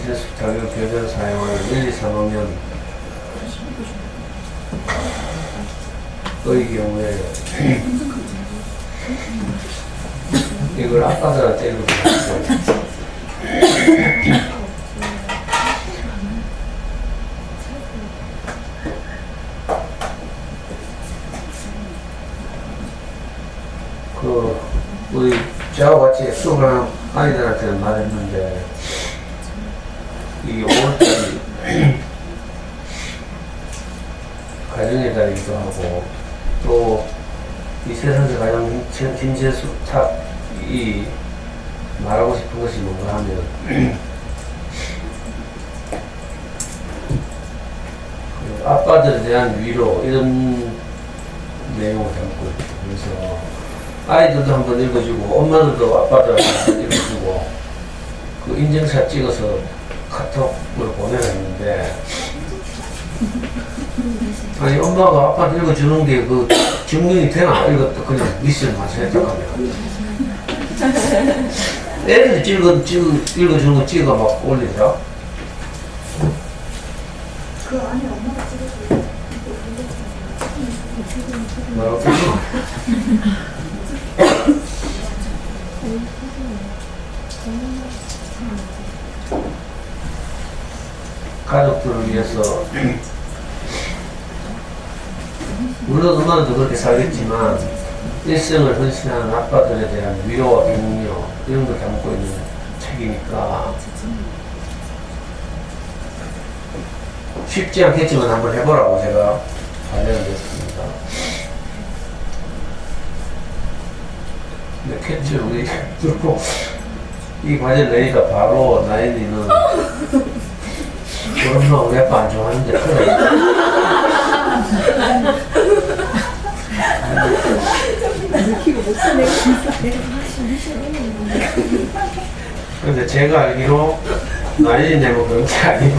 진세수 타격 교재를 사용하는 1, 2, 3학년 의 경우에 이걸 아빠들한테 이렇게 했어요. 우리 저하고 같이 수업을 하는 아이들한테는 말했는데 이게 5월달이 가정의 달이기도 하고 또 이 세상에서 가장 진재수 탑이 말하고 싶은 것이 뭔가 하면 아빠들에 대한 위로 이런 내용을 담고 있죠. 그래서 아이들도 한번 읽어주고 엄마들도 아빠들한테 한번 읽어주고 그 인증샷 찍어서 카톡을 보내라 했는데 아니 엄마가 아빠한테 읽어주는 게 그 증명이 되나? 읽었다 그냥 미션만 생각하면 애들이 읽어주는 거 찍어 막 올리더라. 그 안에 엄마가 찍어줘요. 뭐라고? 가족들을 위해서 물론 엄마도 그렇게 살겠지만 일생을 헌신하는 아빠들에 대한 위로와 격려 이런 걸 담고 있는 책이니까 쉽지 않겠지만 한번 해보라고 제가 발령을 했습니다. 근데 캡처 우리 듣고 이 과제를 내니까 바로 나연이는 우리 엄마 우리 아빠 안 좋아하는데 그래. 근데 제가 알기로 나연이 내면 그런 게 아니고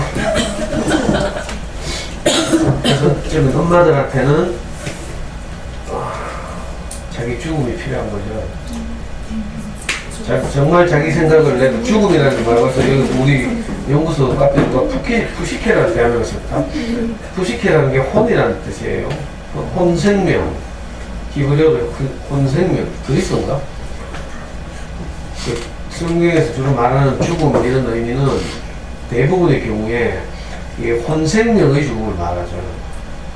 그래서 지금 엄마들한테는 자기 죽음이 필요한 거죠. 정말 자기 생각을 내도 죽음이라는 말 벌써 여기 우리 연구소 카페도 푸시케라는 대학을 썼다. 푸시케라는 게 혼이라는 뜻이에요. 혼생명. 기본적으로 그 혼생명. 그리스인가? 그 성경에서 주로 말하는 죽음 이런 의미는 대부분의 경우에 이게 혼생명의 죽음을 말하죠.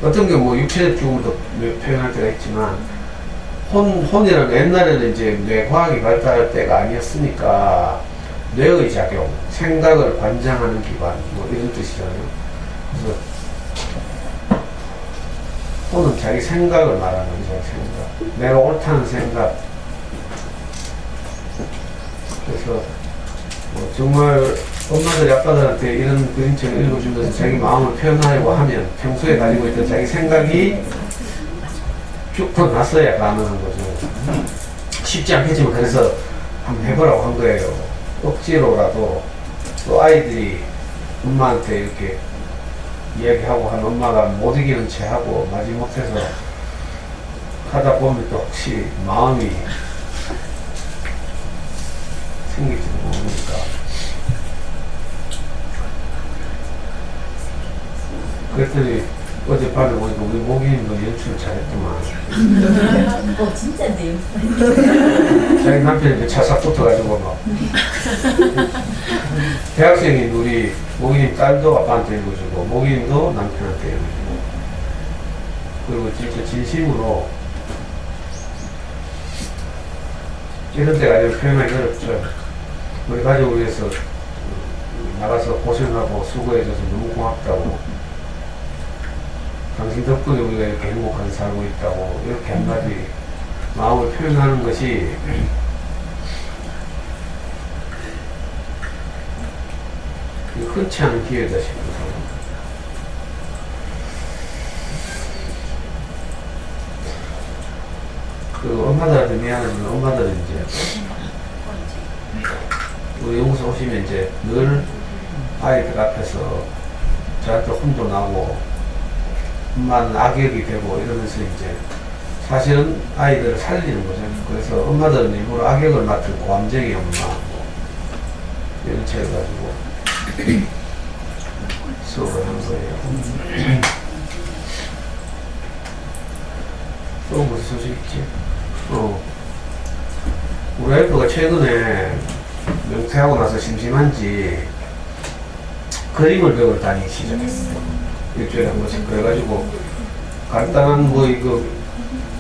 어떤 경우 뭐 육체적 죽음도 표현할 때가 있지만 혼이라는 옛날에는 이제 뇌과학이 발달할 때가 아니었으니까 뇌의 작용, 생각을 관장하는 기관 뭐 이런 뜻이잖아요. 그래서 혼은 자기 생각을 말하는 거죠. 생각. 내가 옳다는 생각. 그래서 뭐 정말 엄마들이 아빠들한테 이런 그림책을 읽어주면서 자기 마음을 표현하려고 하면 평소에 가지고 있던 자기 생각이 죽고 났어야 가능한 거죠. 쉽지 않겠지만 그래서 한번 해보라고 한 거예요. 억지로라도 또 아이들이 엄마한테 이렇게 이야기하고 한 엄마가 못 이기는 채 하고 마지못해서 하다 보면 또 혹시 마음이 생길지도 모르니까. 그랬더니 어젯밤에 보니까 우리 목이님도 연출을 잘했더만. 진짜네요. 자기 남편이 차 싹 붙어가지고 막. 대학생인 우리 목이님 딸도 아빠한테 읽어주고, 목이님도 남편한테 읽어주고. 그리고 진짜 진심으로 이런 때가 아니라 표현하기 어렵죠. 우리 가족을 위해서 나가서 고생하고 수고해줘서 너무 고맙다고. 당신 덕분에 우리가 이렇게 행복하게 살고 있다고 이렇게 한마디 마음을 표현하는 것이 흔치 않은 기회다 싶어서 그 엄마들한테 미안하지만 엄마들은 이제 우리 연구소 오시면 이제 늘 아이들 앞에서 저한테 혼도 나고 엄마는 악역이 되고 이러면서 이제 사실은 아이들을 살리는 거죠. 그래서 엄마들은 일부러 악역을 맡은 고함쟁이 엄마 이런 책을 가지고 수업을 한 거예요. 또 무슨 소식 있지? 우리 와이프가 최근에 명퇴하고 나서 심심한지 그림을 배우러 다니기 시작했어. 일주일에 한 번씩. 그래가지고 간단한 뭐 이거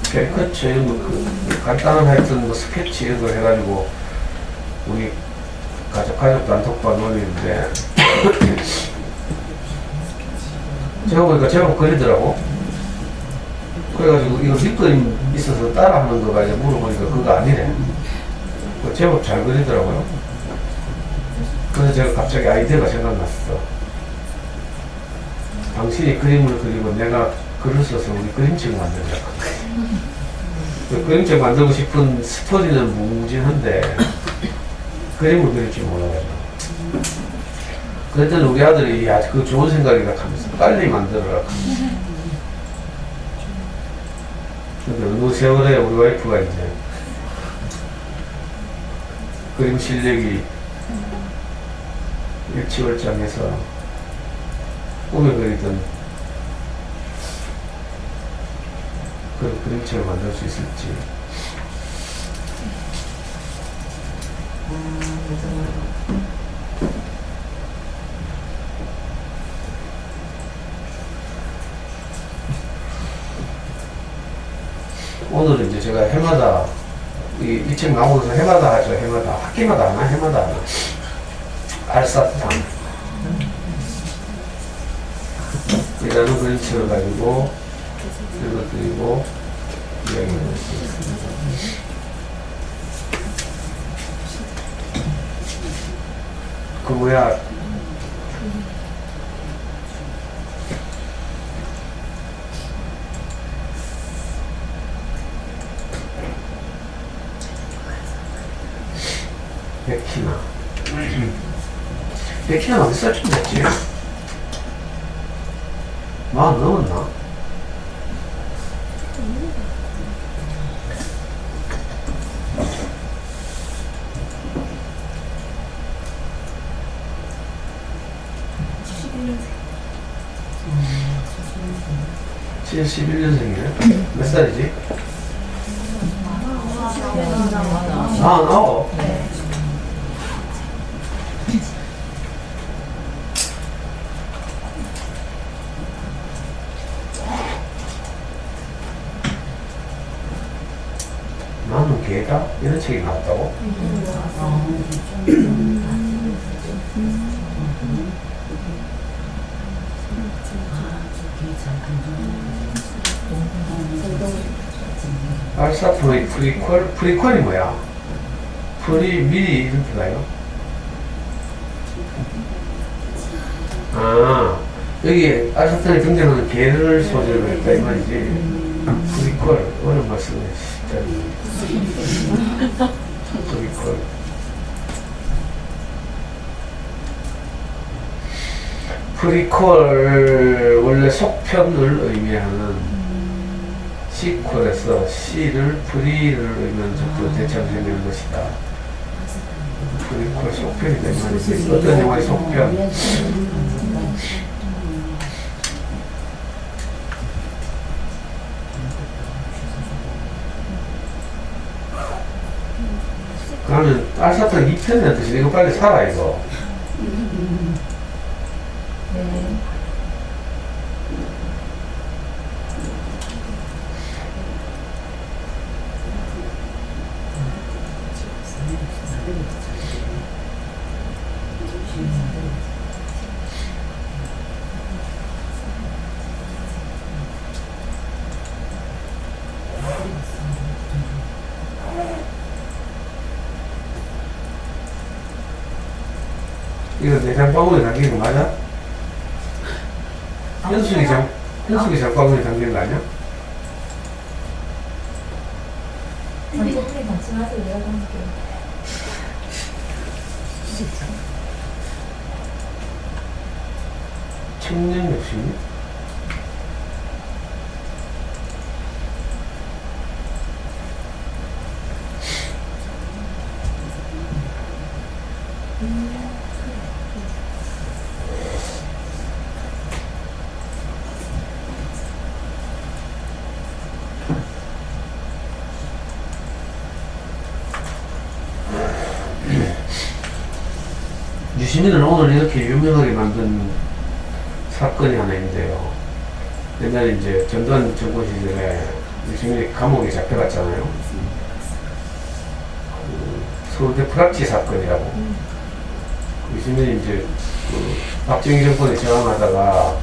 캐리커처 이런 거 간단한 하여튼 뭐 스케치 이런 걸 해가지고 우리 가족 단톡방 올리는데 제가 보니까 제법 그리더라고. 그래가지고 이거 밑그림 있어서 따라하는 거가 이제 물어보니까 그거 아니래. 제법 잘 그리더라고요. 그래서 제가 갑자기 아이디어가 생각났어. 당신이 그림을 그리고 내가 글을 써서 우리 그림책 만들자. 그림책 만들고 싶은 스토리는 무궁무진한데 그림을 그릴 줄 몰라가지고. 그랬더니 우리 아들이 야, 그거 좋은 생각이다 하면서 빨리 만들어라. 근데 어느 세월에 우리 와이프가 이제 그림 실력이 일치월장해서 꿈에 그리던 그 그림책을 만들 수 있을지. 오늘은 이제 제가 해마다 이 책 나오면서 해마다 하죠. 해마다 학기마다 하나 해마다 하나 알사탕 이라는 그림책을 가지고 읽어드리고 이야기를 했습니다. 그 뭐야 베키나 베키나 몇 살쯤 됐지? 40 넘었나? 음. 71년생이네? 몇 살이지? 아, 나는 개다? 이런 책이 나왔다고? 알사 프리퀄? 프리퀄이 뭐야? 미리 이런 뜻가요? 아, 여기 알사탕에 등장하는 개를 소재로 했다 이 말이지. 프리퀄, 어려운 말씀이네, 진짜. 프리퀄. 프리퀄, 원래 속편을 의미하는 시퀄에서 C를 프리를 의미하는 대체되는 것이다. 프리퀄 속편이 되면 어떤 영화의 속편? 그러면 알사탕 2편이라는 뜻이 이거 빨리 살아 이거. 이거 내장 바구니에 담기는 거 맞아? 현숙이 장바구니에 담기는 거 아니야? 아니, 선생님 같이 하세요. 내가 담을게요. 청년 욕심? 유시민을 오늘 이렇게 유명하게 만든 사건이 하나 있는데요. 옛날에 이제 전두환 정권 시절에 유시민이 감옥에 잡혀갔잖아요. 서울대 프락치 사건이라고. 유시민이 이제 박정희 정권에 저항하다가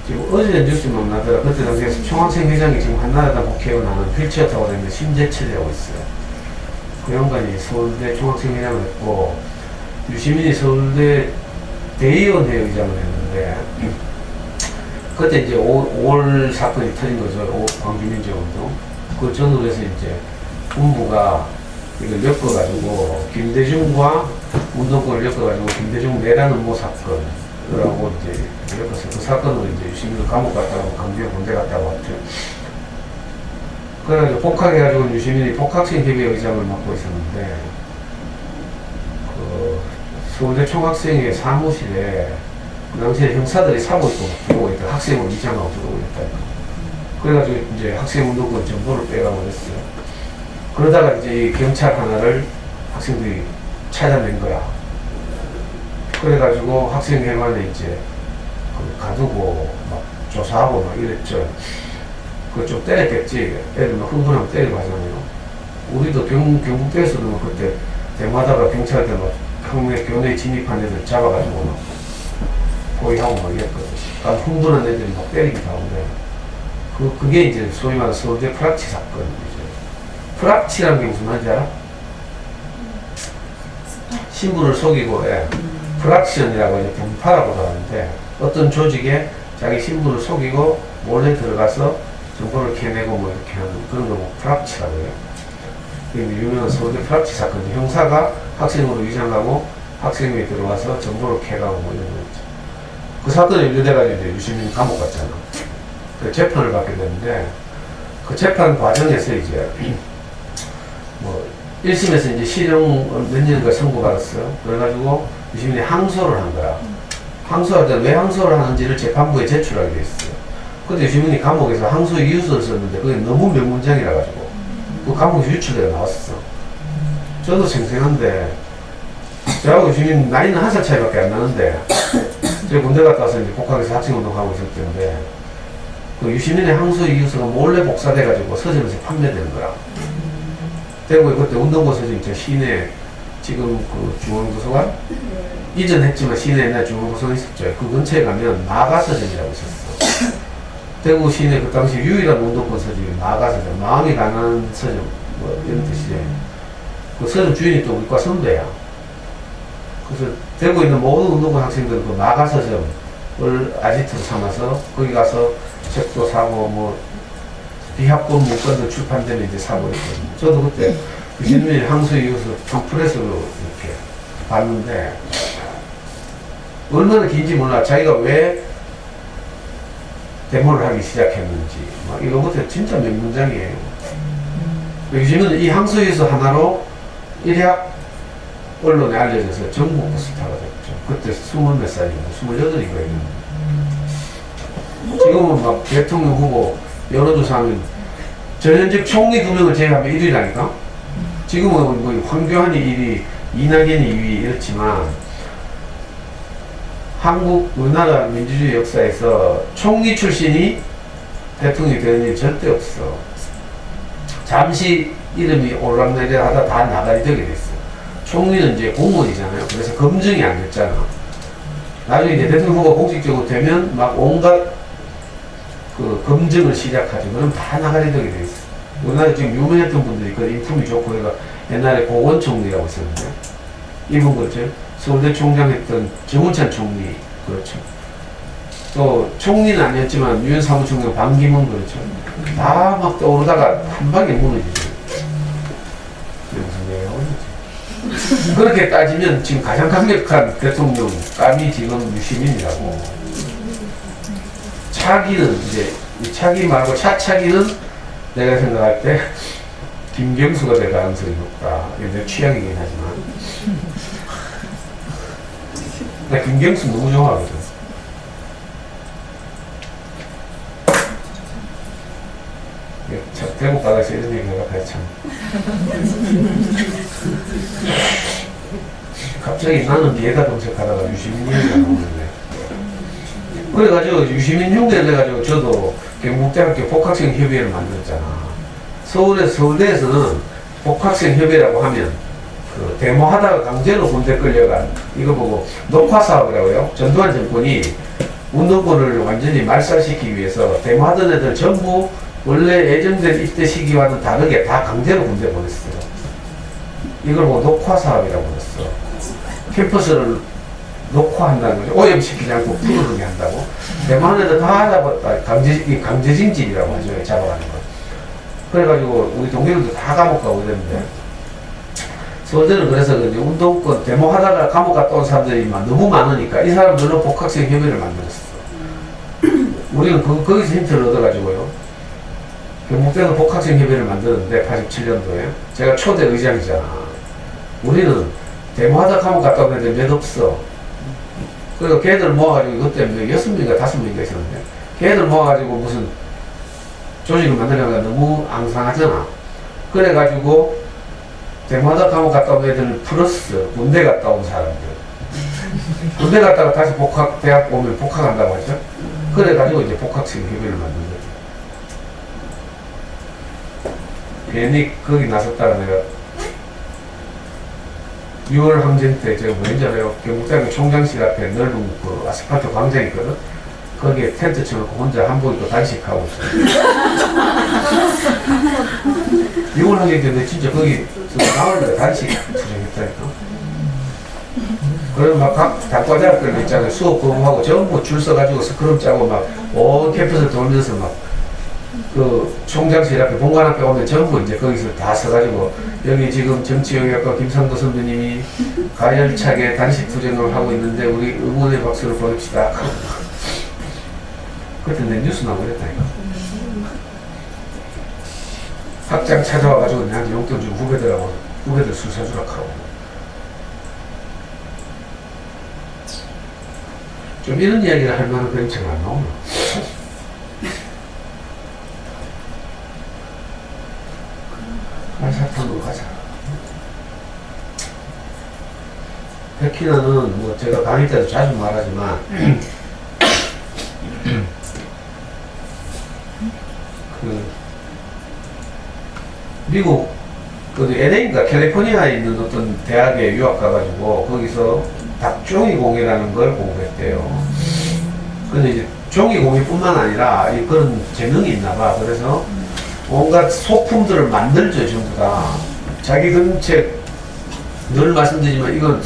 지금 어제 뉴스 만나더라. 그때 당시에 총학생 회장이 지금 한나라당 국회의원하는 휠체어 타고 다니는 심재철이라고 있어요. 그 양반이 서울대 총학생 회장을 했고, 유시민이 서울대 대의원회 의장을 했는데, 그때 이제 5월 사건이 터진 거죠. 광주민주운동. 그 전후로 해서 이제 군부가 이걸 엮어가지고, 김대중과 운동권을 엮어가지고, 김대중 내란 음모 사건이라고 이제 엮어서 그 사건으로 이제 유시민을 감옥 갔다고, 강주에 군대 갔다고 왔죠. 그래가지고 복학해가지고 유시민이 복학생 협의 의장을 맡고 있었는데, 서울대 총학생회 사무실에 그 당시에 형사들이 사고 있고 들어오고 있다. 학생으로 위장하고 들어오고 있다. 그래가지고 이제 학생운동권 정보를 빼가고 그랬어요. 그러다가 이제 이 경찰 하나를 학생들이 찾아낸 거야. 그래가지고 학생회관에 이제 가두고 막 조사하고 막 이랬죠. 그거 좀 때렸겠지. 애들 막 흥분하면 때리고 하잖아요. 우리도 경북대에서도 막 그때 대마다가 경찰들 막 교내 진입한 애들 잡아가지고 막 고의하고 막 이랬거든. 아주 흥분한 애들이 막 때리기도 하고 그래. 그게 이제 소위 말하는 서울대 프락치 사건이죠. 프락치라는 게 무슨 말인지 알아? 신분을 속이고, 프락션이라고 이제 분파라고도 하는데, 어떤 조직에 자기 신분을 속이고 몰래 들어가서 정보를 캐내고 뭐 이렇게 하는 그런 거 뭐 프락치라고 해요. 유명한 서울대 프락치 사건. 형사가 학생으로 위장하고 학생회에 들어와서 정보를 캐가고 뭐 이런 거 있죠. 그 사건이 연루돼가지고 이제 유시민이 감옥 갔잖아. 그 재판을 받게 되는데, 그 재판 과정에서 이제 뭐 1심에서 이제 실형 몇 년인가 선고받았어요. 그래가지고 유시민이 항소를 한 거야. 항소할 때 왜 항소를 하는지를 재판부에 제출하게 돼 있어요. 근데 유시민이 감옥에서 항소 이유서를 썼는데 그게 너무 명문장이라 가지고 그 감옥에서 유출되어 나왔어. 저도 생생한데, 저하고 유시민 나이는 한 살 차이밖에 안 나는데, 제가 군대 갔다 와서 이제 복학해서 학생운동하고 있을 때인데, 그 유시민의 항소 이유서가 몰래 복사돼가지고 서점에서 판매되는 거야. 대구에 그때 운동고 서점 있죠. 시내, 지금 그 중앙도서관? 이전했지만 시내 옛날 중앙도서관 있었죠. 그 근처에 가면 마가서점이라고 있었어. 대구 시내 그 당시 유일한 운동권 서점이 마가서점. 마음이 강한 서점. 뭐 이런 뜻이에요. 그 서점 주인이 또 우리과 선배야. 그래서 대구에 있는 모든 운동권 학생들은 그 마가서점을 아지트로 삼아서 거기 가서 책도 사고 뭐 비합본 문건도 출판되면 이제 사고 있거든요. 저도 그때 유시민이 항소 이후서 프레스로 이렇게 봤는데 얼마나 긴지 몰라. 자기가 왜 데모를 하기 시작했는지 막 이런 것들 진짜 명문장이에요. 유시민은 이 항소 이후서 하나로 일약 언론에 알려져서 전국 스타가 됐죠. 그때 20몇 살이고 28이거든요. 지금은 막 대통령 후보 여론조사하면 전현직 총리 2명을 제외하면 1위라니까? 지금은 뭐 황교안이 1위, 이낙연이 2위 이렇지만 한국, 우리나라 민주주의 역사에서 총리 출신이 대통령이 되는 일이 절대 없어. 잠시 이름이 오르락내리락 하다 다 나가리 되게 됐어. 총리는 이제 공무원이잖아요. 그래서 검증이 안 됐잖아. 나중에 이제 대통령 후보가 공식적으로 되면 막 온갖 그 검증을 시작하죠. 그럼 다 나가리 되게 돼 있어. 우리나라에 지금 유명했던 분들이 그 인품이 좋고 얘가 옛날에 고건 총리라고 있었는데 이분 그렇죠. 서울대 총장 했던 정운찬 총리 그렇죠. 또 총리는 아니었지만 유엔 사무총장 반기문 그렇죠. 다 막 떠오르다가 한 방에 무너지죠. 무슨 얘기가 오는지. 그렇게 따지면 지금 가장 강력한 대통령감이 지금 유시민이라고. 차기는 이제 이 차기 말고 차차기는 내가 생각할 때 김경수가 될 가능성이 높다. 이게 내 취향이긴 하지만 나 김경수 너무 좋아하거든. 대구 바닥에서 이런 얘기가 참 갑자기 나는 얘가 검색하다가 유시민 얘기가 나오는데 그래가지고 유시민 흉내 내가지고 저도 경북대학교 복학생 협의회를 만들었잖아. 서울대에서는 복학생 협의회라고 하면 그 데모하다가 강제로 군대 끌려간 이거 보고 녹화사업이라고요. 전두환 정권이 운동권을 완전히 말살시키기 위해서 데모하던 애들 전부 원래 예정된 입대 시기와는 다르게 다 강제로 군대 보냈어요. 이걸 보고 녹화사업이라고 불렀어. 캠퍼스를 녹화한다는 거죠. 오염시키지 않고 푸르르게 한다고. 데모하는 애들 다 잡았다. 강제징집이라고 하죠. 잡아가는 거. 그래가지고 우리 동료들도 다 감옥 가고 이랬는데 서울대는 그래서 그런지 운동권 데모하다가 감옥 갔다 온 사람들이 너무 많으니까 이 사람들로 복학생 협의를 만들었어. 우리는 거기서 힌트를 얻어가지고요. 경북대는 복학생 협의를 만들었는데 87년도에 제가 초대 의장이잖아. 우리는 데모하다 감옥 갔다 온 애들 몇 없어. 그리고 걔들 모아가지고 그때 6명인가 5명인가 있었는데 걔들 모아가지고 무슨 조직을 만들려니까 너무 앙상하잖아. 그래가지고 데모하다 감옥 갔다 온 애들 플러스 군대 갔다 온 사람들. 군대 갔다가 다시 대학 오면 복학한다고 하죠. 그래가지고 이제 복학생 협의를 만든 거죠. 괜히 거기 나섰다가 내가 6월 항쟁 때 제가 뭐인지 알아요? 경북대학교 총장실 앞에 넓은 그 아스팔트 광장 있거든? 거기에 텐트 쳐놓고 혼자 한복 입고 단식하고 있어요. 6월 항쟁 때 진짜 거기 나오는데 단식 투쟁했다니까. 그러면 막 각 단과대학들 있잖아요. 수업 거부하고 전부 줄 서가지고 스크럼 짜고 막 온 캠퍼스를 돌면서 막 그 총장실 앞에 본관 앞에 오면 전부 이제 거기서 다 서가지고 여기 지금 정치영역과 김상도 선배님이 가열차게 단식 투쟁을 하고 있는데 우리 응원의 박수를 보냅시다. 그때 내 뉴스 나오고 그랬다니까. 학장 찾아와가지고 나한테 용돈 주고 후배들 술 사주라 하고. 좀 이런 이야기를 할 만한 그런 책은 안 나오나? 사탕으로 가자. 백희나는 뭐 제가 강의 때도 자주 말하지만 그 미국 그 LA인가 캘리포니아에 있는 어떤 대학에 유학 가가지고 거기서 닭종이공이라는 걸 공부했대요. 근데 이제 종이공이뿐만 아니라 그런 재능이 있나봐. 그래서 온갖 소품들을 만들죠, 전부 다. 자기 그림책 늘 말씀드리지만 이건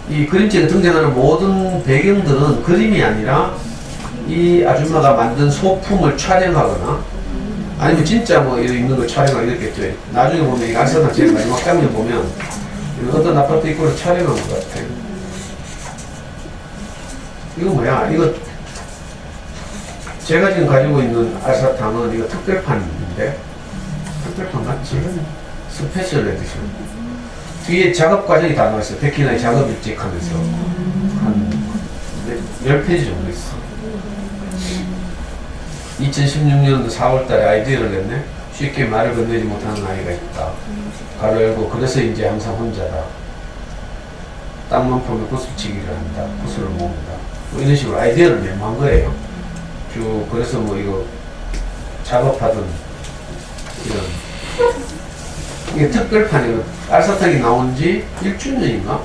이 그림책에 등장하는 모든 배경들은 그림이 아니라 이 아줌마가 만든 소품을 촬영하거나 아니면 진짜 뭐 있는 걸 촬영하고 이랬겠죠. 나중에 보면 이 안사당 제일 마지막 장면 보면 어떤 아파트 입구를 촬영한 것 같아요. 이거 이거 제가 지금 가지고 있는 알사탕은 이거 특별판인데 특별판 맞지? 스페셜 에디션. 뒤에 작업 과정이 다 나와있어요. 백희나의 작업 일찍 하면서 한 10페이지 정도 있어. 2016년 4월달에 아이디어를 냈네. 쉽게 말을 건네지 못하는 아이가 있다. 가로 열고 그래서 이제 항상 혼자다. 땅만 보면 구슬치기를 한다. 구슬을 모은다. 뭐 이런 식으로 아이디어를 메모한 거예요. 그래서 뭐 이거 작업하던 이런 이게 특별판이에요. 알사탕이 나온 지 1주년인가?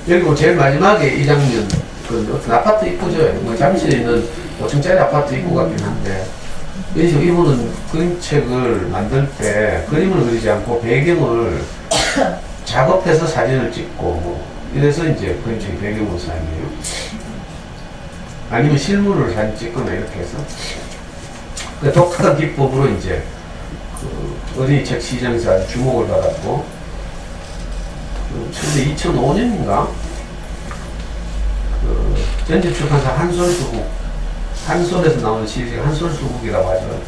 여기 뭐 제일 마지막에 이 장면 그 어떤 아파트 입구죠. 뭐 잠실에 있는 5층짜리 아파트 입구 같긴 한데 그래서 이분은 그림책을 만들 때 그림을 그리지 않고 배경을 작업해서 사진을 찍고 뭐 이래서 이제 그림책이 배경으로 사용해요. 아니면 실물을 사진 찍거나 이렇게 해서 그 독특한 기법으로 이제 그 어린이책 시장에서 아주 주목을 받았고 2005년인가 그 전집출판사 한솔에서 나오는 시리즈가 한솔수국이라고 하죠.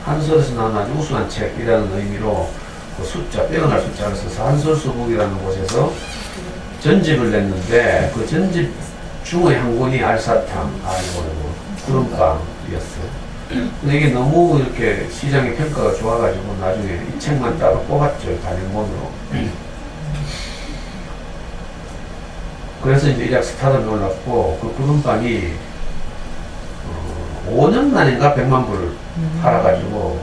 한솔에서 나오는 아주 우수한 책이라는 의미로 그 숫자, 빼어날 숫자를 써서 한솔수국이라는 곳에서 전집을 냈는데 그 전집 중의 한 권이 알사탕, 구름빵이었어요. 근데 이게 너무 이렇게 시장의 평가가 좋아가지고 나중에 이 책만 따로 뽑았죠, 단행본으로. 그래서 이제 일약 스타덤이 올랐고, 그 구름빵이 5년 만인가 100만 부를 팔아가지고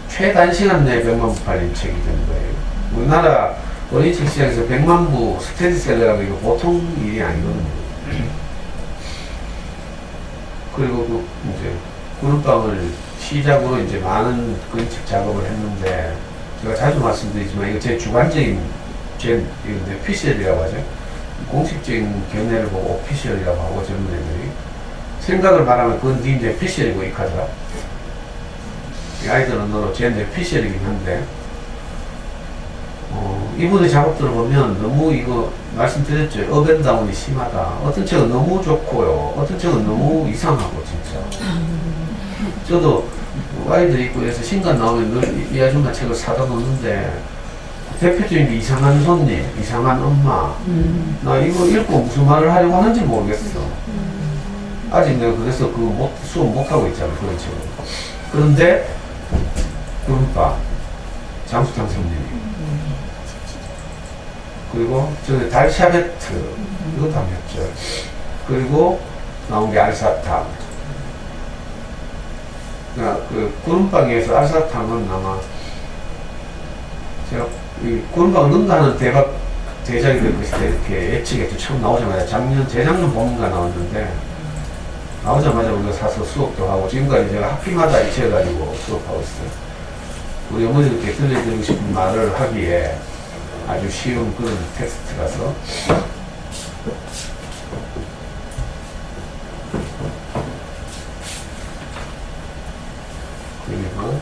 최단시간 내에 100만 부 팔린 책이 된 거예요. 우리나라 어린이책 시장에서 100만 부 스테디셀러라고 이거 보통 일이 아니거든요. 그리고 그 이제 구름빵을 시작으로 이제 많은 그림책 작업을 했는데, 제가 자주 말씀드리지만 이거 제 주관적인 이거 오피셜이라고 하죠. 공식적인 견해를 보고 오피셜이라고 하고 전문애들이 생각을 말하면 그건 네 이제 피셜이고 익하더라. 이 아이들 언어로 제 피셜이긴 한데, 이분의 작업들을 보면 너무 이거 말씀드렸죠. 업앤다운이 심하다. 어떤 책은 너무 좋고요. 어떤 책은 너무 이상하고 진짜. 저도 아이들이 있고 해서 신간 나오면 늘 이 아줌마 책을 사다 놓는데, 대표적인 게 이상한 손님, 이상한 엄마. 나 이거 읽고 무슨 말을 하려고 하는지 모르겠어. 아직 내가 그래서 수업 못하고 있잖아, 그런 책을. 그런데, 구름빵, 장수탕 손님이. 그리고 저기 달샤베트, 이것도 안 했죠. 그리고 나온 게 알사탕. 그러니까 그 구름빵에서 알사탕은 아마 제가 이 구름빵 능가하는 대작이 될 것이다 이렇게 예측했죠. 처음 나오자마자 재작년 봄인가 나왔는데, 나오자마자 우리가 사서 수업도 하고 지금까지 제가 학기마다 이체해가지고 수업하고 있어요. 우리 어머니들께 들려드리고 싶은 말을 하기에 아주 쉬운 그런 텍스트라서. 그리고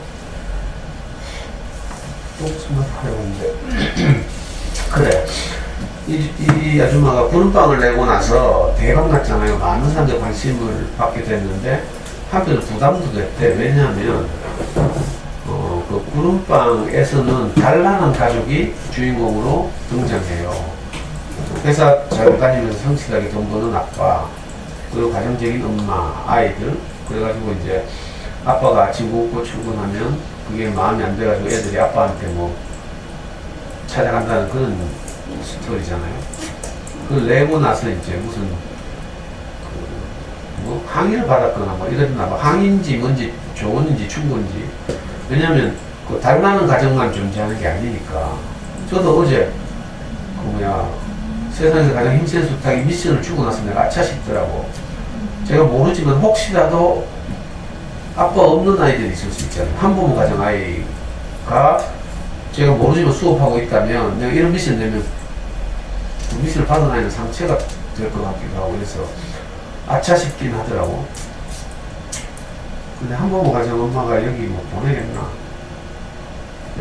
또 무슨 말 하려는데 그래, 이 아줌마가 구름빵을 내고 나서 대박 났잖아요. 많은 사람들 관심을 받게 됐는데 한편으로 부담도 됐대. 왜냐하면 그 구름빵에서는 단란한 가족이 주인공으로 등장해요. 회사 잘 다니면서 성실하게 돈 버는 아빠, 그리고 가정적인 엄마, 아이들. 그래가지고 이제 아빠가 아침 먹고 출근하면 그게 마음에 안 돼가지고 애들이 아빠한테 뭐 찾아간다는 그런 스토리잖아요. 그걸 내고 나서 이제 무슨 뭐 항의를 받았거나 뭐 이랬나 뭐 항인지 뭔지 조언인지 충고인지. 왜냐면 그 달라는 가정만 존재하는 게 아니니까. 저도 어제 세상에서 가장 힘센 수탉이 미션을 주고 나서 내가 아차 싶더라고. 제가 모르지만 혹시라도 아빠 없는 아이들이 있을 수 있잖아요. 한부모 가정 아이가 제가 모르지만 수업하고 있다면 내가 이런 미션 내면 그 미션을 받은 아이는 상처가 될 것 같기도 하고, 그래서 아차 싶긴 하더라고. 근데 한부모 가정 엄마가 여기 뭐 보내겠나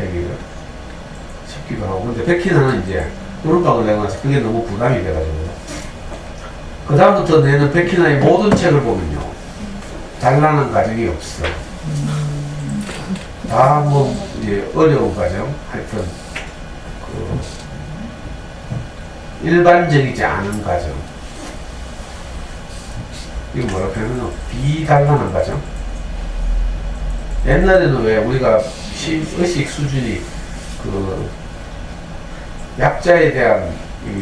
얘기를 싶기도 하고. 근데 백희나는 이제 구름빵을 내고 나서 그게 너무 부담이 돼가지고, 그 다음부터 내는 백희나의 모든 책을 보면요, 단란한 가정이 없어. 다 뭐 이제 어려운 가정, 하여튼 그 일반적이지 않은 가정. 이거 뭐라 표현하면 비단란한 가정. 옛날에는 왜 우리가 의식 수준이 그 약자에 대한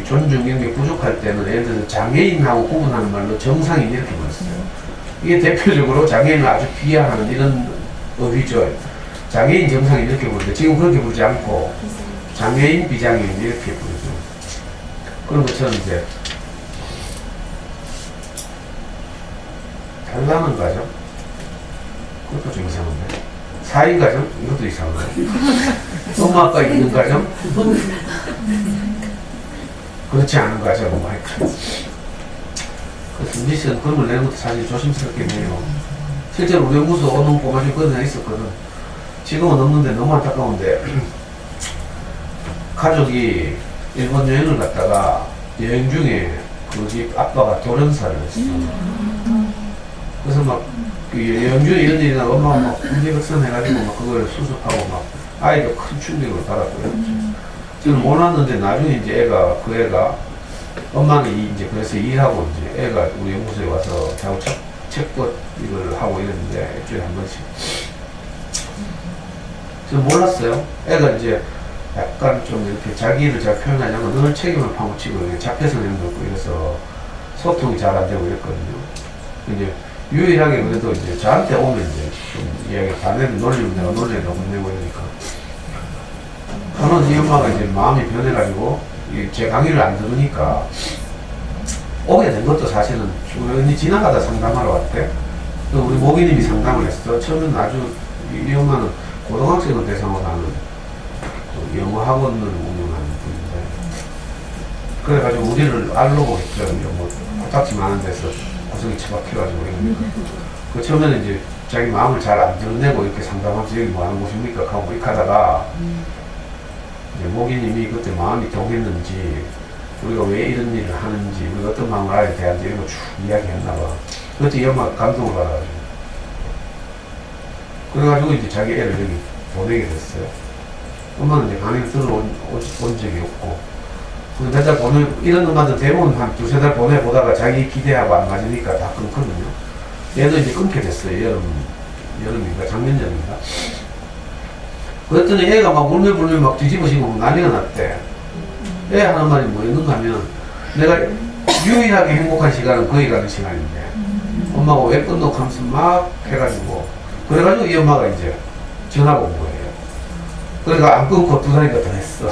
존중 이런 게 부족할 때는 예를 들어서 장애인하고 구분하는 말로 정상인 이렇게 불렀어요. 이게 대표적으로 장애인을 아주 비하하는 이런 어휘죠. 장애인 정상인 이렇게 부르는데 지금 그렇게 부르지 않고 장애인 비장애인 이렇게 부르죠. 그런 것처럼 이제 달라는 가정, 그것도 좀 이상한데. 4인 가정? 이것도 이상한데. 엄마 아빠 있는 가정? 그렇지 않은 가정, 뭐 하여튼. 그래서 미션 그런 걸 내는 것도 사실 조심스럽긴 해요. 실제로 우리 연구소 오는 꼬마 중 그런 애가 있었거든. 지금은 없는데 너무 안타까운데, 가족이 일본 여행을 갔다가 여행 중에 그 집 아빠가 돌연사를 했어. 그래서 막 여행 중에 이런 일이 나고 엄마가 막 군대백선 해가지고 막 그걸 수습하고 막 아이도 큰 충격을 받았고요. 지금 못 왔는데 나중에 이제 그 애가 엄마는 이제 그래서 일하고 이제 애가 우리 연구소에 와서 자꾸 책벌 이걸 하고 이랬는데 일주일에 한 번씩. 저는 몰랐어요. 애가 이제 약간 좀 이렇게 자기를 잘 표현하려면 늘 책임을 파묻히고 이렇게 잡혀서 내는 거 없고 이래서 소통이 잘 안 되고 이랬거든요. 이제 유일하게 그래도 이제 저한테 오면 이제 좀 이야기 반대로 놀리면 내가 놀리에 너무 내고 이러니까 저는 이 엄마가 이제 마음이 변해가지고 제 강의를 안 들으니까 오게 된 것도 사실은 우연히 지나가다 상담하러 왔대. 우리 모기님이 상담을 했어. 처음에는 아주 이 엄마는 고등학생을 대상으로 하는 영어 학원을 운영하는 분인데 그래가지고 우리를 알로고 했죠. 뭐 코딱지 많은 데서 구석이 처박혀가지고 이러니까 그 처음에는 이제 자기 마음을 잘 안 드러내고 이렇게 상담하면서 여기 뭐 하는 곳입니까? 하고 이렇게 하다가 이제 모기님이 그때 마음이 동했는지 우리가 왜 이런 일을 하는지 우리가 어떤 마음을 알아야 되는지 이런 거 쭉 이야기했나봐. 그때 이 엄마가 감동을 받아가지고 그래가지고 이제 자기 애를 여기 보내게 됐어요. 엄마는 이제 강의를 들어온 적이 없고 몇 달 보내 이런 엄마들 대부분 한 두세 달 보내보다가 자기 기대하고 안 맞으니까 다 끊거든요. 얘도 이제 끊게 됐어요. 여름인가 작년쯤인가. 그랬더니 애가 막 울며불며 막 뒤집어지고 난리가 났대. 애 하는 말이 뭐였는가 하면 내가 유일하게 행복한 시간은 거기 가는 시간인데 엄마가 왜 끊노 하면서 막 해가지고 그래가지고 이 엄마가 이제 전화가 온 거예요. 그러니까 안 끊고 두 달이가 더 했어.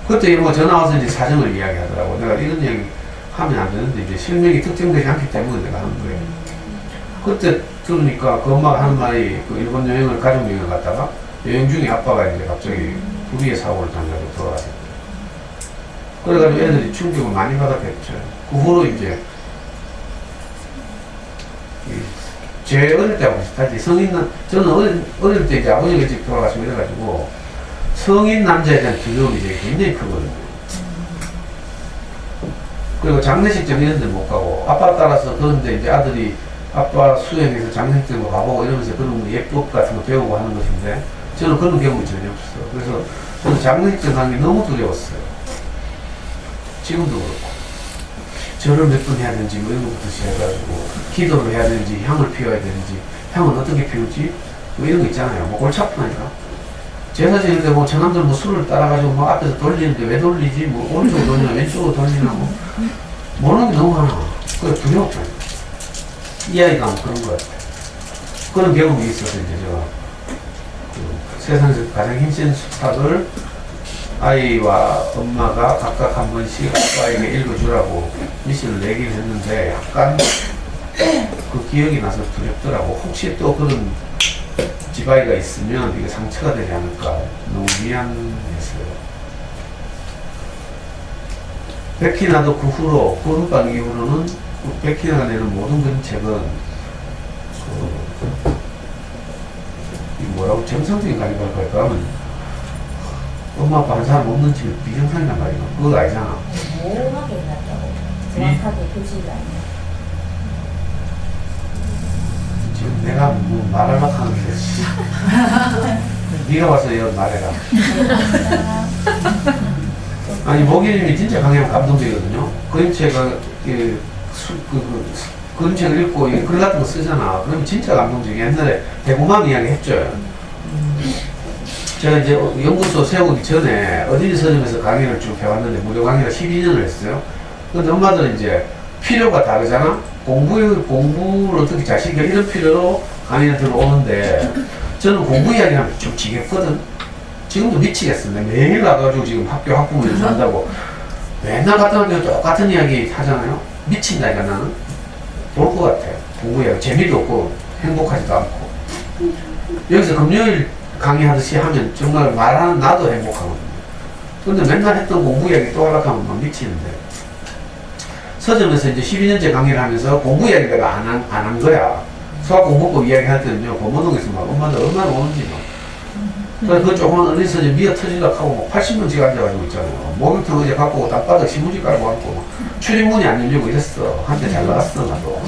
그때 뭐 전화 와서 이제 사정을 이야기하더라고. 내가 이런 얘기 하면 안 되는데 이제 실명이 특정되지 않기 때문에 내가 하는 거예요. 그때 들으니까 그 엄마가 하는 말이 그 일본 여행을 가족 여행을 갔다가 여행 중에 아빠가 이제 갑자기 불의의 사고를 당해가지고 돌아가셨대요. 그래가지고 애들이 충격을 많이 받았겠죠. 그 후로 이제 제 어릴 때하고 비슷하지. 저는 어릴 때 이제 아버지가 일찍 돌아가시고 이래가지고 성인 남자에 대한 두려움이 이제 굉장히 크거든요. 그리고 장례식 장 이런 데 못 가고 아빠 따라서 그런데 이제 아들이 아빠 수행해서 장례식장도 가보고 이러면서 그런 거 예법 같은 거 배우고 하는 것인데 저는 그런 경험이 전혀 없어요. 그래서 저는 장례식장 가는 게 너무 두려웠어요. 지금도 그렇고 절을 몇 번 해야 되는지 뭐 이런 것부터 시작해가지고 기도를 해야 되는지 향을 피워야 되는지 향은 어떻게 피우지 뭐 이런 거 있잖아요. 뭐 골치 아프니까 제사 지낼 때 뭐 저남들 뭐 술을 따라가지고 뭐 앞에서 돌리는데 왜 돌리지 뭐 오른쪽으로 돌리나 왼쪽으로 돌리나 뭐 모르는 게 너무 많아. 그래 두려웠잖아요. 이 아이가 뭐 그런 것 같아요. 그런 경험이 있어서 이제 제가 그 세상에서 가장 힘센 수학을 아이와 엄마가 각각 한 번씩 아빠에게 읽어주라고 미션을 내긴 했는데 약간 그 기억이 나서 두렵더라고. 혹시 또 그런 집아이가 있으면 이게 상처가 되지 않을까 너무 미안했어요. 백희나도 그 후로 구름빵 이후로는 백희나가 내는 모든 그림책은 뭐라고 정상적인 가격을 할까 하면 엄마 아빠 한 사람 없는 집에 비정상이란 말이야. 그거 알잖아. 모호하게 해놨다고 정확하게 표시가 아니야. 지금 내가 뭐 말하려고 하는데 네가 와서 이런 말해라. 아니 모기님이 진짜 강하면 감동적이거든요. 그림책을 그림책을 읽고 글 같은 거 쓰잖아. 그러면 진짜 감동적이야. 옛날에 대구맘 이야기 했죠. 제가 이제 연구소 세우기 전에 어린이 서점에서 강의를 쭉 해왔는데 무료 강의를 12년을 했어요. 근데 엄마들은 이제 필요가 다르잖아. 공부를 어떻게 자식이 이런 필요로 강의를 들어오는데 저는 공부 이야기하면 좀 지겹거든. 지금도 미치겠어. 매일 나가가지고 지금 학교 학부모 연수한다고 맨날 같은 학교 똑같은 이야기 하잖아요. 미친다니까 나는. 볼 것 같아. 공부 이야기 재미도 없고 행복하지도 않고. 여기서 금요일 강의하듯이 하면 정말 말하는 나도 행복하거든요. 근데 맨날 했던 공부 이야기 또 하려고 하면 막 미치는데. 서점에서 이제 12년째 강의를 하면서 공부 이야기 내가 안 한 거야. 수학 공부법 이야기 할 때는요, 고모동에서 막 엄마들 얼마나 오는지 막. 그래서 그 조그만 어린 서점 미어 터지려고 하고 80명씩 앉아가지고 있잖아요. 목욕탕 의자 갖고 오고 땅바닥 신문지 깔고 앉고 막 출입문이 안 열리고 이랬어. 한때 잘 나갔어, 나도.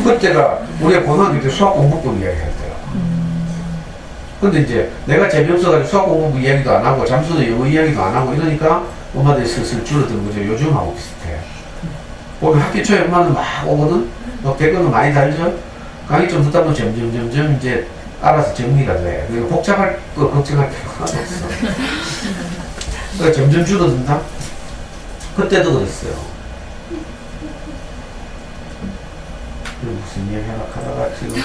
그때가 우리가 고등학교 때 수학 공부법 이야기 할 때야. 근데 이제 내가 재미없어가지고 수학 공부법 이야기도 안 하고 잠수는 영어 이야기도 안 하고 이러니까 엄마들이 슬슬 줄어든 거죠. 요즘하고 비슷해. 오늘 학기 초에 엄마는 막 오거든? 막 댓글도 많이 달죠? 강의 좀 듣다 보면 점점 이제 알아서 정리가 돼. 그리고 복잡할 거 걱정할 필요가 하나도 없어. 그러니까 점점 줄어든다? 그때도 그랬어요. 무슨 얘기 하나 하다가 지금.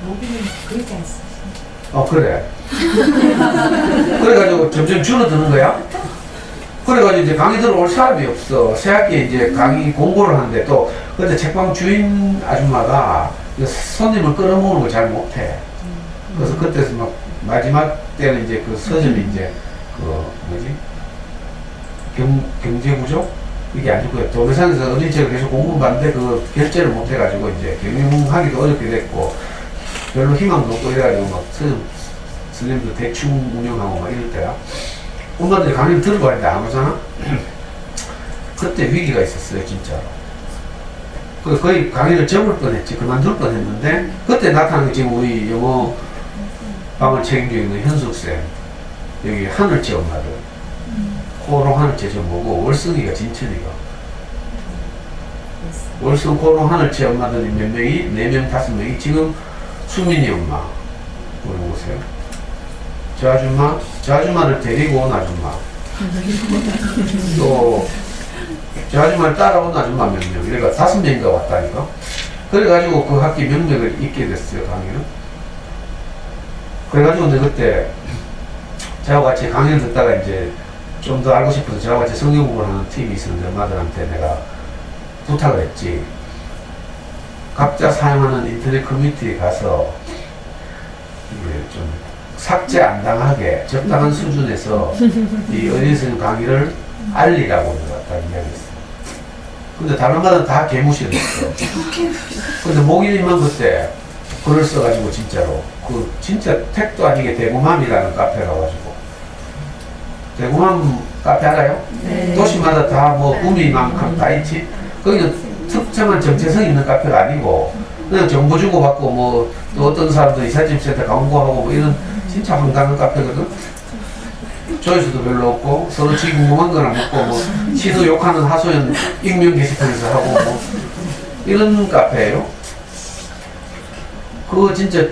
모기는 그렇게 안 써. 그래. 그래가지고 점점 줄어드는 거야. 그래가지고 이제 강의 들어올 사람이 없어. 새학기에 이제 강의 공고를 하는데 또, 근데 책방 주인 아줌마가 손님을 끌어모으는 걸 잘 못해. 그래서 그때서 막, 마지막 때는 이제 그 서점이 이제, 그, 뭐지? 경제구조? 이게 안 좋고요. 도매상에서 어린이책을 계속 공부받는데 그 결제를 못해가지고 이제 경영하기도 어렵게 됐고, 별로 희망도 없고 이래가지고 막 서점 선생님도 대충 운영하고 막 이럴 때야. 엄마들이 강의를 들어봐야 되는데 안 오잖아? 그때 위기가 있었어요, 진짜로. 거의 강의를 접을 뻔 했지, 그만둘 뻔 했는데, 그때 나타난 게 지금 우리 영어 방을 책임지고 있는 현숙쌤, 여기 하늘채 엄마들, 코롱 하늘채 저 뭐고, 월성이가 진천이가. 월성 코롱 하늘채 엄마들이 몇 명이? 4명, 5명이 지금 수민이 엄마, 우리 보세요. 저 아줌마를 데리고 온 아줌마. 또, 저 아줌마를 따라온 아줌마 몇 명. 이래가 5명인가 왔다니까. 그래가지고 그 학기 명맥을 잇게 됐어요, 강의를. 그래가지고 근데 그때, 저하고 같이 강의를 듣다가 이제 좀 더 알고 싶어서 저하고 같이 성경 공부를 하는 팀이 있었는데 엄마들한테 내가 부탁을 했지. 각자 사용하는 인터넷 커뮤니티에 가서 이게 좀 삭제 안 당하게 적당한 수준에서 이 어린이성 강의를 알리라고 내가 딱 이야기했어. 근데 다른 엄마들은 다 개무시를 했어. 근데 목인이만 그때 글을 써가지고 진짜로 그 진짜 택도 아니게 대구맘이라는 카페 가가지고 대구맘 카페 알아요? 네. 도시마다 다 뭐 구미만큼 다 있지. 거기는 특정한 정체성 있는 카페가 아니고 그냥 정보 주고받고 뭐 또 어떤 사람들 이삿짐센터 광고하고 뭐 이런 진짜 황당한 카페거든. 조회수도 별로 없고 서로 지 궁금한 거나 묻고 뭐 시도 욕하는 하소연 익명 게시판에서 하고 뭐 이런 카페예요. 그거 진짜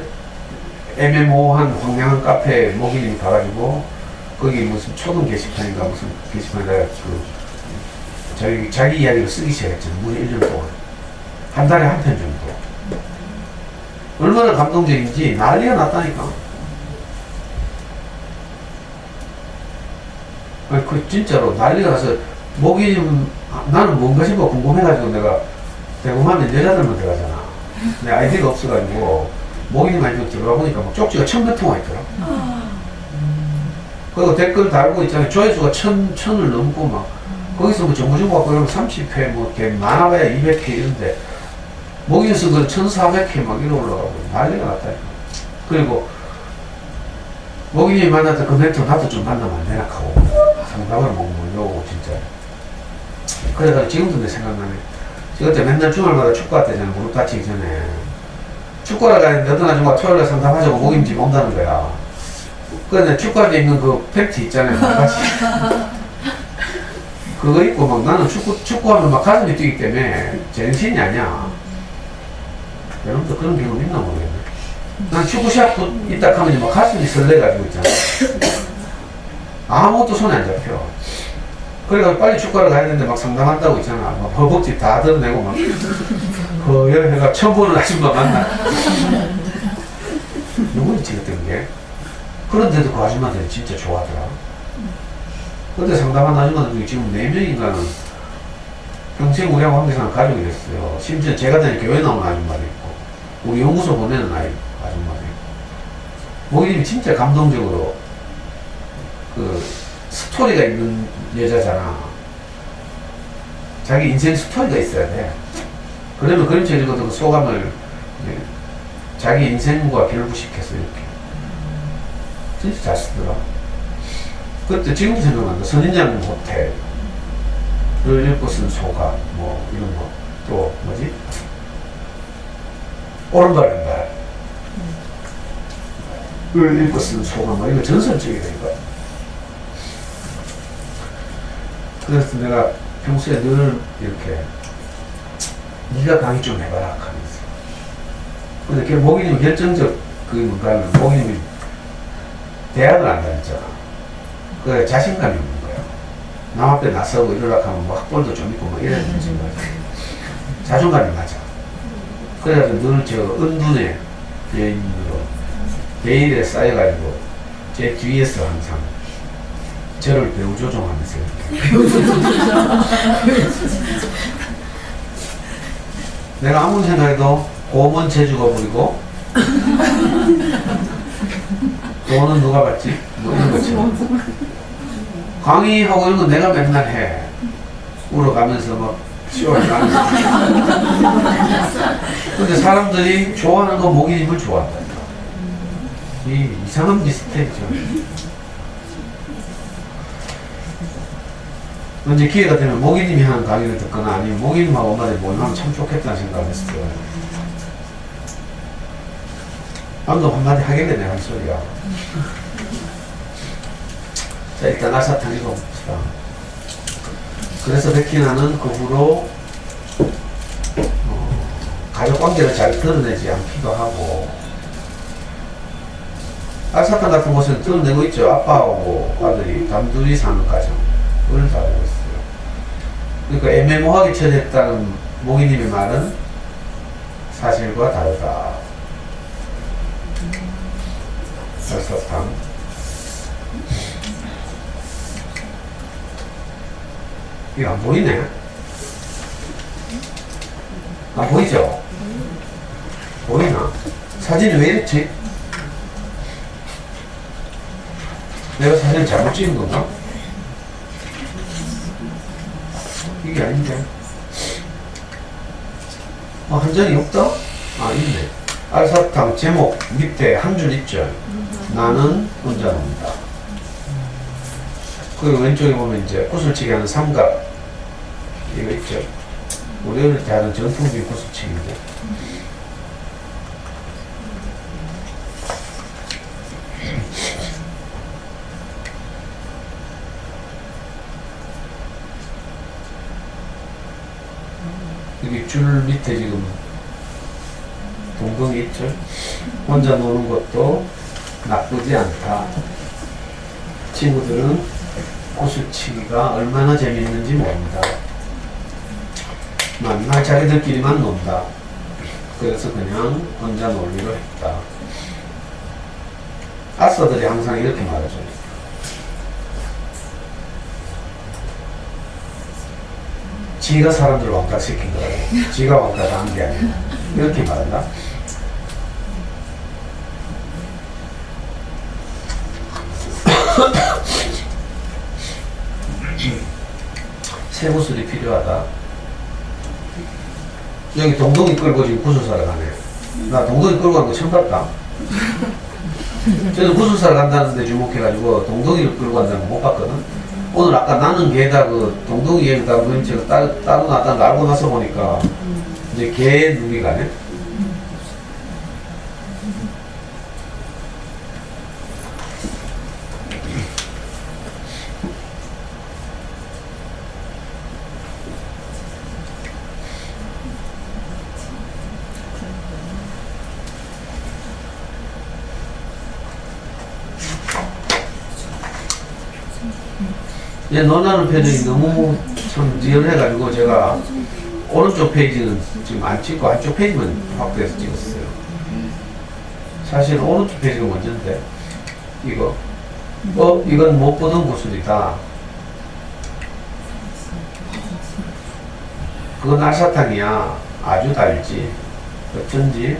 애매모호한 황량한 카페에 목인님이 가가지고 거기 무슨 초등 게시판인가 무슨 게시판에다가 그 자기 이야기를 쓰기 시작했죠. 무려 1년 동안. 한 달에 한 편 정도. 얼마나 감동적인지 난리가 났다니까. 아니, 그 진짜로 난리가 나서 목인 나는 뭔가 싶어 궁금해가지고 내가 대구만 여자들만 들어가잖아. 내 아이디가 없어가지고 목인만 들어가 보니까 막 쪽지가 1000몇 통화 있더라. 그리고 댓글 달고 있잖아요. 조회수가 1000을 넘고 막 거기서 뭐 정보 주고 갖고 이러면 30회 뭐 많아봐야 200회 이런데 목인수 그 1400회 막 이러 올라가고 난리가 났다니까. 그리고 목인이 만났던 그 멘토 나도 좀 만나면 안 되나 하고 상담을 못 몰려오고 진짜. 그래서 지금도 내 생각나네. 저 그때 맨날 주말마다 축구할 때잖아. 무릎 다치기 전에 축구하러 가는데 어떤 아줌마가 토요일에 상담하자고 목인 집 온다는 거야. 근데 축구할 때 입는 그 팬티 있잖아요. 바지. 그거 입고 막 나는 축구하면 막 가슴이 뛰기 때문에 제정신이 아니야. 여러분도 그런 경험 있나 모르겠네. 난 축구샷 있다 하면 막 가슴이 설레가지고 있잖아. 아무것도 손에 안 잡혀. 그래서 빨리 축구하러 가야 되는데 막 상담한다고 있잖아. 막 허벅지 다 드러내고 막 여기가 처음 보는 아줌마 만나. 누구지 찍었던 게? 그런데도 그 아줌마들이 진짜 좋아하더라. 근데 상담한 아줌마들 중에 지금 4명인가는 평생 우리하고 함께 사는 가족이 됐어요. 심지어 제가 다니는 교회 나오는 아줌마도 있고, 우리 연구소 보내는 아줌마도 있고. 목이님이 진짜 감동적으로 그 스토리가 있는 여자잖아. 자기 인생 스토리가 있어야 돼. 그러면 그림책 읽어도 그 소감을 자기 인생과 결부시켜서 이렇게. 진짜 잘 쓰더라. 그때 지금도 생각난다. 선인장 호텔, 읽고 쓴 소감, 뭐, 이런 거. 또, 뭐지? 오른발, 왼발. 읽고 쓴 소감, 뭐, 이거 전설적이다, 이거. 그래서 내가 평소에 늘 이렇게, 네가 강의 좀 해봐라, 하면서. 근데 목이님 결정적 그게 뭔가 하면 목님이 대학을 안 다녔잖아. 그래 자신감이 없는 거야. 남 앞에 나서고 이러려고 하면 뭐 학벌도 좀 있고 뭐 이래야 되지 뭐. 자존감이 맞아. 그래가지고 늘 저 은둔의 여인으로 대일에 쌓여가지고 제 뒤에서 항상 저를 배우 조종하면서 내가 아무리 생각해도 고문 제주가 부리고 돈은 누가 받지? 뭐 이런 것처럼 강의하고 이런 건 내가 맨날 해. 울어가면서 막 시원하면서 근데 사람들이 좋아하는 건 목이님을 좋아한다. 이 이상한 비슷해. 언제 기회가 되면 목이님이 하는 강의를 듣거나 아니면 목이님하고 엄마들이 모임하면 참 좋겠다는 생각을 했어요. 방금 한마디 하길래 내가 한 소리야. 자, 일단 알사탕 읽어봅시다. 그래서 베키나는 그 후로 가족 관계를 잘 드러내지 않기도 하고 알사탕 같은 곳에는 드러내고 있죠. 아빠하고 아들이 단둘이 사는 가정을 다루고 있어요. 그러니까 애매모호하게 처리했다는 모기님의 말은 사실과 다르다. 알사탕. 이거 안 보이네? 안 보이죠? 보이나? 사진이 왜 이랬지? 내가 사진을 잘못 찍은 건가? 이게 아닌데. 한 장이 없다? 아, 있네. 알사탕 제목 밑에 한 줄 있죠? 나는 혼자 논다. 그리고 왼쪽에 보면 이제 구슬치기 하는 삼각 이거 있죠? 우리 어릴 때 하는 전통적인 구슬치기인데 여기 줄 밑에 지금 동동이 있죠? 혼자 노는 것도 나쁘지 않다. 친구들은 구슬치기가 얼마나 재밌는지 모른다. 만날 자기들끼리만 논다. 그래서 그냥 혼자 놀기로 했다. 아싸들이 항상 이렇게 말해줘요. 지가 사람들을 왕따시킨 거라고. 지가 왕따를 한 게 아니라. 이렇게 말한다. 새 구슬이 필요하다. 여기 동동이 끌고 지금 구슬사를 가네. 나 동동이 끌고 가는 거 처음 봤다. 저는 구슬사를 간다는데 주목해가지고 동동이를 끌고 간다는 거 못 봤거든. 오늘 아까 나는 개다 그 동동이 얘기다 보니 제가 따로 놨다는 거 알고 나서 보니까 이제 개 눈이 가네. 얘 논하는 표정이 너무 참 리얼해가지고 제가 오른쪽 페이지는 지금 안 찍고 한쪽 페이지만 확대해서 찍었어요. 사실 오른쪽 페이지가 먼저인데 이거 이건 못 보던 구슬이다. 그건 알사탕이야. 아주 달지. 어쩐지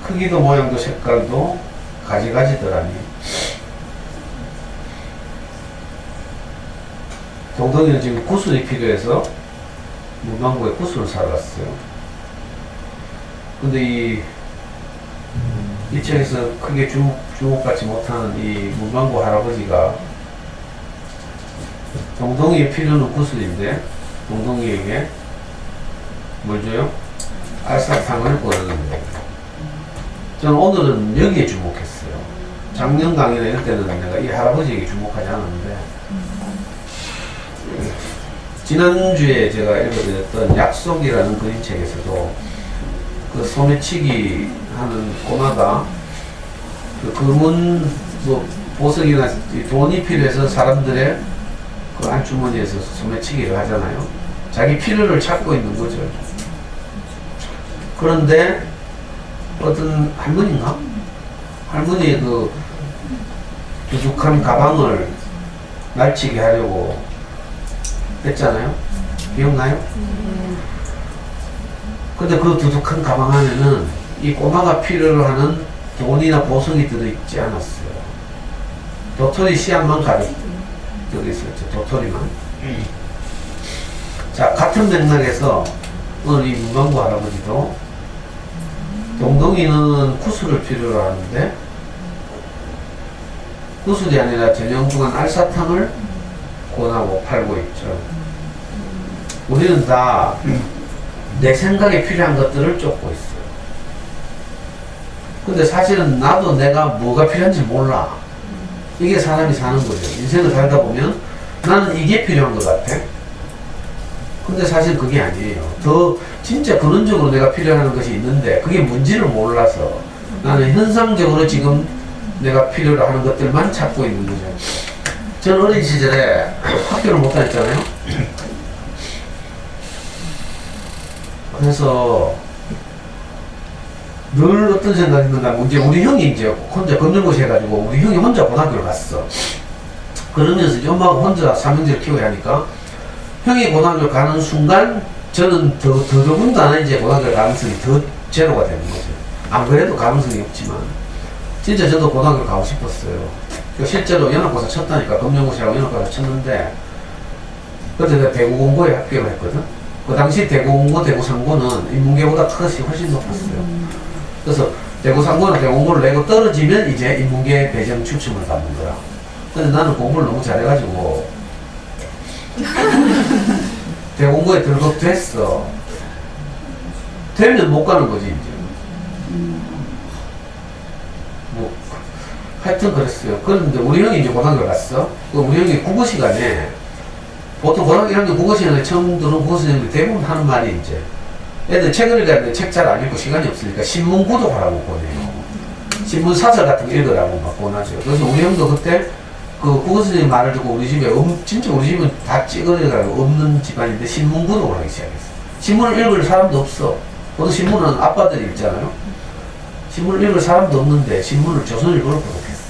크기도 모양도 색깔도 가지가지더라니. 동동이는 지금 구슬이 필요해서 문방구에 구슬을 사러 갔어요. 근데 이 책에서 크게 주목받지 못하는 이 문방구 할아버지가 동동이의 필요는 구슬인데 동동이에게 뭘 줘요? 알사탕을 보내는 거예요. 저는 오늘은 여기에 주목했어요. 작년 강의나 이럴 때는 내가 이 할아버지에게 주목하지 않았는데 지난주에 제가 읽어드렸던 약속이라는 그림책에서도 그 소매치기 하는 꼬마가 그 금은 뭐 보석이나 이 돈이 필요해서 사람들의 그 안주머니에서 소매치기를 하잖아요. 자기 필요를 찾고 있는 거죠. 그런데 어떤 할머니인가? 할머니의 그 두둑한 가방을 날치게 하려고 했잖아요. 기억나요? 근데 그 두둑한 가방 안에는 이 꼬마가 필요로 하는 돈이나 보석이 들어있지 않았어요. 도토리 씨앗만 가득 들어있었죠. 도토리만. 자, 같은 맥락에서 오늘 이 문광구 할아버지도 동동이는 구슬을 필요로 하는데 구슬이 아니라 전형중한 알사탕을 권하고 팔고 있죠. 우리는 다 내 생각에 필요한 것들을 쫓고 있어요. 근데 사실은 나도 내가 뭐가 필요한지 몰라. 이게 사람이 사는 거죠. 인생을 살다 보면 나는 이게 필요한 것 같아. 근데 사실 그게 아니에요. 더 진짜 근원적으로 내가 필요한 것이 있는데 그게 뭔지를 몰라서 나는 현상적으로 지금 내가 필요로 하는 것들만 찾고 있는 거죠. 저는 어린 시절에 학교를 못 다녔잖아요. 그래서 늘 어떤 생각이 있는가 하면 이제 우리 형이 이제 혼자 검정고시 해가지고 우리 형이 혼자 고등학교를 갔어. 그러면서 이제 엄마가 혼자 삼형제를 키워야 하니까 형이 고등학교 가는 순간 저는 더더군다나 이제 고등학교 가능성이 더 제로가 되는 거죠. 안 그래도 가능성이 없지만 진짜 저도 고등학교 가고 싶었어요. 실제로 연합고사 쳤다니까. 검정고시라고 연합고사 쳤는데 그때 내가 대구 공고에 합격을 했거든. 그 당시 대구 공고, 대구 상고는 인문계보다 컷이 훨씬 높았어요. 그래서 대구 상고는 대구 공고를 내고 떨어지면 이제 인문계 배정 추첨을 받는 거라. 근데 나는 공부를 너무 잘해가지고 대공고에 들어도 됐어. 되면 못 가는 거지 이제. 뭐 하여튼 그랬어요. 그런데 우리 형이 이제 고등학교 갔어. 우리 형이 국어 시간에 보통 고등학교 1학년 국어 시간에 처음 들은 국어 선생님이 대부분 하는 말이 이제 애들 책을 읽었는데 책 잘 안 읽고 시간이 없으니까 신문 구독하라고 보내요. 신문 사설 같은 거 읽으라고 막 보내죠. 그래서 우리 형도 그때 그 국어 선생님 말을 듣고 우리 집에 진짜 우리 집은 다 찌그러져가지고 없는 집안인데 신문 구독을 하기 시작했어. 신문을 읽을 사람도 없어. 보통 신문은 아빠들이 읽잖아요. 신문을 읽을 사람도 없는데 신문을 조선일보로 구독했어.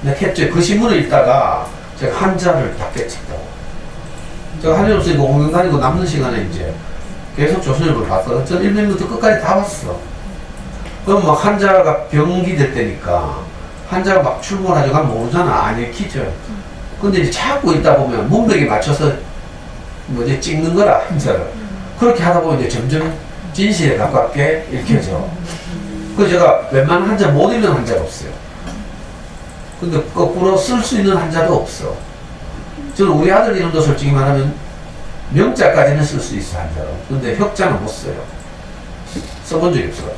근데 캡처에 그 신문을 읽다가 제가 한자를 다 깨쳤다고. 제가 할 일 없으니까 공연 다니고 남는 시간에 이제 계속 조선일보를 봤거든. 전 1면부터 끝까지 다 봤어. 그럼 막 한자가 병기될 때니까 한자가 막 출몰하지가 모르잖아. 안 읽히죠. 근데 이제 찾고 있다 보면 문맥에 맞춰서 뭐 이제 찍는 거라, 한자를. 그렇게 하다 보면 이제 점점 진실에 가깝게 읽혀져. 그래서 제가 웬만한 한자 못 읽는 한자가 없어요. 근데 거꾸로 쓸 수 있는 한자도 없어. 저는 우리 아들 이름도 솔직히 말하면 명자까지는 쓸 수 있어, 한자로. 근데 혁자는 못 써요. 써본 적이 없어요.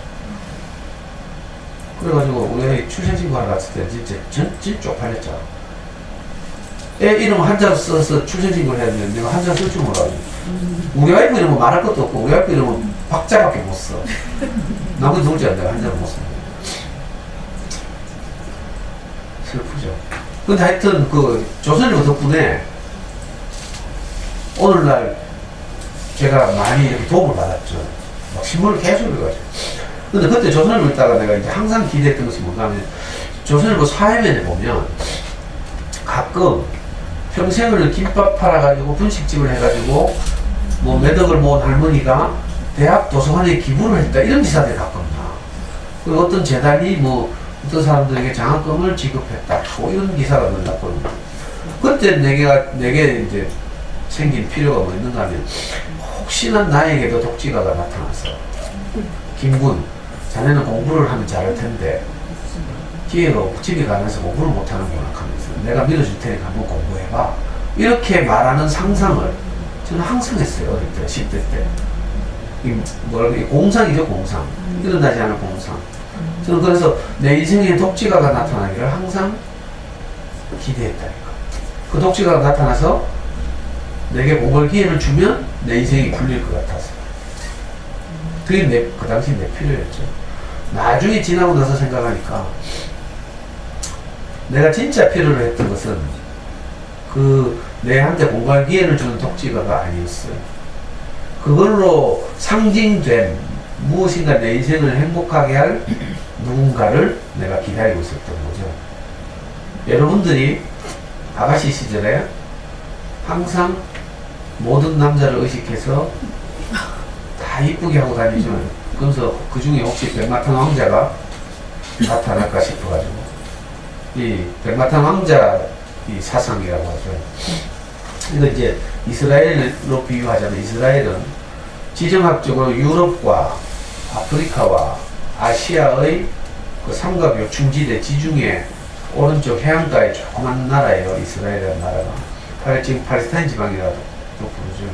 그래가지고 우리 출생신고 하러 갔을 때 진짜 진짜 쪽팔렸잖아. 애 이름 한자로 써서 출생신고를 해야 되는데 내가 한자 쓸 줄 몰라요. 우리 와이프 이름은 말할 것도 없고 우리 와이프 이름은 박자밖에 못 써. 나머지 둘째 내가 한자를 못 써. 슬프죠. 근데 하여튼 그 조선일보 덕분에 오늘날 제가 많이 이렇게 도움을 받았죠. 막 신문을 계속 읽어가지고. 근데 그때 조선일보 있다가 내가 이제 항상 기대했던 것이 뭔가 하면 조선일보 사회면에 보면 가끔 평생을 김밥 팔아가지고 분식집을 해가지고 뭐 매덕을 모은 할머니가 대학 도서관에 기부를 했다 이런 기사들이 가끔 나. 그리고 어떤 재단이 뭐 어떤 사람들에게 장학금을 지급했다 뭐 이런 기사가 났거든요. 그때 내게 이제 생긴 필요가 뭐 있는가 하면 혹시나 나에게도 독지가가 나타나서 김군 자네는 공부를 하면 잘할 텐데 기회가 없고 집에 가면서 공부를 못하는구나 하면서 내가 밀어줄 테니까 한번 공부해봐 이렇게 말하는 상상을 저는 항상 했어요. 어릴 때 10대 때 이 공상이죠. 공상. 일어나지 않을 공상. 저는 그래서 내 인생에 독지가가 나타나기를 항상 기대했다니까. 그 독지가가 나타나서 내게 공부할 기회를 주면 내 인생이 풀릴 것 같아서 그게 그 당시 내 필요였죠. 나중에 지나고 나서 생각하니까 내가 진짜 필요로 했던 것은 그 내한테 공부할 기회를 주는 독지가가 아니었어요. 그걸로 상징된 무엇인가 내 인생을 행복하게 할 누군가를 내가 기다리고 있었던 거죠. 여러분들이 아가씨 시절에 항상 모든 남자를 의식해서 다 이쁘게 하고 다니죠. 그래서 그 중에 혹시 백마탄 왕자가 나타날까 싶어가지고 이 백마탄 왕자 이 사상이라고 하죠. 이거 이제 이스라엘로 비유하자면 이스라엘은 지정학적으로 유럽과 아프리카와 아시아의 그 삼각 요충지대 지중해 오른쪽 해안가의 조그만 나라예요. 이스라엘이라는 나라가. 지금 팔레스타인 지방이라고 부르죠.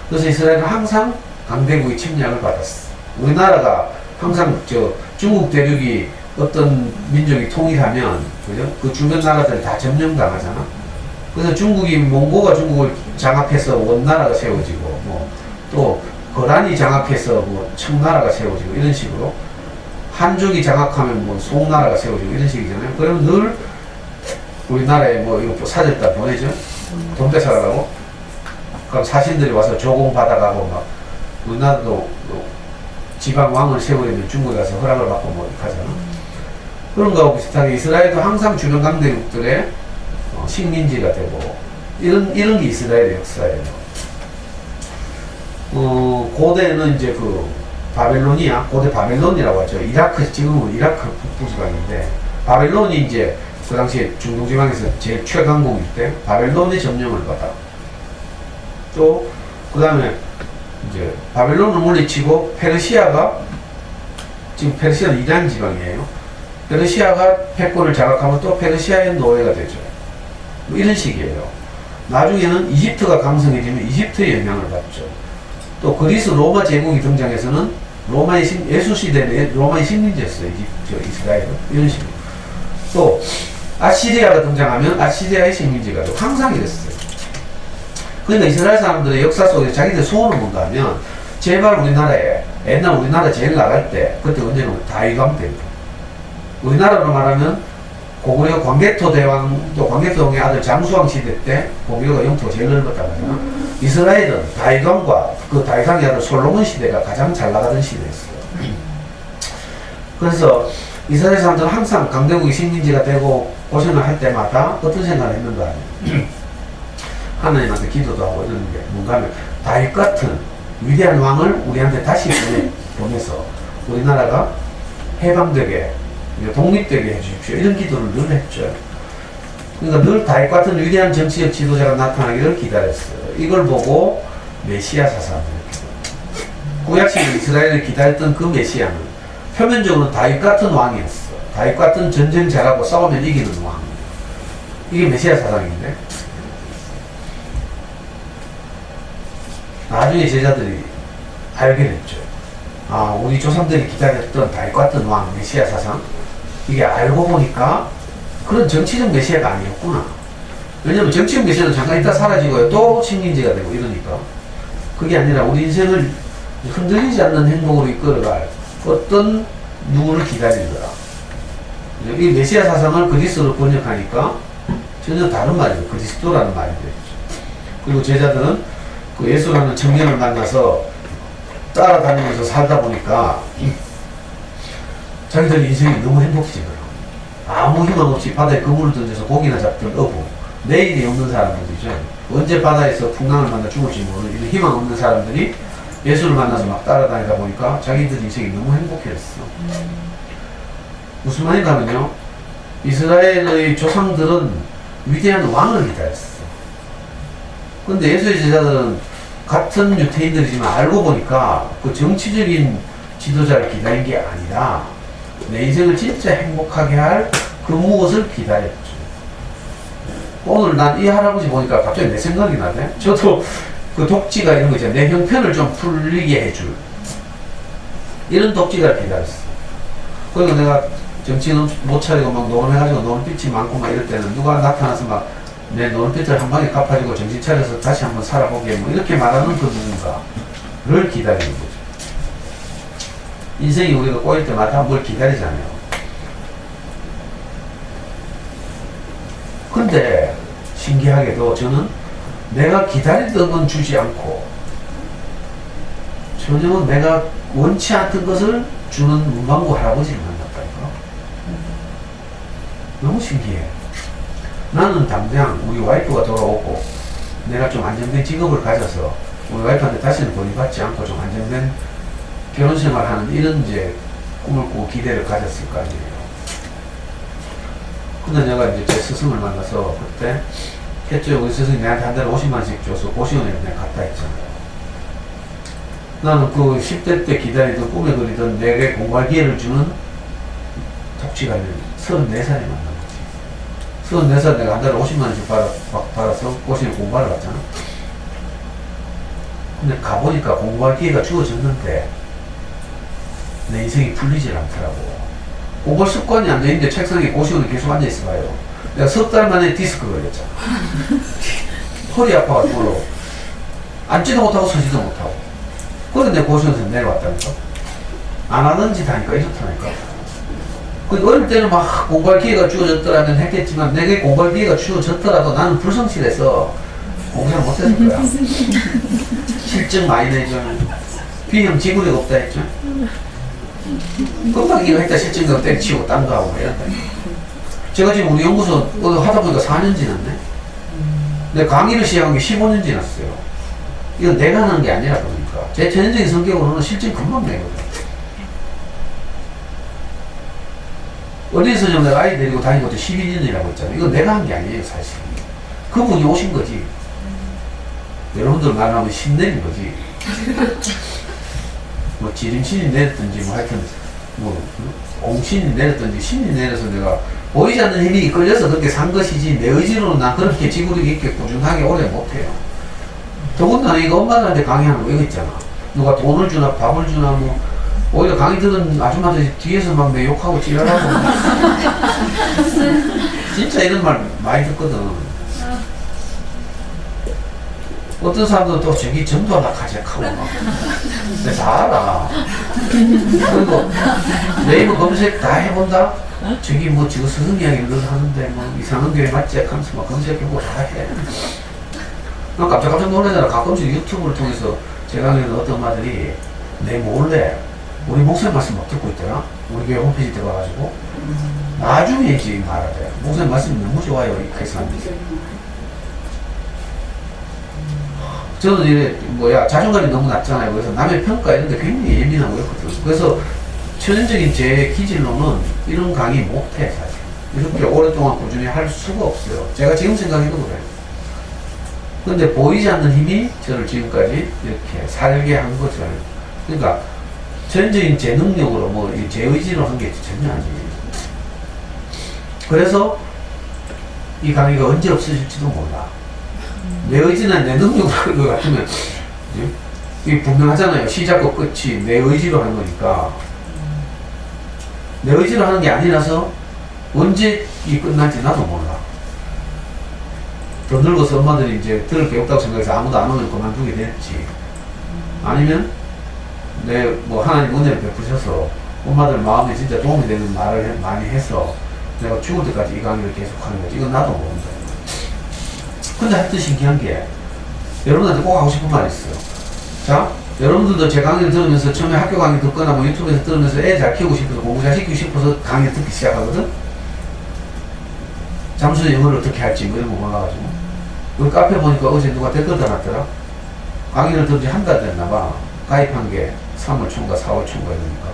그래서 이스라엘은 항상 강대국의 침략을 받았어. 우리나라가 항상 중국 대륙이 어떤 민족이 통일하면, 그죠? 그 주변 나라들이 다 점령당하잖아. 그래서 몽고가 중국을 장악해서 원나라가 세워지고, 또 거란이 장악해서 청나라가 세워지고, 이런 식으로. 한족이 장악하면 송나라가 세워지고, 이런 식이잖아요. 그러면 늘 우리나라에 이거 사절단 보내죠? 돈 뺏어가라고? 그럼 사신들이 와서 조공받아가고, 우리나라도 지방 왕을 세우려면 중국에 가서 허락을 받고 이렇게 하잖아. 그런 거하고 비슷하게 이스라엘도 항상 주변 강대국들의 식민지가 되고, 이런 게 이스라엘의 역사예요. 고대는 이제 바벨로니아, 고대 바벨론이라고 하죠. 지금은 이라크 북부지방인데, 바벨론이 이제 그 당시에 중동지방에서 제일 최강국일 때, 바벨론의 점령을 받아. 또, 그 다음에 이제 바벨론을 물리치고 페르시아가, 지금 페르시아는 이란 지방이에요. 페르시아가 패권을 장악하면 또 페르시아의 노예가 되죠. 이런 식이에요. 나중에는 이집트가 강성해지면 이집트의 영향을 받죠. 또 그리스 로마 제국이 등장해서는 예수시대의 로마의 식민지였어요. 이스라엘은. 이런 식으로. 또 아시리아가 등장하면 아시리아의 식민지가 되고 항상 이랬어요. 그러니까 이스라엘 사람들의 역사 속에 자기들 소원은 뭔가 하면, 제발 우리나라에, 옛날 우리나라 제일 나갈 때, 그때 언제는 다이강 때입니다. 우리나라로 말하면 고구려 광개토 대왕도 광개토 의 아들 장수왕 시대 때 고구려가 영토가 제일 넓었다고 하잖아. 이스라엘은 다이강과 그 다이강의 아들 솔로몬 시대가 가장 잘 나가던 시대였어요. 그래서 이스라엘 사람들은 항상 강대국이 식민지가 되고 고생을 할 때마다 어떤 생각을 했는가 하면 하나님한테 기도도 하고 이러는 게 뭔가 하면 다윗 같은 위대한 왕을 우리한테 다시 보내서 우리나라가 해방되게 독립되게 해주십시오. 이런 기도를 늘 했죠. 그러니까 늘 다윗 같은 위대한 정치적 지도자가 나타나기를 기다렸어요. 이걸 보고 메시아 사상을 했죠. 구약시대 이스라엘을 기다렸던 그 메시아는 표면적으로 다윗 같은 왕이었어. 다윗 같은 전쟁 잘하고 싸우면 이기는 왕. 이게 메시아 사상인데, 나중에 제자들이 알게 됐죠. 우리 조상들이 기다렸던 다윗 같은 왕, 메시아 사상, 이게 알고 보니까 그런 정치적 메시아가 아니었구나. 왜냐면 정치적 메시아는 잠깐 있다 사라지고요. 또 식민지가 되고 이러니까. 그게 아니라 우리 인생을 흔들리지 않는 행복으로 이끌어갈 어떤 누구를 기다리더라. 이 메시아 사상을 그리스로 번역하니까 전혀 다른 말이에요. 그리스도라는 말이 되죠. 그리고 제자들은 그 예수라는 청년을 만나서 따라다니면서 살다 보니까 자기들 인생이 너무 행복해지더라고요. 아무 희망 없이 바다에 그물을 던져서 고기나 잡던 어부, 내일이 없는 사람들이죠. 언제 바다에서 풍랑을 만나 죽을지 모르는 이런 희망 없는 사람들이 예수를 만나서 막 따라다니다 보니까 자기들 인생이 너무 행복했어. 무슨 말인가 하면요, 이스라엘의 조상들은 위대한 왕을 기다렸어. 근데 예수의 제자들은 같은 유태인들이지만 알고 보니까 그 정치적인 지도자를 기다린 게 아니라 내 인생을 진짜 행복하게 할 그 무엇을 기다렸죠. 오늘 난 이 할아버지 보니까 갑자기 내 생각이 나네. 저도 그 독지가 이런 거 있잖아요. 내 형편을 좀 풀리게 해줄 이런 독지가를 기다렸어. 그리고 내가 정치는 못 차리고 막 노름해가지고 노름빛이 많고 막 이럴 때는 누가 나타나서 막 내 노름빛을 한 방에 갚아주고 정신 차려서 다시 한번 살아보게 뭐 이렇게 말하는 그 누군가를 기다리는 거죠. 인생이 우리가 꼬일 때마다 뭘 기다리잖아요. 근데 신기하게도 저는 내가 기다리던 건 주지 않고 전혀 내가 원치 않던 것을 주는 문방구 할아버지를 만났다니까. 너무 신기해. 나는 당장 우리 와이프가 돌아오고 내가 좀 안정된 직업을 가져서 우리 와이프한테 다시는 버림받지 않고 좀 안정된 결혼생활 하는 이런 이제 꿈을 꾸고 기대를 가졌을 거 아니에요. 근데 내가 이제 제 스승을 만나서 그때 했죠. 우리 스승이 내한테 한 달에 50만원씩 줘서 고시원에 내가 갔다 했잖아요. 나는 그 10대 때 기다리던 꿈에 그리던 내게 공부할 기회를 주는 독지가를 34살에 만난 거지. 34살 내가 한 달에 50만원씩 받아서 고시원에 공부하러 갔잖아. 근데 가보니까 공부할 기회가 주어졌는데 내 인생이 풀리질 않더라고. 공부할 습관이 안 돼 있는데 책상에 고시원에 계속 앉아있어 봐요. 내가 석 달 만에 디스크 걸렸잖아. 허리 아파가지고 앉지도 못하고 서지도 못하고. 그래 내가 고시원에서 내려왔다니까. 안 하는 짓 하니까 이렇다니까. 그 어릴 때는 막 공부할 기회가 주어졌더라면 했겠지만 내게 공부할 기회가 주어졌더라도 나는 불성실해서 공부를 못했을 거야. 실증 많이 내죠. 비형 지구력 없다 했죠. 금방 이거 했다 실증력 때려치고 딴 거 하고 이랬다. 제가 지금 우리 연구소 하다 보니까 4년 지났네. 근데 강의를 시작한 게 15년 지났어요. 이건 내가 하는 게 아니라 보니까. 제 전형적인 성격으로는 실증 금방 내거든. 어디서 좀 내가 아이 데리고 다닌 것도 12년이라고 했잖아요. 이건 내가 한 게 아니에요, 사실. 그분이 오신 거지. 여러분들 말하면 신내린 거지. 뭐 지림신이 내렸든지 뭐 하여튼 뭐 옹신이 내렸든지 신이 내려서 내가 보이지 않는 힘이 이끌려서 그렇게 산 것이지 내 의지로는 난 그렇게 지구력 있게 꾸준하게 오래 못해요. 더군다나 이거 엄마들한테 강의하는 거 이거 있잖아. 누가 돈을 주나 밥을 주나 뭐 오히려 강의 듣는 아줌마들이 뒤에서 막 내 욕하고 지랄하고 진짜 이런 말 많이 듣거든. 어떤 사람들은 또 저기 전도하다 가재하고 막. 근데 다 알아. 그리고 네이버 검색 다 해본다? 저기 뭐 지금 스승 이야기를 늘 하는데 뭐 이상한 교회 맞지? 하면서 막 검색해보고 다 해. 난 깜짝깜짝 놀라잖아. 가끔씩 유튜브를 통해서 제가 강의는 어떤 엄마들이 내 몰래 우리 목사님 말씀 막 듣고 있더라. 우리 교회 홈페이지 들어가가지고 나중에 이제 말하대. 목사님 말씀이 너무 좋아요. 이렇게 해서 안 되죠. 저는 이제 뭐야 자존감이 너무 낮잖아요. 그래서 남의 평가 이런 데 굉장히 예민하고 그렇거든요. 그래서 천연적인 제 기질로는 이런 강의 못해 사실. 이렇게 오랫동안 꾸준히 할 수가 없어요. 제가 지금 생각해도 그래요. 근데 보이지 않는 힘이 저를 지금까지 이렇게 살게 한 거죠. 그러니까 전적인 제 능력으로 뭐 제 의지로 한 게 전혀 아니에요. 그래서 이 강의가 언제 없어질지도 몰라. 내 의지나 내 능력으로 하는 것 같으면 이게 분명하잖아요. 시작과 끝이 내 의지로 하는 거니까. 내 의지로 하는 게 아니라서 언제 이 끝날지 나도 몰라. 더 늙어서 엄마들이 이제 들을 게 없다고 생각해서 아무도 안 오면 그만두게 될지, 아니면 내 뭐 하나님 은혜를 베푸셔서 엄마들 마음에 진짜 도움이 되는 말을 많이 해서 내가 죽을 때까지 이 강의를 계속 하는 거지. 이건 나도 모른다. 근데 하여튼 신기한 게 여러분한테 꼭 하고 싶은 말이 있어요. 자, 여러분들도 제 강의를 들으면서 처음에 학교 강의 듣거나 뭐 유튜브에서 들으면서 애 잘 키우고 싶어서 공부 잘 시키고 싶어서 강의를 듣기 시작하거든. 잠수 영어를 어떻게 할지 뭐 이런 거 몰라가지고 우리 카페 보니까 어제 누가 댓글 달았더라. 강의를 들은 지 한 달 됐나봐. 가입한 게 3월 초인가 4월 초인가 이러니까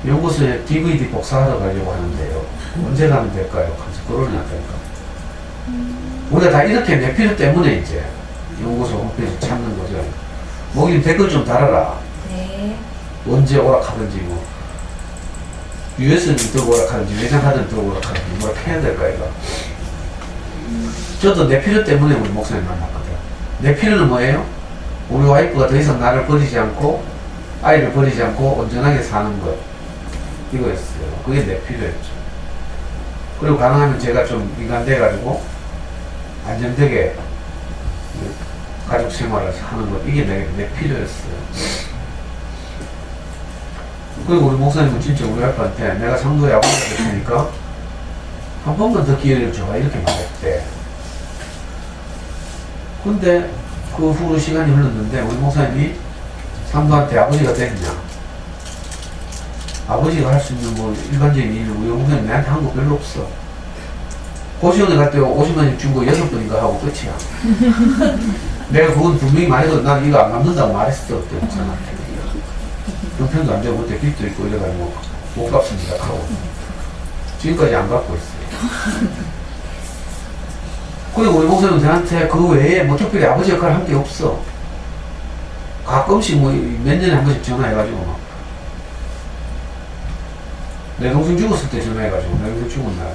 연구소에 DVD 복사하러 가려고 하는데요. 언제 가면 될까요? 하면서 그러니 왔다니까. 우리가 다 이렇게 내 필요 때문에 이제 연구소 홈페이지 찾는 거죠. 목님 댓글 좀 달아라. 네. 언제 오락하든지 뭐 USB 들고 오락하든지 외장하든 들고 오락하든지 뭐라 해야 될까 이거. 저도 내 필요 때문에 우리 목사님 만났거든. 내 필요는 뭐예요? 우리 와이프가 더 이상 나를 버리지 않고 아이를 버리지 않고 온전하게 사는 것, 이거였어요. 그게 내 필요였죠. 그리고 가능하면 제가 좀 인간돼가지고 안정되게 가족 생활을 하는 것, 이게 내 필요였어요. 그리고 우리 목사님은 진짜 우리 아빠한테 내가 상도에 아버지가 될 테니까 한 번만 더 기회를 줘봐 이렇게 말했대. 근데 그 후로 시간이 흘렀는데 우리 목사님이 상도한테 아버지가 됐냐, 아버지가 할 수 있는 뭐 일반적인 일을 우리 목사님 내한테 한 거 별로 없어. 고시원에 갈 때 50만 원 준 거 6번인가 하고 끝이야. 내가 그건 분명히 말해도 난 이거 안 갚는다고 말했어 그때 목사님한테. 형편도 안 되고 그때 빚도 있고 이래가지고 못 갚습니다 하고 지금까지 안 갚고 있어요. 그리고 우리 목사님은 저한테 그 외에 뭐 특별히 아버지 역할을 한 게 없어. 가끔씩 뭐 몇 년에 한 번씩 전화해가지고 막 내 동생 죽었을 때 전화해가지고 내 동생 죽은 날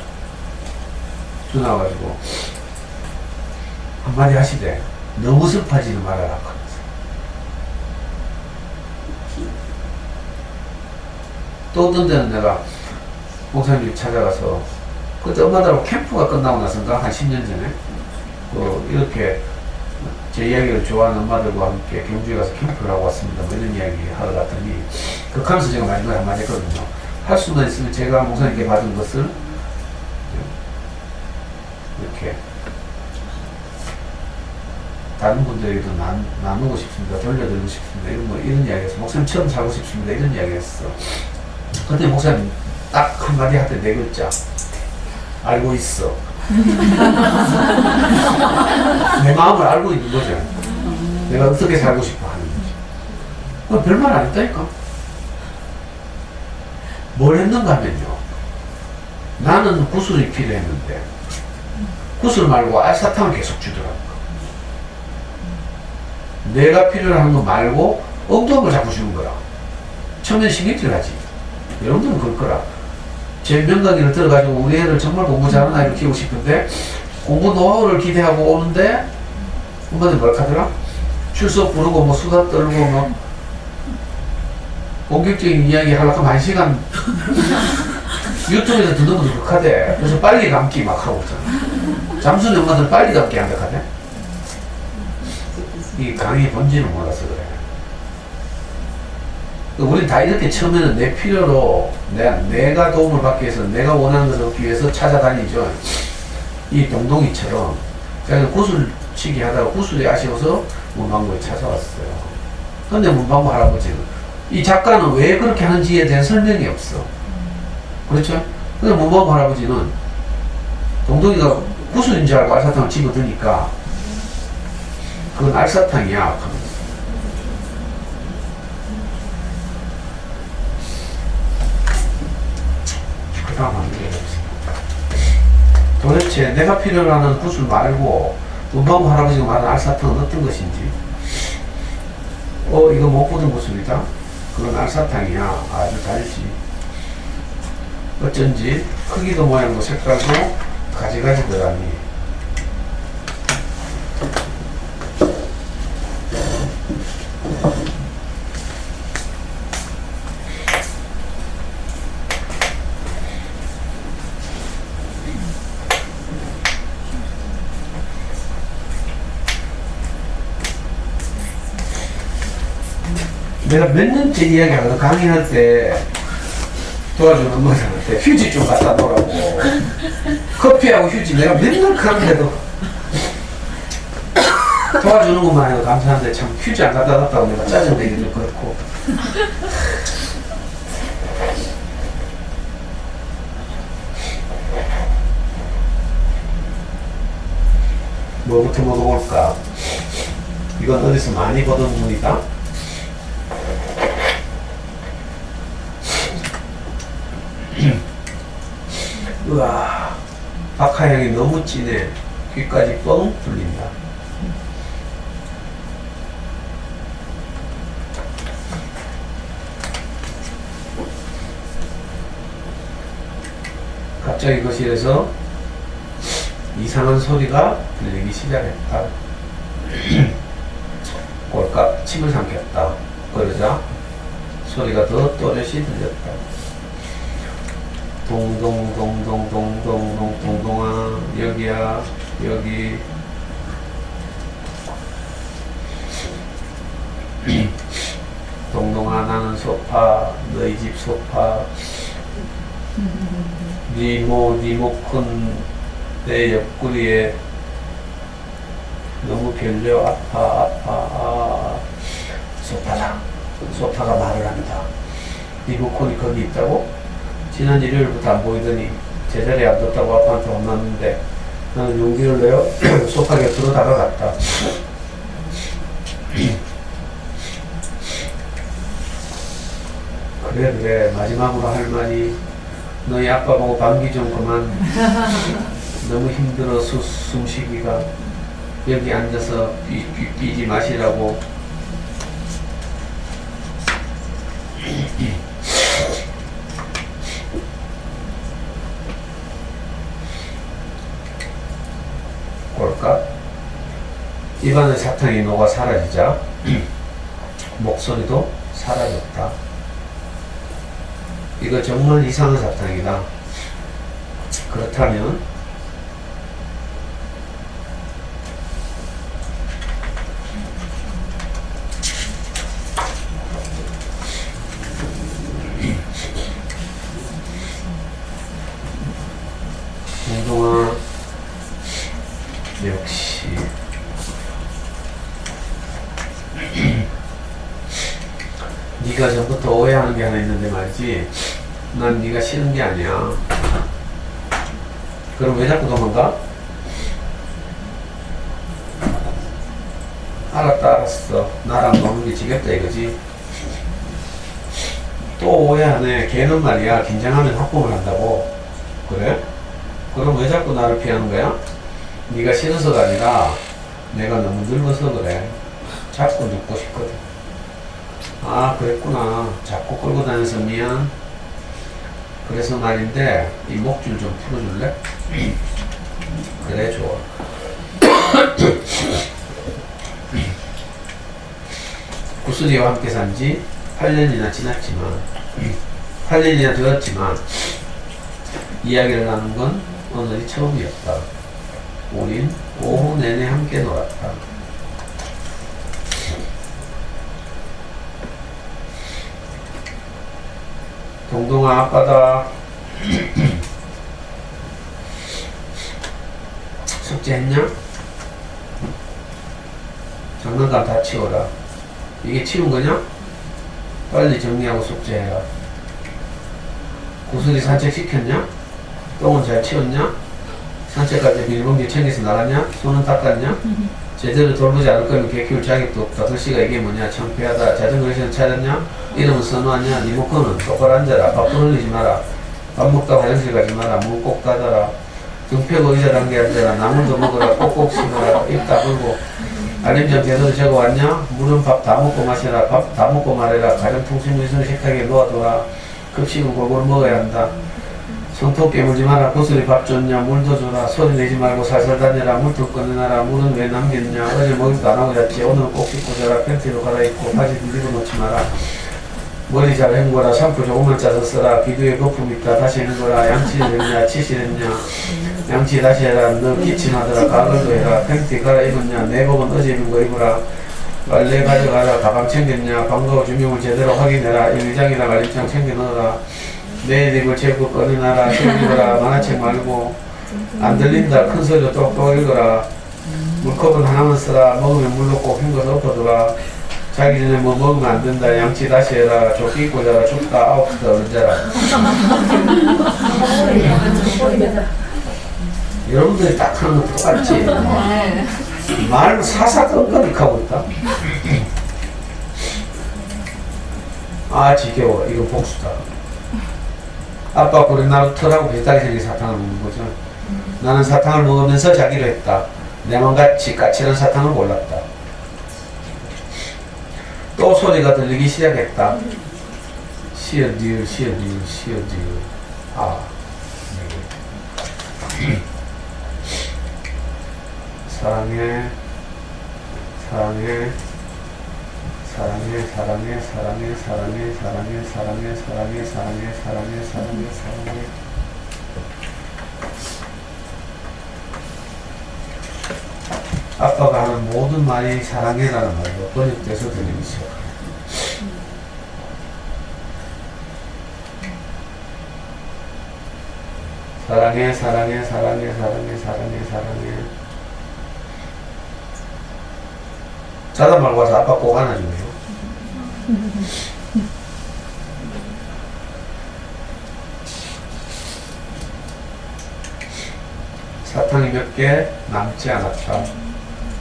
전화 와가지고 한마디 하시대. 너무 슬퍼하지는 말아라 하면서. 또 어떤 데는 내가 목사님 찾아가서 그때 엄마들하고 캠프가 끝나고 나서인가 한 10년 전에 이렇게 제 이야기를 좋아하는 엄마들과 함께 경주에 가서 캠프를 하고 왔습니다 뭐 이런 이야기 하러 갔더니 극하면서 제가 마지막에 한마디 했거든요. 할 수만 있으면 제가 목사님께 받은 것을 이렇게 다른 분들에게도 나누고 싶습니다. 돌려드리고 싶습니다. 이런 이야기했어. 목사님처럼 살고 싶습니다. 이런 이야기했어. 근데 목사님 딱 한마디 할 때 네 글자. 알고 있어. 내 마음을 알고 있는 거죠. 내가 어떻게 살고 싶어 하는 거지. 별말 안 했다니까. 뭘 했는가 하면요. 나는 구슬이 필요했는데 구슬 말고 알사탕을 계속 주더라고. 내가 필요한 거 말고 엉뚱한 걸 자꾸 주는 거야. 처음엔 신경질 나지. 여러분들은 그럴 거라. 제 명강의를 들어가지고 우리 애를 정말 공부 잘하는 아이를 키우고 싶은데 공부 노하우를 기대하고 오는데 엄마들 뭘 하더라? 출석 부르고 뭐 수다 떨고 뭐 본격적인 이야기 하려고 하면 1시간 유튜브에서 듣는 것도 그렇하대. 그래서 빨리 감기 막 하고 있잖아. 잠수는 엄마들 빨리 감기 한다 하대. 이 강의 본질을 몰라서 그래. 우린 다 이렇게 처음에는 내 필요로 내가 도움을 받기 위해서 내가 원하는 것을 얻기 위해서 찾아다니죠. 이 동동이처럼 제가 구슬치기 하다가 구슬이 아쉬워서 문방구에 찾아왔어요. 근데 문방구 할아버지는 이 작가는 왜 그렇게 하는지에 대한 설명이 없어. 그렇죠? 근데 문방구 할아버지는 동동이가 구슬인 줄 알고 알사탕을 집어드니까 그건 알사탕이야 하면서. 그 다음 한번 얘기해봅시다. 도대체 내가 필요로 하는 구슬 말고 문방구 할아버지가 말하는 알사탕은 어떤 것인지. 이거 못 보던 구슬이다. 그건 알사탕이야. 아주 달지. 어쩐지 크기도 모양도 색깔도 가지가지 들어가니 내가 몇 년째 이야기하거든. 강의할 때 도와주는 엄마들한테 휴지 좀 갖다 놓으라고. 커피하고 휴지 내가 맨날 그러는데도 도와주는 것만 해도 감사한데 참 휴지 안 갖다 놨다고 내가 짜증내기도 그렇고. 뭐부터 먹어볼까? 이건 어디서 많이 보던 분이다. 우와, 박하향이 너무 진해. 귀까지 뻥 뚫린다. 갑자기 거실에서 이상한 소리가 들리기 시작했다. 꼴깍 침을 삼켰다. 그러자 소리가 더 또렷이 들렸다. 동동아 여기야 여기. 동동아 나는 소파, 너희 집 소파, 니모 큰 내 옆구리에 너무 별려 아파. 소파가 말을 한다. 리모컨이 거기 있다고? 지난 일요일부터 안 보이더니 제자리에 안 뒀다고 아빠한테 혼났는데 나는 용기를 내어 소파 곁으로 다가갔다. 그래 마지막으로 할 말이 너희 아빠 보고 방귀 좀 그만. 너무 힘들어 숨쉬기가. 여기 앉아서 삐지 마시라고. 볼까? 입안의 사탕이 녹아 사라지자 목소리도 사라졌다. 이거 정말 이상한 사탕이다. 그렇다면 동동아, 역시 네가 전부터 오해하는 게 하나 있는데 말이지. 난 네가 싫은 게 아니야. 그럼 왜 자꾸 도망가? 알았어. 나랑 노는 게 지겹다 이거지. 또 오해하네. 걔는 말이야 긴장하면 합법을 한다고. 그래? 그럼 왜 자꾸 나를 피하는 거야? 네가 싫어서가 아니라 내가 너무 늙어서 그래. 자꾸 눕고 싶거든. 아 그랬구나. 자꾸 끌고 다녀서 미안. 그래서 말인데 이 목줄 좀 풀어줄래? 그래 좋아. 구슬이와 함께 산지 8년이나 지났지만 8년이나 되었지만 이야기를 나눈 건 오늘이 처음이었다. 우린 오후 내내 함께 놀았다. 동동아 아빠다. 숙제했냐? 장난감 다 치워라. 이게 치운 거냐? 빨리 정리하고 숙제해라. 구슬이 산책 시켰냐? 똥은 잘 치웠냐? 산책할 때 비닐봉지 챙겨서 나갔냐? 손은 닦았냐? 제대로 돌보지 않을 거면 개 키울 자격도 없다. 글씨가 이게 뭐냐? 창피하다. 자전거 시간 차렸냐? 이름은 써놓았냐? 리모컨은 똑바로 앉아라. 밥도 흘리지 마라. 밥 먹다 화장실 가지 마라. 문 꼭 닫아라. 등 펴고 의자 단계 앉아라. 나물도 먹어라. 꼭꼭 씹어라. 입 다물고. 알림장 제대로 적어왔냐? 물은 밥 다 먹고 마셔라. 밥 다 먹고 말해라. 가정통신문서 식탁에 놓아둬라. 급식은 골고루 먹어야 한다. 손톱 깨물지 마라. 구슬이 밥 줬냐? 물도 줘라. 소리 내지 말고 살살 다녀라. 물도 꺼내놔라. 물은 왜 남겼냐? 어제 먹이도 안 하고 잤지. 오늘은 꼭 씻고 자라. 팬티도 갈아입고 바지 뒤집어 놓지 마라. 머리 잘 헹궈라. 샴푸 조금만 짜서 써라. 비두에 거품 있다. 다시 헹궈라. 양치했냐? 치실했냐? 양치 다시 해라. 너 기침하더라. 가글도 해라. 팬티 갈아입었냐? 내복은 어제 입은 거 입어라. 빨래 가져가라. 가방 챙겼냐? 방과후 주명을 제대로 확인해라. 일기장이랑 알림장 챙겨 넣어라. 내일 입을 제국 꺼내놔라. 챙기거라. 만화책 말고. 안 들린다. 큰 소리로 똑똑 읽어라. 물컵은 하나만 써라. 먹으면 물로 꼭 헹궈서 엎어둬라. 자기 전에 뭐 먹으면 안 된다. 양치 다시 해라. 조끼 입고 자라. 춥다. 9시다. 얼른 자라. 여러분들이 딱 하는 거 똑같지? 말 사사건건 하고 있다. 아 지겨워. 이건 복수다. 아빠 꼴에 나로 털하고 비슷하게 생긴 사탕을 먹는 거죠. 나는 사탕을 먹으면서 자기로 했다. 내 맘같이 까칠한 사탕을 몰랐다. 또 소리가 들리기 시작했다. 시어디을 시어디을 시어디을. 아 사랑해 사랑해 사랑해 사랑해 사랑해 사랑해 사랑해 사랑해 사랑해 사랑해 사랑해 사랑해 사랑해. 아빠가 하는 모든 말이 사랑해라는 말로 번역돼서 들리기 시작합니다. 사랑해, 사랑해, 사랑해, 사랑해, 사랑해, 사랑해. 자다 말고 와서 아빠 꼭 안아주네요. 사탕이 몇 개 남지 않았다.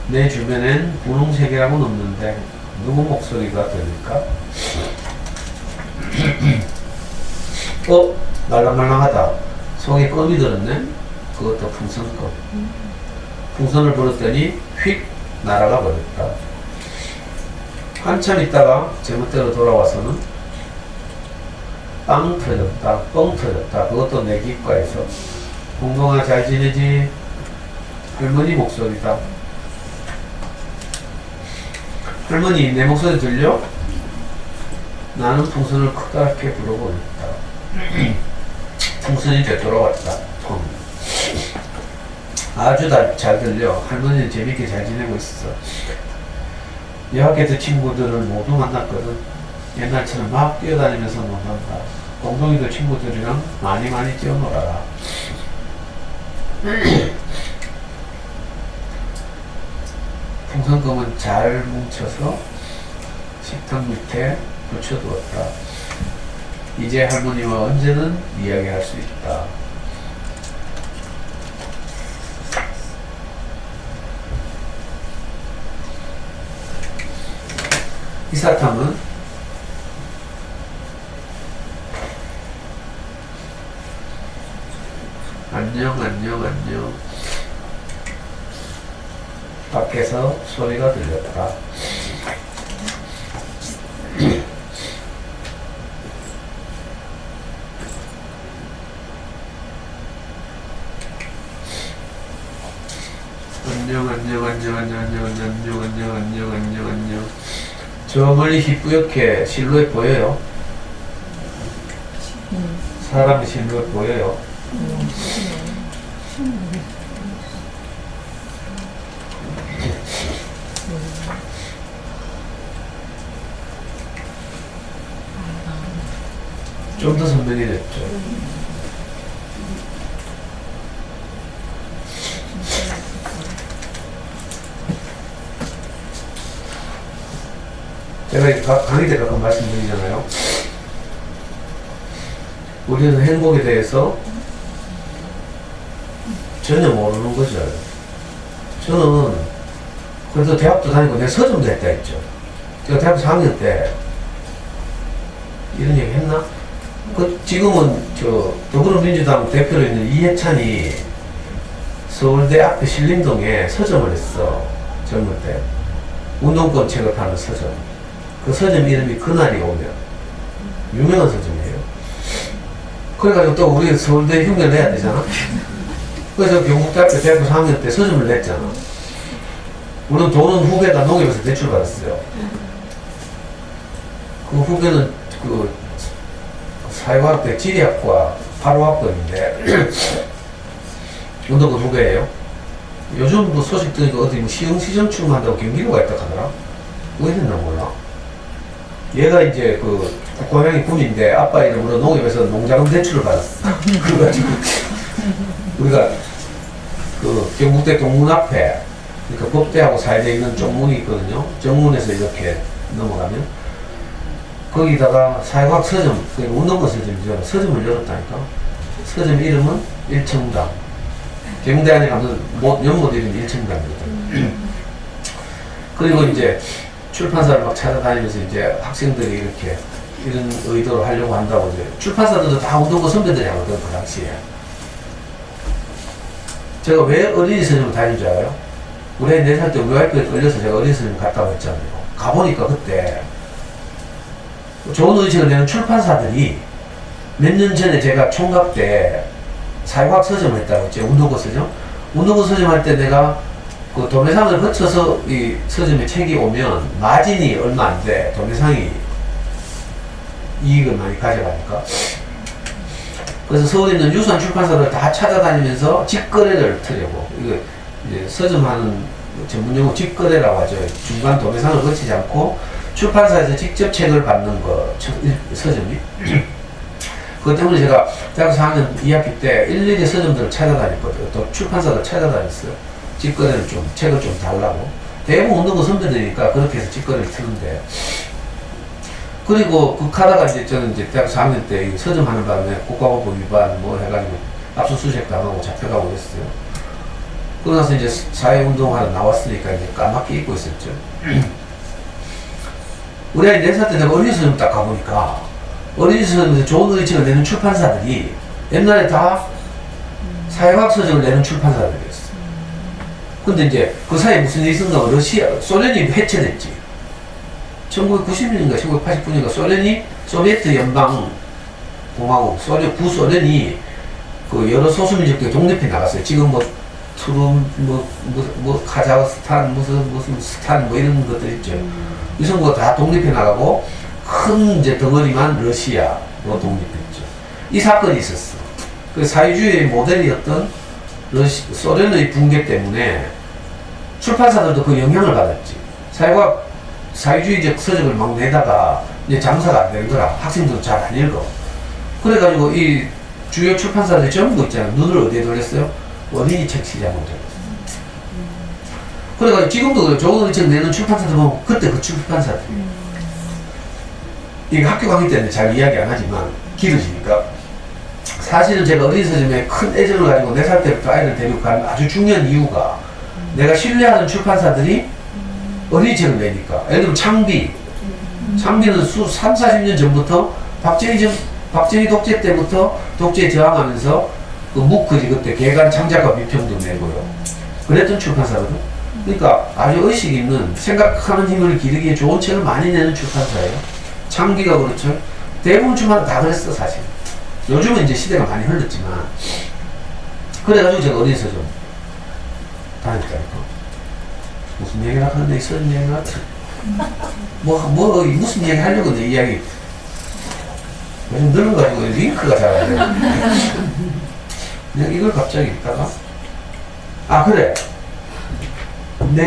내 주변엔 분홍색이라고는 없는데 누구 목소리가 들릴까? 말랑말랑하다. 속에 껌이 들었네? 그것도 풍선껌. 풍선을 불었더니 휙 날아가 버렸다. 한참 있다가 제멋대로 돌아와서는 빵 터졌다. 뻥 터졌다. 그것도 내 귓가에서. 공동아 잘 지내지? 할머니 목소리다. 할머니 내 목소리 들려? 나는 풍선을 크게 불어버렸다. 풍선이 되돌아왔다. 통. 아주 잘 들려. 할머니는 재밌게 잘 지내고 있어. 여학교에서 친구들을 모두 만났거든. 옛날처럼 막 뛰어다니면서 논단다. 공동이도 친구들이랑 많이 뛰어놀아라. 풍선껌은 잘 뭉쳐서 식탁 밑에 붙여두었다. 이제 할머니와 언제는 이야기할 수 있다. 이 사탕은 안녕 밖에서 소리가 들렸다. 안녕. 저 멀리 희뿌옇게 실루엣 보여요? 사람의 실루엣 보여요? 좀 더 선명이 됐죠. 제가 강의 때 가끔 말씀드리잖아요. 우리는 행복에 대해서 전혀 모르는 거죠. 저는 그래도 대학도 다니고 내가 서점도 했다 했죠. 제가 대학교 4학년 때 이런 얘기 했나? 지금은 더불어민주당 대표로 있는 이해찬이 서울대 앞에 신림동에 서점을 했어. 젊을 때. 운동권 책을 파는 서점. 그 서점 이름이 그날이 오면. 유명한 서점이에요. 그래가지고 또 우리 서울대 흉내를 내야 되잖아. 그래서 경북대학교 대학교 4학년 때 서점을 냈잖아. 우리는 돈은 후배가 농협에서 대출받았어요. 그 후배는 사회과학대 지리학과 8호학번인데 운동권 후배예요. 요즘 뭐 소식 들으니까 어디 시흥시정 출마한다고 경기도 가 있다 하더라. 왜 됐나 몰라. 얘가 이제 고향이 군인데 아빠 이름으로 농협에서 농자금 대출을 받았어. 그래가지고 우리가 경북대 동문 앞에 그러니까 법대하고 사이에 있는 정문이 있거든요. 정문에서 이렇게 넘어가면 거기다가 사회과학 서점, 운동권 서점이죠. 서점을 열었다니까. 서점 이름은 일청당. 경대 안에 가면 연못 이름이 일청당이거든. 그리고 이제 출판사를 막 찾아다니면서 이제 학생들이 이렇게 이런 의도로 하려고 한다고 이제 출판사들도 다 운동권 선배들이 하거든, 그 당시에. 제가 왜 어린이 서점을 다닌 줄 알아요? 우리 애 4살 때 우리 와이프에 끌려서 제가 어린이 서점 갔다고 했잖아요. 가보니까 그때 좋은 의식을 내는 출판사들이 몇 년 전에 제가 총각 때 사회과학 서점을 했다고 했죠. 운동권 서점. 운동권 서점 할 때 내가 그 도매상을 거쳐서 이 서점에 책이 오면 마진이 얼마 안 돼. 도매상이 이익을 많이 가져가니까. 그래서 서울에 있는 유수한 출판사를 다 찾아다니면서 직거래를 트려고. 이거 이제 서점하는 전문용어 직거래라고 하죠. 중간 도매상을 거치지 않고 출판사에서 직접 책을 받는 거, 서점이. 그것 때문에 제가 대학교 4학년 2학기 때 일일이 서점들을 찾아다녔거든요. 또 출판사를 찾아다녔어요. 직거래를 좀, 책을 좀 달라고. 대부분 없는 거 선배들이니까 그렇게 해서 직거래를 트는데. 그리고 그 하다가 이제 저는 이제 대학교 4학년 때 서점 하는 바람에 국가보고 위반 뭐 해가지고 압수수색 당하고 잡혀가고 그랬어요. 그러고 나서 이제 사회운동하러 나왔으니까 이제 까맣게 잊고 있었죠. 우리 아이 4살 때 내가 어린이서점 딱 가보니까 어린이서점에서 좋은 의책을 내는 출판사들이 옛날에 다 사회과학 서적을 내는 출판사들이었어. 근데 이제 그 사이에 무슨 일이 있었나 러시아, 소련이 해체됐지. 1990년인가 1980년인가 소련이 소비에트 연방공화국, 구소련이 그 여러 소수민족들이 독립해 나갔어요. 지금 뭐 카자흐스탄, 무슨 스탄, 뭐 이런 것들 있죠. 이 선거가 다 독립해 나가고, 큰 이제 덩어리만 러시아로 독립했죠. 이 사건이 있었어. 그 사회주의의 모델이었던 소련의 붕괴 때문에 출판사들도 그 영향을 받았지. 사회주의적 서적을 막 내다가 이제 장사가 안 되는 거라. 학생들도 잘 안 읽어. 그래가지고 이 주요 출판사들이 전부 있잖아. 눈을 어디에 돌렸어요? 어린이 책 시장으로 돌렸어요. 그래가지고 지금도 좋은 어린이책 내는 출판사들 보면 그때 그 출판사들. 이거 학교 강의 때는 잘 이야기 안 하지만 길어지니까. 사실은 제가 어린이서점에 큰 애정을 가지고 4살 때부터 아이를 데리고 가는 아주 중요한 이유가 내가 신뢰하는 출판사들이 어린이책을 내니까. 예를 들면 창비는 30-40년 전부터 박정희 독재 때부터 독재에 저항하면서 그 무크지 그때 개간 창작과 비평도 내고요. 그랬던 출판사거든. 그러니까 아주 의식 있는 생각하는 힘을 기르기에 좋은 책을 많이 내는 출판사예요. 창비가 그렇죠. 대부분 출판사 다 그랬어 사실. 요즘은 이제 시대가 많이 흘렀지만 그래가지고 제가 어린이서 좀 다녔다니까. 무슨 얘기를 하는데 있었는 얘기 같아. 무슨 얘기 하려고 내 이야기. 요즘 늙어가지고 링크가 잘 안 돼. 그냥 이걸 갑자기 읽다가 그래.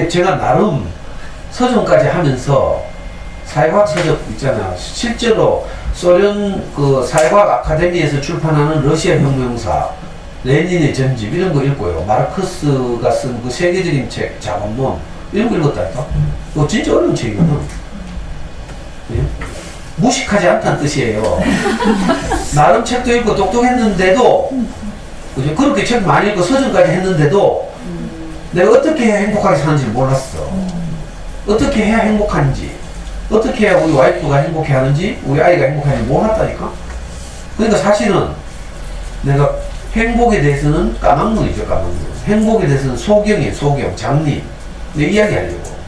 제가 나름 서점까지 하면서 사회과학 서적 있잖아. 실제로 소련 그 사회과학 아카데미에서 출판하는 러시아 혁명사, 레닌의 전집 이런 거 읽고요. 마르크스가 쓴 그 세계적인 책, 자본론 이런 거 읽었다니까. 그거 진짜 어려운 책이거든. 예? 무식하지 않다는 뜻이에요. 나름 책도 읽고 똑똑했는데도, 그죠? 그렇게 책 많이 읽고 서점까지 했는데도 내가 어떻게 해야 행복하게 사는지 몰랐어. 어떻게 해야 행복한지, 어떻게 해야 우리 와이프가 행복해 하는지, 우리 아이가 행복하는지 몰랐다니까? 그러니까 사실은 내가 행복에 대해서는 까막눈이죠, 까막눈. 행복에 대해서는 소경이에요, 소경, 장님. 내 이야기 하려고.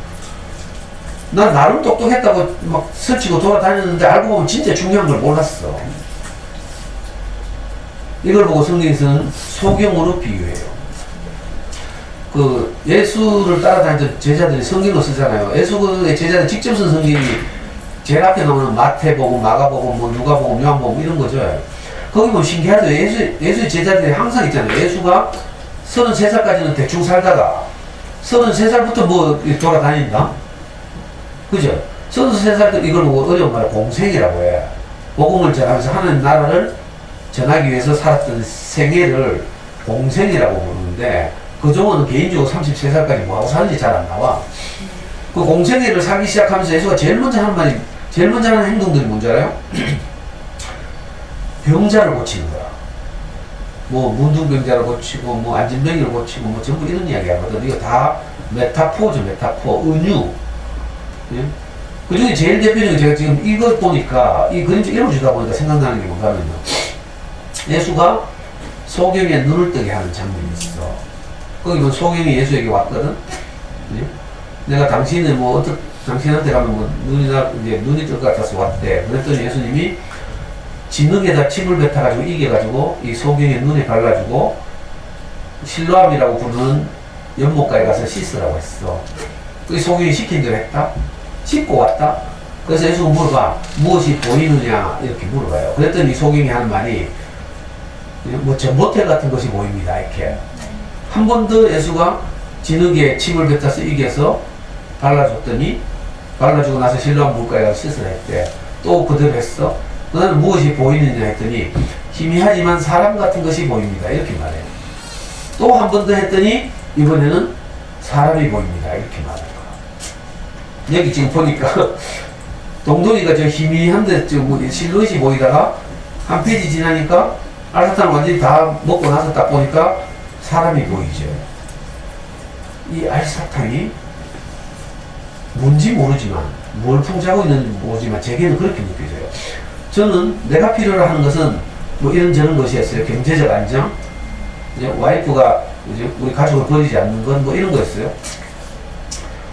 난 나름 똑똑했다고 막 설치고 돌아다녔는데 알고 보면 진짜 중요한 걸 몰랐어. 이걸 보고 성경에서는 소경으로 비유해요. 그 예수를 따라다니던 제자들이 성경을 쓰잖아요. 예수의 제자들 직접 쓴 성경이 제일 앞에 나오는 마태복음, 마가복음, 뭐 누가복음, 요한복음 이런 거죠. 거기 보면 신기하죠. 예수의 제자들이 항상 있잖아요. 예수가 33살까지는 대충 살다가 33살부터 뭐 돌아다닌다? 그죠? 33살 때 이걸 보고 어려운 말을 공생이라고 해. 복음을 전하면서 하나님 나라를 전하기 위해서 살았던 생애를 공생이라고 부르는데 그 종은 개인적으로 33살까지 뭐하고 사는지 잘 안 나와. 그 공생애를 살기 시작하면서 예수가 제일 먼저 하는 행동들이 뭔지 알아요? 병자를 고치는 거야. 뭐 문둥병자를 고치고 뭐 안진병이를 고치고 뭐 전부 이런 이야기 하거든. 이거 다 메타포죠. 메타포. 은유. 예? 그 중에 제일 대표적인 제가 지금 이거 보니까 이 그림 좀 읽어주다 보니까 생각나는 게 뭐냐면요. 예수가 소경의 눈을 뜨게 하는 장면이 있어. 거기 보면 소경이 예수에게 왔거든. 예? 내가 당신은 당신한테 가면 뭐 눈이 뜰 것 같아서 왔대. 그랬더니 예수님이 진흙에다 침을 뱉어가지고 이겨가지고 이 소경의 눈에 발라주고 실로암이라고 부르는 연못가에 가서 씻으라고 했어. 그 소경이 시킨 대로 했다. 씻고 왔다. 그래서 예수가 물어봐. 무엇이 보이느냐 이렇게 물어봐요. 그랬더니 소경이 하는 말이 뭐 전봇대 같은 것이 보입니다. 이렇게 한 번 더 예수가 진흙에 침을 뱉어서 이겨서 발라줬더니 발라주고 나서 실로암 물가에 가서 씻으라 했대. 또 그대로 했어. 너는 무엇이 보이느냐 했더니 희미하지만 사람 같은 것이 보입니다. 이렇게 말해요. 또 한 번 더 했더니 이번에는 사람이 보입니다. 이렇게 말해요. 여기 지금 보니까 동동이가 저 희미한데 뭐 실루엣이 보이다가 한 페이지 지나니까 알사탕을 완전히 다 먹고 나서 딱 보니까 사람이 보이죠. 이 알사탕이 뭔지 모르지만 뭘 풍자하고 있는지 모르지만 제게는 그렇게 느껴져요. 저는 내가 필요로 하는 것은 뭐 이런저런 것이었어요. 경제적 안정, 이제 와이프가 이제 우리 가족을 버리지 않는 건 뭐 이런 거였어요.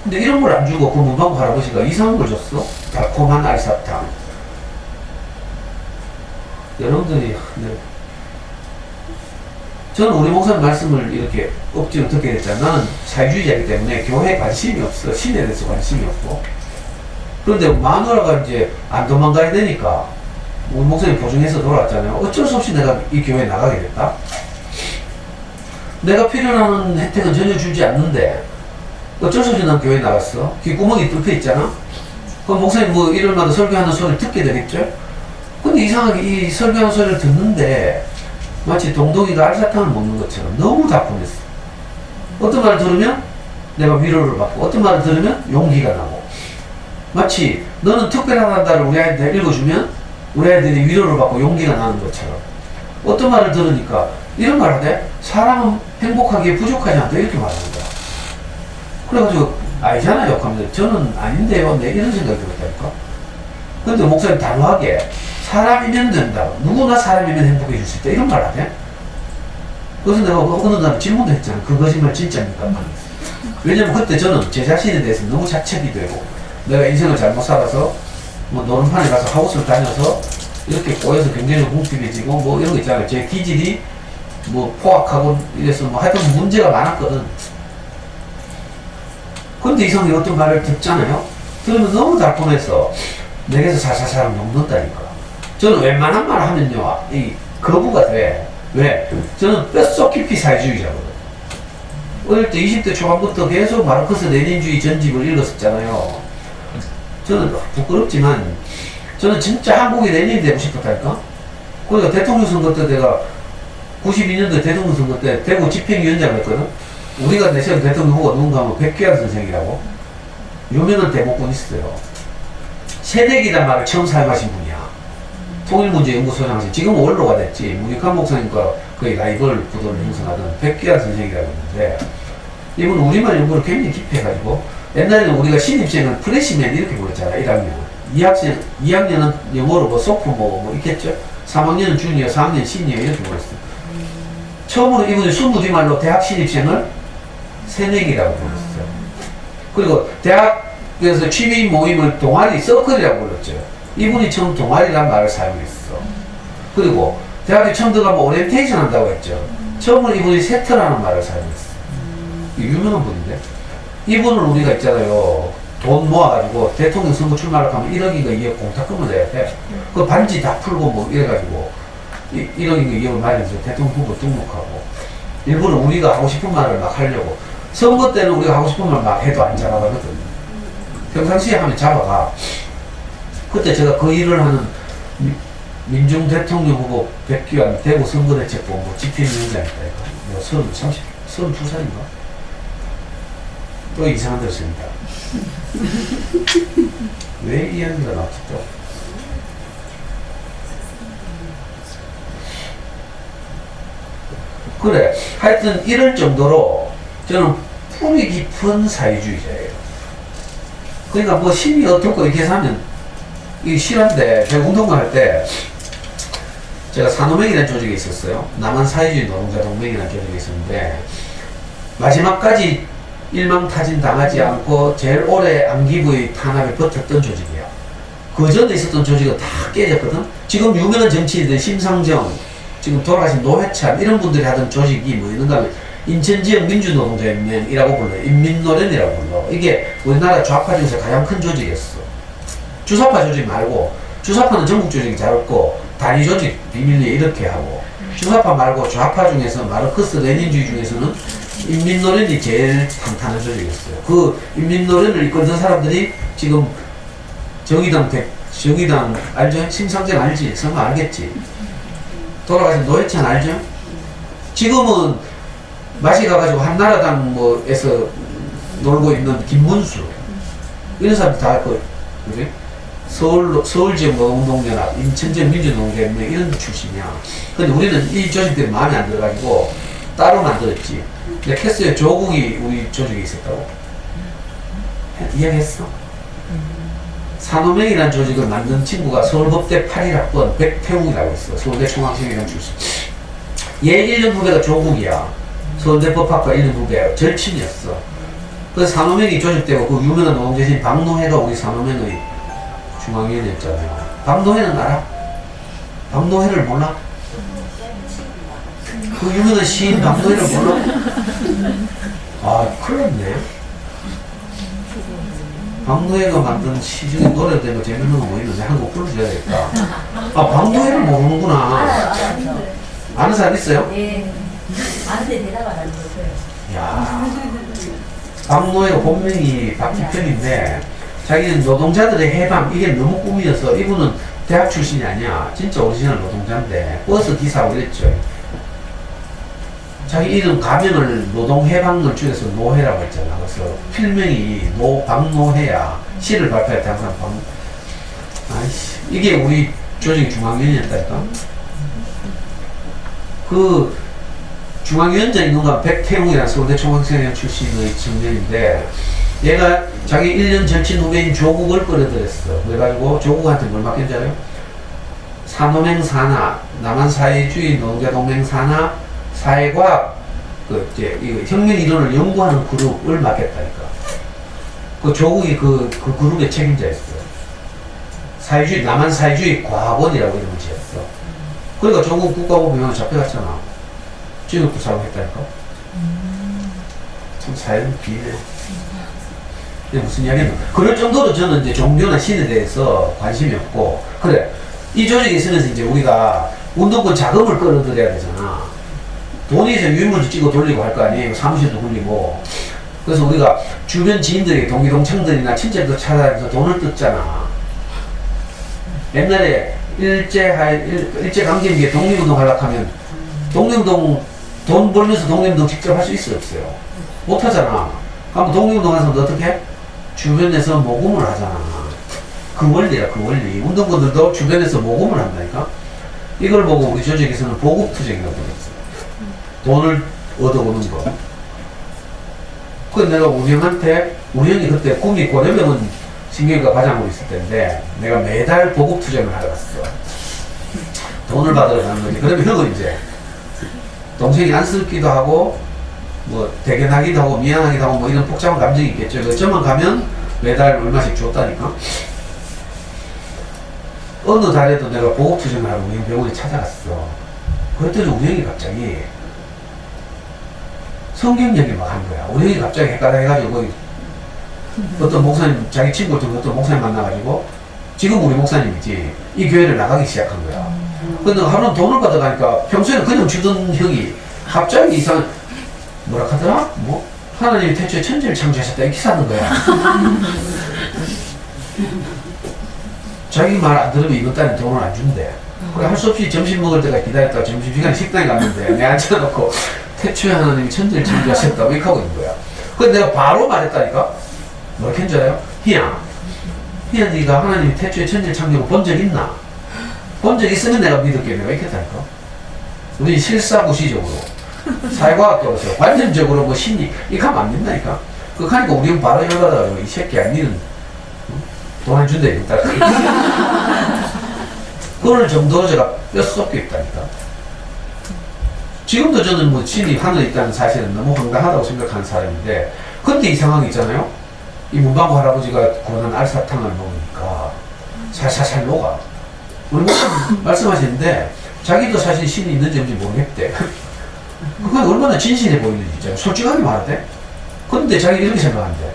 근데 이런 걸 안 주고 그 문방구 할아버지가 이상한 걸 줬어. 달콤한 알사탕. 여러분들이 저는 우리 목사님 말씀을 이렇게 억지로 듣게 됐잖아. 나는 사회주의자이기 때문에 교회에 관심이 없어. 신에 대해서 관심이 없고. 그런데 마누라가 이제 안 도망가야 되니까 우리 목사님 보증해서 돌아왔잖아요. 어쩔 수 없이 내가 이 교회에 나가게 됐다. 내가 필요로 하는 혜택은 전혀 주지 않는데 어쩔 수 없이 난 교회에 나갔어. 귓구멍이 뚫혀 있잖아. 그럼 목사님 뭐 일요일마다 설교하는 소리를 듣게 되겠죠? 근데 이상하게 이 설교하는 소리를 듣는데 마치 동동이가 알사탕을 먹는 것처럼 너무 달콤했어. 어떤 말을 들으면 내가 위로를 받고 어떤 말을 들으면 용기가 나고 마치 너는 특별하단다를 우리 아이한테 읽어주면 우리 아이들이 위로를 받고 용기가 나는 것처럼 어떤 말을 들으니까 이런 말 하대. 사람은 행복하기에 부족하지 않다 이렇게 말하는 거야. 그래가지고 아니잖아요. 하면서 저는 아닌데요. 내 이런 생각이 들었다니까. 근데 목사님 단호하게 사람이면 된다. 누구나 사람이면 행복해질 수 있다. 이런 말 하대. 그래서 내가 어느 날 질문도 했잖아. 그 거짓말 진짜입니까? 왜냐면 그때 저는 제 자신에 대해서 너무 자책이 되고 내가 인생을 잘못 살아서 뭐 노름판에 가서 하우스를 다녀서 이렇게 꼬여서 경제적으로 궁핍해지고 뭐 이런 거 있잖아요. 제 기질이 뭐 포악하고 이래서 뭐 하여튼 문제가 많았거든. 근데 이성이 어떤 말을 듣잖아요. 들으면 너무 달콤해서 내게서 살살살 녹는다니까. 저는 웬만한 말 하면요 이 거부가 돼. 왜? 저는 뼛속 깊이 사회주의자거든. 어릴 때 20대 초반부터 계속 마르크스 레닌주의 전집을 읽었었잖아요. 저는 부끄럽지만 저는 진짜 한국의 레닌이 되고 싶었다니까. 그러니까 대통령 선거 때 내가 92년도 대통령 선거 때 대구 집행위원장을 했거든. 우리가 내세운 대통령 후보가 누군가 하면 백규환 선생이라고 유명한 대목군이 있어요. 새내기란 말을 처음 사용하신 분이야. 통일문제연구소장에서 지금 원로가 됐지. 문익환 목사님과 거의 라이벌 구도를 형성하던 백규환 선생이라고 있는데 이분 우리말 연구를 굉장히 깊이 해가지고 옛날에는 우리가 신입생은 프레시맨 이렇게 불렀잖아. 1학년 2학년은 영어로 뭐 소프모 뭐 있겠죠. 3학년은 주니어, 4학년 시니어 이렇게 불렀어. 처음으로 이분이 순무지말로 대학 신입생을 새내기라고 불렀어요. 그리고 대학에서 취미 모임을 동아리, 서클이라고 불렀죠. 이분이 처음 동아리란 말을 사용했어. 그리고 대학에 처음 들어가면 오리엔테이션 한다고 했죠. 처음으로 이분이 세터라는 말을 사용했어. 유명한 분인데 이분을 우리가 있잖아요. 돈 모아가지고 대통령 선거 출마를 하면 1억인가 2억 공탁금을 내야 돼. 그 반지 다 풀고 뭐 이래가지고 1억인가 2억을 마련해서 대통령 후보 등록하고 일부러 우리가 하고 싶은 말을 막 하려고 선거 때는 우리가 하고 싶은 말 막 해도 안 잡아가거든. 평상시에 하면 잡아가. 그때 제가 그 일을 하는 민중 대통령 후보 백규환 대구 선거대책본부 집행위원장이다. 내가 32살인가? 또 이상한 데를 씁니다. 왜 이 이야기가 나왔지 또? 그래, 하여튼 이럴 정도로 저는 품이 깊은 사회주의자예요. 그러니까 뭐 심이 어떻고 이렇게 해서 하면 이게 실한데 제가 운동을 할 때 제가 산호맹이라는 조직에 있었어요. 남한 사회주의 노동자 동맹이라는 조직에 있었는데 마지막까지 일망타진 당하지 않고 제일 오래 안기부의 탄압에 버텼던 조직이야. 그 전에 있었던 조직은 다 깨졌거든. 지금 유명한 정치인들 심상정, 지금 돌아가신 노회찬 이런 분들이 하던 조직이 뭐 있는가 하면 인천지역 민주노동자연맹이라고 불러요. 인민노련이라고 불러. 이게 우리나라 좌파 중에서 가장 큰 조직이었어. 주사파 조직 말고 주사파는 전국 조직이 잘 없고 단위 조직 비밀리에 이렇게 하고 주사파 말고 좌파 중에서 마르크스 레닌주의 중에서는 인민노련이 제일 탄탄한 조직이었어요. 그 인민노련을 이끌던 사람들이 지금 정의당 정의당 알죠? 심상정 알지? 설마 알겠지? 돌아가신 노회찬 알죠? 지금은 맛이 가가지고 한나라당 뭐에서 놀고 있는 김문수 이런 사람들 다 알 거예요. 그지? 서울 지역 노동운동연합, 인천지역 민주노동연합 이런 출신이야. 근데 우리는 이 조직들이 마음에 안 들어가지고 따로 만들었지. 근데 캐스에 조국이 우리 조직에 있었다고 이야기했어. 산호맹이라는 조직을 만든 친구가 서울법대 81학번 백태웅이라고 있어. 서울대 총학생회장 출신. 얘 1년 후배가 조국이야. 서울대 법학과 1년 후배 절친이었어. 그래서 산호맹이 조직되고 그 유명한 노동재신 박노해가 우리 산호맹의 중앙위원이었잖아요. 박노해는 알아? 박노해를 몰라? 그 유명한 시인 박노해를 몰라? 아, 큰일 났네. 박노해가 만든 시 중에 노래 되고 재밌는 거 뭐 있는데 한 곡 불러줘야 되겠다. 아, 박노해를 모르는구나. 알아요. 아는 사람 있어요? 예. 아는데 대답 안 하는 거예요. 야, 박노해가 본명이 박기편인데 자기는 노동자들의 해방 이게 너무 꿈이어서 이분은 대학 출신이 아니야. 진짜 오리지널 노동자인데 버스 기사하고 이랬죠. 자기 이름 가명을 노동해방을 줄여서 노해라고 했잖아. 그래서 필명이 박노해야. 시를 발표할 때 항상 아이씨, 이게 우리 조직 중앙위원이었다니까. 그 중앙위원장 있는 건 백태웅이라는 서울대 총학생회장 출신의 청년인데 얘가 자기 1년 절친 후배인 조국을 끌어들였어. 그래가지고 조국한테 뭘 맡긴 줄 알아요? 산호맹 산하, 남한사회주의 노동자동맹 산하, 사회과학, 이거 혁명 이론을 연구하는 그룹을 맡겼다니까. 그 조국이 그 그룹의 책임자였어. 사회주의, 남한사회주의 과학원이라고 이름을 지었어. 그러니까 조국 국가보병원에 잡혀갔잖아. 징역도 사고 했다니까. 참 사회는 비네. 이게 무슨 이야기는 그럴 정도로 저는 이제 종교나 신에 대해서 관심이 없고, 그래 이 조직에 있으면서 이제 우리가 운동권 자금을 끌어들여야 되잖아. 돈이 있으면 유인물도 찍어 돌리고 할 거 아니에요. 사무실도 굴리고. 그래서 우리가 주변 지인들에게 동기동창들이나 친척들 찾아다니면서 돈을 뜯잖아. 옛날에 일제강점기에 독립운동 하려고 하면 독립운동 돈 벌면서 독립운동 직접 할 수 있어요, 없어요? 못 하잖아. 그럼 독립운동 하는 사람도 어떻게 해? 주변에서 모금을 하잖아. 그 원리야, 그 원리. 운동권들도 주변에서 모금을 한다니까? 이걸 보고 우리 조직에서는 보급투쟁이라고 불렀어. 돈을 얻어오는 거. 그래서 내가 우리 형이 그때 꿈이 고려병원 신경외과 과장으로 있을 때인데, 내가 매달 보급투쟁을 하러 갔어. 돈을 받으러 가는 거지. 그러면 형은 이제, 동생이 안쓰럽기도 하고, 뭐, 대견하기도 하고, 미안하기도 하고, 뭐, 이런 복잡한 감정이 있겠죠. 그래서 저만 가면 매달 얼마씩 줬다니까? 어느 달에도 내가 보급투쟁을 하러 우리 병원에 찾아갔어. 그랬더니 우리 형이 갑자기 성경 얘기를 막 한 거야. 우리 형이 갑자기 헷갈려가지고, 어떤 목사님, 자기 친구 중에 어떤 목사님 만나가지고, 지금 우리 목사님이지, 이 교회를 나가기 시작한 거야. 근데 하루는 돈을 받아가니까 평소에는 그냥 주던 형이 갑자기 뭐라 하더라? 뭐? 하나님이 태초에 천지를 창조하셨다. 이렇게 사는 거야. 자기 말 안 들으면 이번 달에 돈을 안 준대. 그래, 할 수 없이 점심 먹을 때가 기다렸다가 점심시간에 식당에 갔는데, 내가 앉혀놓고 태초에 하나님이 천지를 창조하셨다. 이렇게 하고 있는 거야. 그래서 내가 바로 말했다니까? 뭐라 했는지 알아요? 희야, 네가 하나님이 태초에 천지를 창조하고 본 적 있나? 본 적 있으면 내가 믿을게. 내가 이렇게 했다니까? 우리 실사구시적으로. 사회과학적으로 완전적으로 뭐 신이 이렇게 하면 안 된다니까. 그거 하니까 우리 형 바로 열받아가지고 이 새끼야 니는 돈 안 준대 이랬다. 그럴 정도로 제가 뼛속에 있다니까. 지금도 저는 뭐 신이 하늘에 있다는 사실은 너무 황당하다고 생각하는 사람인데, 근데 이 상황이 있잖아요. 이 문방구 할아버지가 구워놓은 알사탕을 먹으니까 살살살 녹아. 우리 목사님 말씀하시는데 자기도 사실 신이 있는지 없는지 모르겠대. 그건 얼마나 진실해 보이는지 있잖아요. 솔직하게 말하대. 근데 자기 이렇게 생각한대.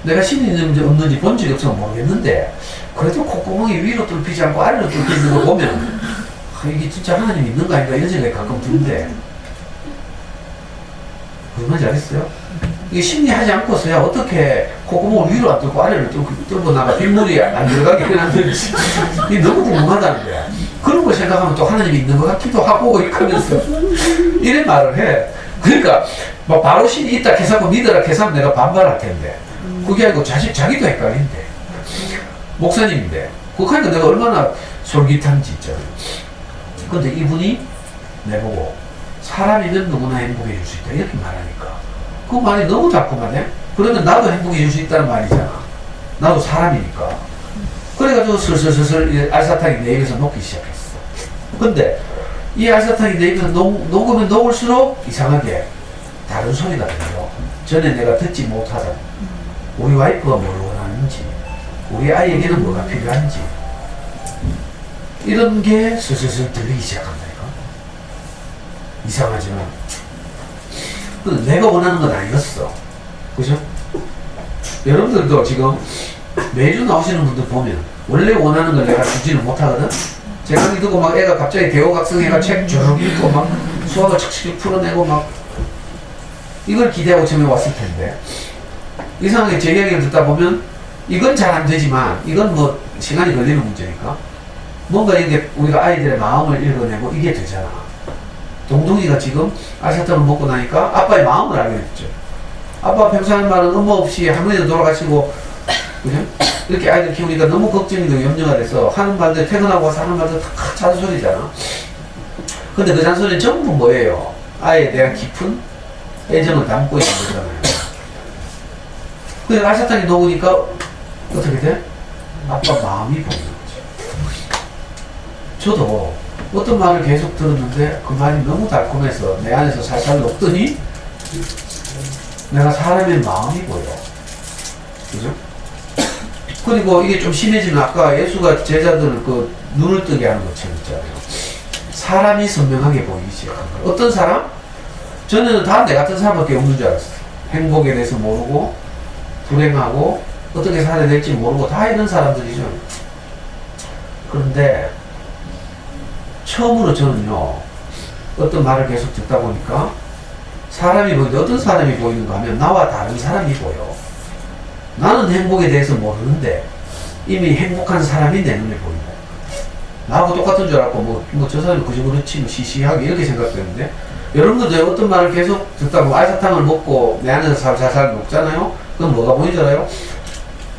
내가 신이 있는지 없는지 본 적이 없어서 모르겠는데 그래도 콧구멍이 위로 뚫히지 않고 아래로 뚫히는 걸 보면 이게 진짜 하나님 있는 거 아닌가 이런 생각이 가끔 드는데, 그 말인지 알겠어요? 이게 심리하지 않고서야 어떻게 콧구멍을 위로 안 뚫고 아래를 뚫고 나가 빗물이 안 들어가게 해놨는지 이게 너무 궁금하다는 거야. 그런 걸 생각하면 또 하나님이 있는 것 같기도 하고 이러면서 이런 말을 해. 그러니까 막 바로 신이 있다 해서 믿으라 해서 내가 반발할 텐데 그게 아니고 자기도 헷갈린대. 목사님인데 그러니까 내가 얼마나 솔깃한지 있잖아요. 근데 이분이 내보고 사람이면 누구나 행복해 줄 수 있다 이렇게 말하니까 그 말이 너무 달콤하네. 그러면 나도 행복해 줄 수 있다는 말이잖아. 나도 사람이니까. 그래가지고 슬슬슬슬 알사탕이 내 입에서 녹기 시작했어. 근데 이 알사탕이 내 입에서 녹으면 녹을수록 이상하게 다른 소리가 들려. 전에 내가 듣지 못하던 우리 와이프가 뭘 원하는지, 우리 아이에게는 뭐가 필요한지 이런 게 슬슬슬 들리기 시작한다니까. 이상하지만 내가 원하는 건 아니었어. 그죠? 여러분들도 지금 매주 나오시는 분들 보면 원래 원하는 걸 내가 주지는 못하거든. 제가 강의 듣고 막 애가 갑자기 대호각성해가 책 주르륵 읽고 막 수학을 척척 풀어내고 막 이걸 기대하고 처음에 왔을 텐데 이상하게 제 이야기를 듣다 보면 이건 잘 안 되지만 이건 뭐 시간이 걸리는 문제니까 뭔가 이게 우리가 아이들의 마음을 읽어내고 이게 되잖아. 동동이가 지금 알사탕을 먹고 나니까 아빠의 마음을 알게 됐죠. 아빠 평소 하는 말은 엄마 없이 할머니도 돌아가시고 그죠? 이렇게 아이들 키우니까 너무 걱정이 되고 염려가 돼서 하는 말들 퇴근하고 와서 하는 말들 다 잔소리잖아. 근데 그 잔소리는 전부 뭐예요? 아이에 대한 깊은 애정을 담고 있는 거잖아요. 근데 알사탕이 녹으니까 어떻게 돼? 아빠 마음이 보이는 거지. 저도 어떤 말을 계속 들었는데 그 말이 너무 달콤해서 내 안에서 살살 녹더니 내가 사람의 마음이 보여. 그죠? 그리고 이게 좀 심해지면 아까 예수가 제자들을 그 눈을 뜨게 하는 것처럼 있잖아요. 사람이 선명하게 보이기 시작한 거예요. 어떤 사람? 저는 다 내 같은 사람밖에 없는 줄 알았어요. 행복에 대해서 모르고 불행하고 어떻게 살아야 될지 모르고 다 이런 사람들이죠. 그런데 처음으로 저는요 어떤 말을 계속 듣다 보니까 사람이 보이는데 어떤 사람이 보이는가 하면 나와 다른 사람이 보여. 나는 행복에 대해서 모르는데 이미 행복한 사람이 내 눈에 보인다. 나하고 똑같은 줄 알았고 뭐 저 사람이 그저 그렇지 뭐 시시하게 이렇게 생각했는데 여러분들도 어떤 말을 계속 듣다 보면 알사탕을 먹고 내 안에서 살살 녹잖아요. 그럼 뭐가 보이잖아요.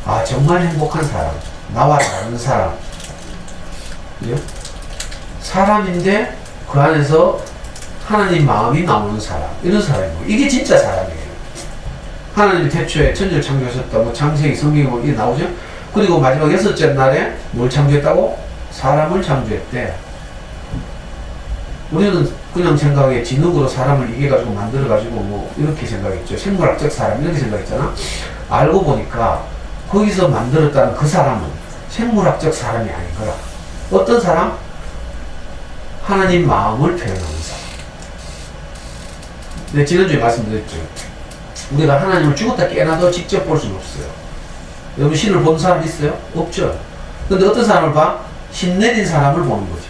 아 정말 행복한 사람, 나와 다른 사람. 그죠? 사람인데 그 안에서 하나님 마음이 나오는 사람, 이런 사람이고 이게 진짜 사람이에요. 하나님이 태초에 천지를 창조하셨다. 뭐 창세기 성경에 뭐 이게 나오죠. 그리고 마지막 6째 날에 뭘 창조했다고? 사람을 창조했대. 우리는 그냥 생각에 지능으로 사람을 이겨가지고 만들어가지고 뭐 이렇게 생각했죠. 생물학적 사람 이렇게 생각했잖아. 알고 보니까 거기서 만들었다는 그 사람은 생물학적 사람이 아니더라. 어떤 사람? 하나님 마음을 표현하는 사람. 네, 지난주에 말씀드렸죠. 우리가 하나님을 죽었다 깨어나도 직접 볼 수는 없어요. 여러분 신을 본 사람 있어요? 없죠. 근데 어떤 사람을 봐? 신 내린 사람을 보는 거지.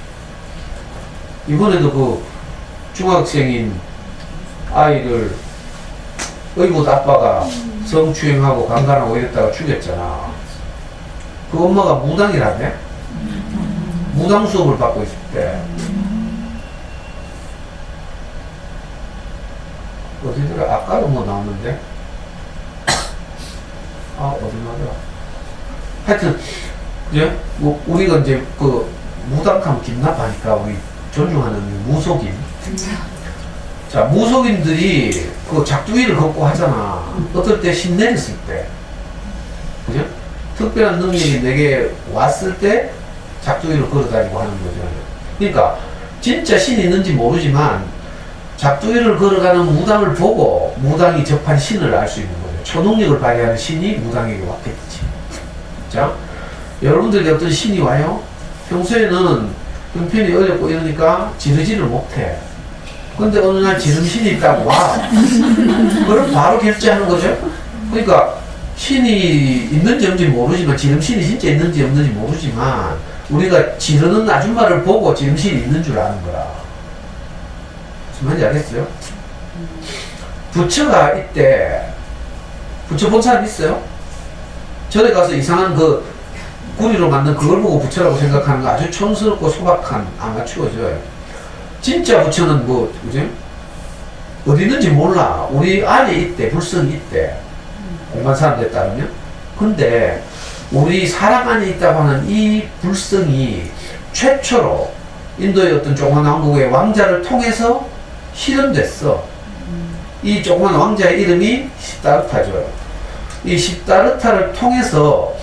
이번에도 그 중학생인 아이를 의붓 아빠가 성추행하고 강간하고 이랬다가 죽였잖아. 그 엄마가 무당이라네? 무당 수업을 받고 있을 때 어디더라? 아까도 뭐 나왔는데 어디나더라? 하여튼 이제 뭐 우리가 이제 그 무당하면 김나파니까 우리 존중하는 무속인. 자, 무속인들이 그 작두기를 걷고 하잖아. 어떨 때 신내렸을 때. 그죠? 특별한 능력이 내게 왔을 때 작두기를 걸어다니고 하는 거죠. 그러니까 진짜 신이 있는지 모르지만 작두기를 걸어가는 무당을 보고 무당이 접한 신을 알 수 있는 거예요. 초능력을 발휘하는 신이 무당에게 왔겠지. 자, 여러분들에게 어떤 신이 와요? 평소에는 형편이 어렵고 이러니까 지르지를 못해. 근데 어느 날 지름신이 있다고 와. 그럼 바로 결제하는 거죠. 그러니까 신이 있는지 없는지 모르지만 지름신이 진짜 있는지 없는지 모르지만 우리가 지르는 아줌마를 보고 지름신이 있는 줄 아는 거라. 무슨 말인지 알겠어요? 부처가 이때 부처 본 사람 있어요? 절에 가서 이상한 그 구리로 만든 그걸 보고 부처라고 생각하는 거 아주 촌스럽고 소박한 아마추어죠. 진짜 부처는 뭐, 그지? 어디 있는지 몰라. 우리 안에 있대, 불성이 있대. 공간 사람들에 따르면. 근데, 우리 사람 안에 있다고 하는 이 불성이 최초로 인도의 어떤 조그만 왕국의 왕자를 통해서 실현됐어. 이 조그만 왕자의 이름이 시다르타죠. 이 시다르타를 통해서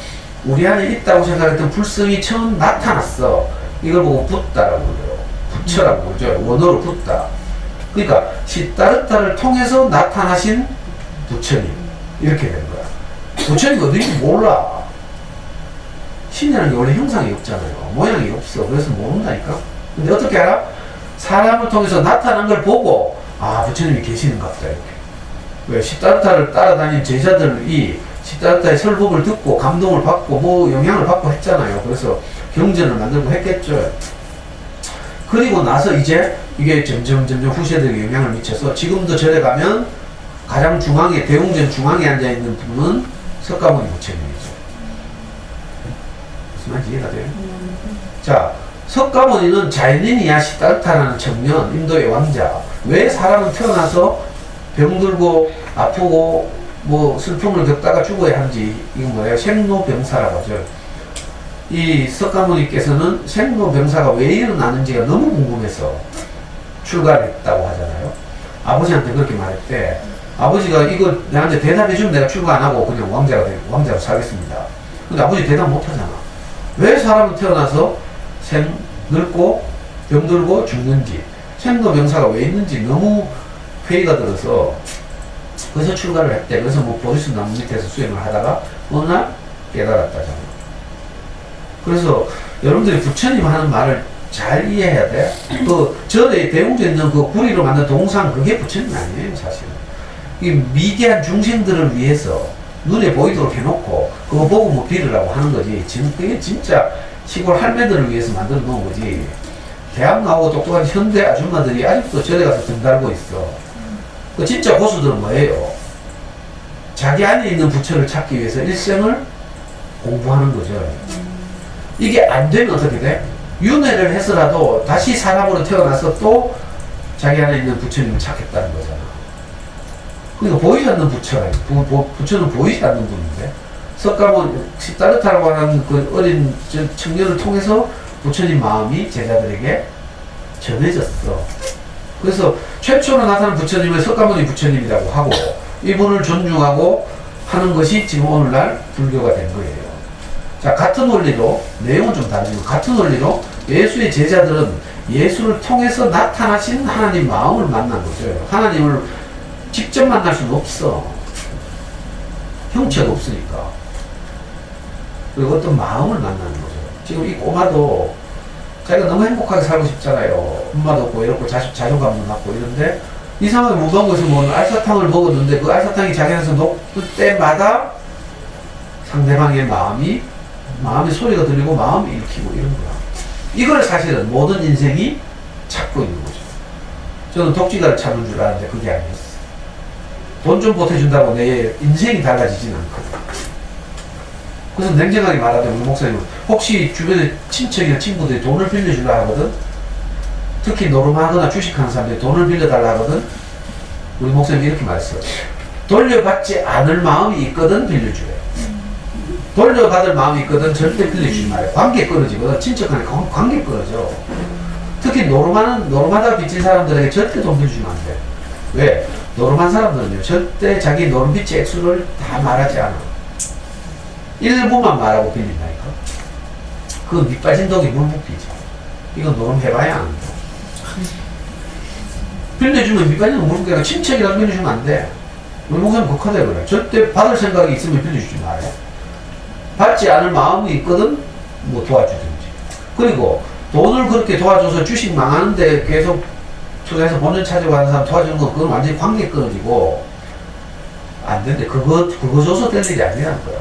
우리 안에 있다고 생각했던 불성이 처음 나타났어. 이걸 보고 붓다라고 그래요. 부처라고 그러죠. 원어로 붓다. 그러니까 시다르타를 통해서 나타나신 부처님. 이렇게 된 거야. 부처님이 어딘지 몰라. 신이라는 게 원래 형상이 없잖아요. 모양이 없어. 그래서 모른다니까. 근데 어떻게 알아? 사람을 통해서 나타난 걸 보고 아, 부처님이 계시는 것 같다. 이렇게. 왜? 시다르타를 따라다닌 제자들이 시다르타의 설법을 듣고 감동을 받고 뭐 영향을 받고 했잖아요. 그래서 경전을 만들고 했겠죠. 그리고 나서 이제 이게 점점 후세들에게 영향을 미쳐서 지금도 절에 가면 가장 중앙에, 대웅전 중앙에 앉아있는 분은 석가모니 부처님이죠. 무슨 말인지 이해가 돼요? 자, 석가모니는 자연인이야. 시다르타라는 청년, 인도의 왕자. 왜 사람은 태어나서 병들고 아프고 뭐 슬픔을 겪다가 죽어야 하는지, 이건 뭐예요? 생로병사라고 하죠. 이 석가모니께서는 생로병사가 왜 일어나는지가 너무 궁금해서 출가를 했다고 하잖아요. 아버지한테 그렇게 말했대. 아버지가 이거 내한테 대답해주면 내가 출가 안 하고 그냥 왕자로 살겠습니다. 근데 아버지 대답 못 하잖아. 왜 사람은 태어나서 늙고 병들고 죽는지, 생로병사가 왜 있는지 너무 회의가 들어서 그래서 출가를 했대. 그래서 뭐 보리수 나무 밑에서 수행을 하다가 어느 날 깨달았다잖아. 그래서 여러분들이 부처님 하는 말을 잘 이해해야 돼. 그 절에 대웅전에 있는 그 구리로 만든 동상, 그게 부처님 아니에요, 사실은. 이 미개한 중생들을 위해서 눈에 보이도록 해놓고 그거 보고 뭐 빌으라고 하는 거지. 그게 진짜 시골 할매들을 위해서 만들어 놓은 거지. 대학 나오고 똑똑한 현대 아줌마들이 아직도 절에 가서 등 달고 있어. 그 진짜 고수들은 뭐예요? 자기 안에 있는 부처를 찾기 위해서 일생을 공부하는 거죠. 이게 안 되면 어떻게 돼? 윤회를 해서라도 다시 사람으로 태어나서 또 자기 안에 있는 부처님을 찾겠다는 거잖아. 그러니까 보이지 않는 부처라. 부처는 보이지 않는 분인데, 석가모니, 시다르타라고 하는 그 어린 청년을 통해서 부처님 마음이 제자들에게 전해졌어. 그래서 최초로 나타난 부처님을 석가모니 부처님이라고 하고, 이분을 존중하고 하는 것이 지금 오늘날 불교가 된 거예요. 자, 같은 원리로, 내용은 좀 다르지만 같은 원리로 예수의 제자들은 예수를 통해서 나타나신 하나님 마음을 만난 거죠. 하나님을 직접 만날 수는 없어. 형체가 없으니까. 그리고 어떤 마음을 만나는 거죠. 지금 이 꼬마도 자기가 너무 행복하게 살고 싶잖아요. 엄마도 없고 외롭고 자존감도 낮고 이런데 이상하게 무방구에서 먹는 알사탕을 먹었는데 그 알사탕이 자기한테서 녹을 때마다 상대방의 마음의 소리가 들리고 마음이 읽히고 이런 거야. 이걸 사실은 모든 인생이 찾고 있는 거죠. 저는 독지가를 찾는 줄 알았는데 그게 아니었어. 돈 좀 보태준다고 내 인생이 달라지진 않거든. 그래서 냉정하게 말하자면 우리 목사님은 혹시 주변에 친척이나 친구들이 돈을 빌려주려 하거든, 특히 노름하거나 주식하는 사람들이 돈을 빌려달라 하거든, 우리 목사님이 이렇게 말했어요. 돌려받지 않을 마음이 있거든 빌려주래. 돌려받을 마음이 있거든 절대 빌려주지 말아요. 관계 끊어지거든. 친척 간에 관계 끊어져. 특히 노름하다가 빚진 사람들에게 절대 돈 빌려주면 안 돼. 왜? 노름한 사람들은요, 절대 자기 노름빚의 액수를 다 말하지 않아. 일부만 말하고 빌린다니까. 그 밑빠진 독이 물붓기지. 이거 노름해봐야 안 돼. 빌려주면 밑빠진 독 물붓기가 친척이라도 빌려주면 안 돼. 우리 목사님 극하대 그래. 절대 받을 생각이 있으면 빌려주지 말아요. 받지 않을 마음이 있거든, 뭐 도와주든지. 그리고 돈을 그렇게 도와줘서 주식 망하는데 계속 투자해서 본전 찾으고 하는 사람 도와주는 건 그건 완전히 관계 끊어지고 안 되는데 그거 줘서 될 일이 아니라는 거야.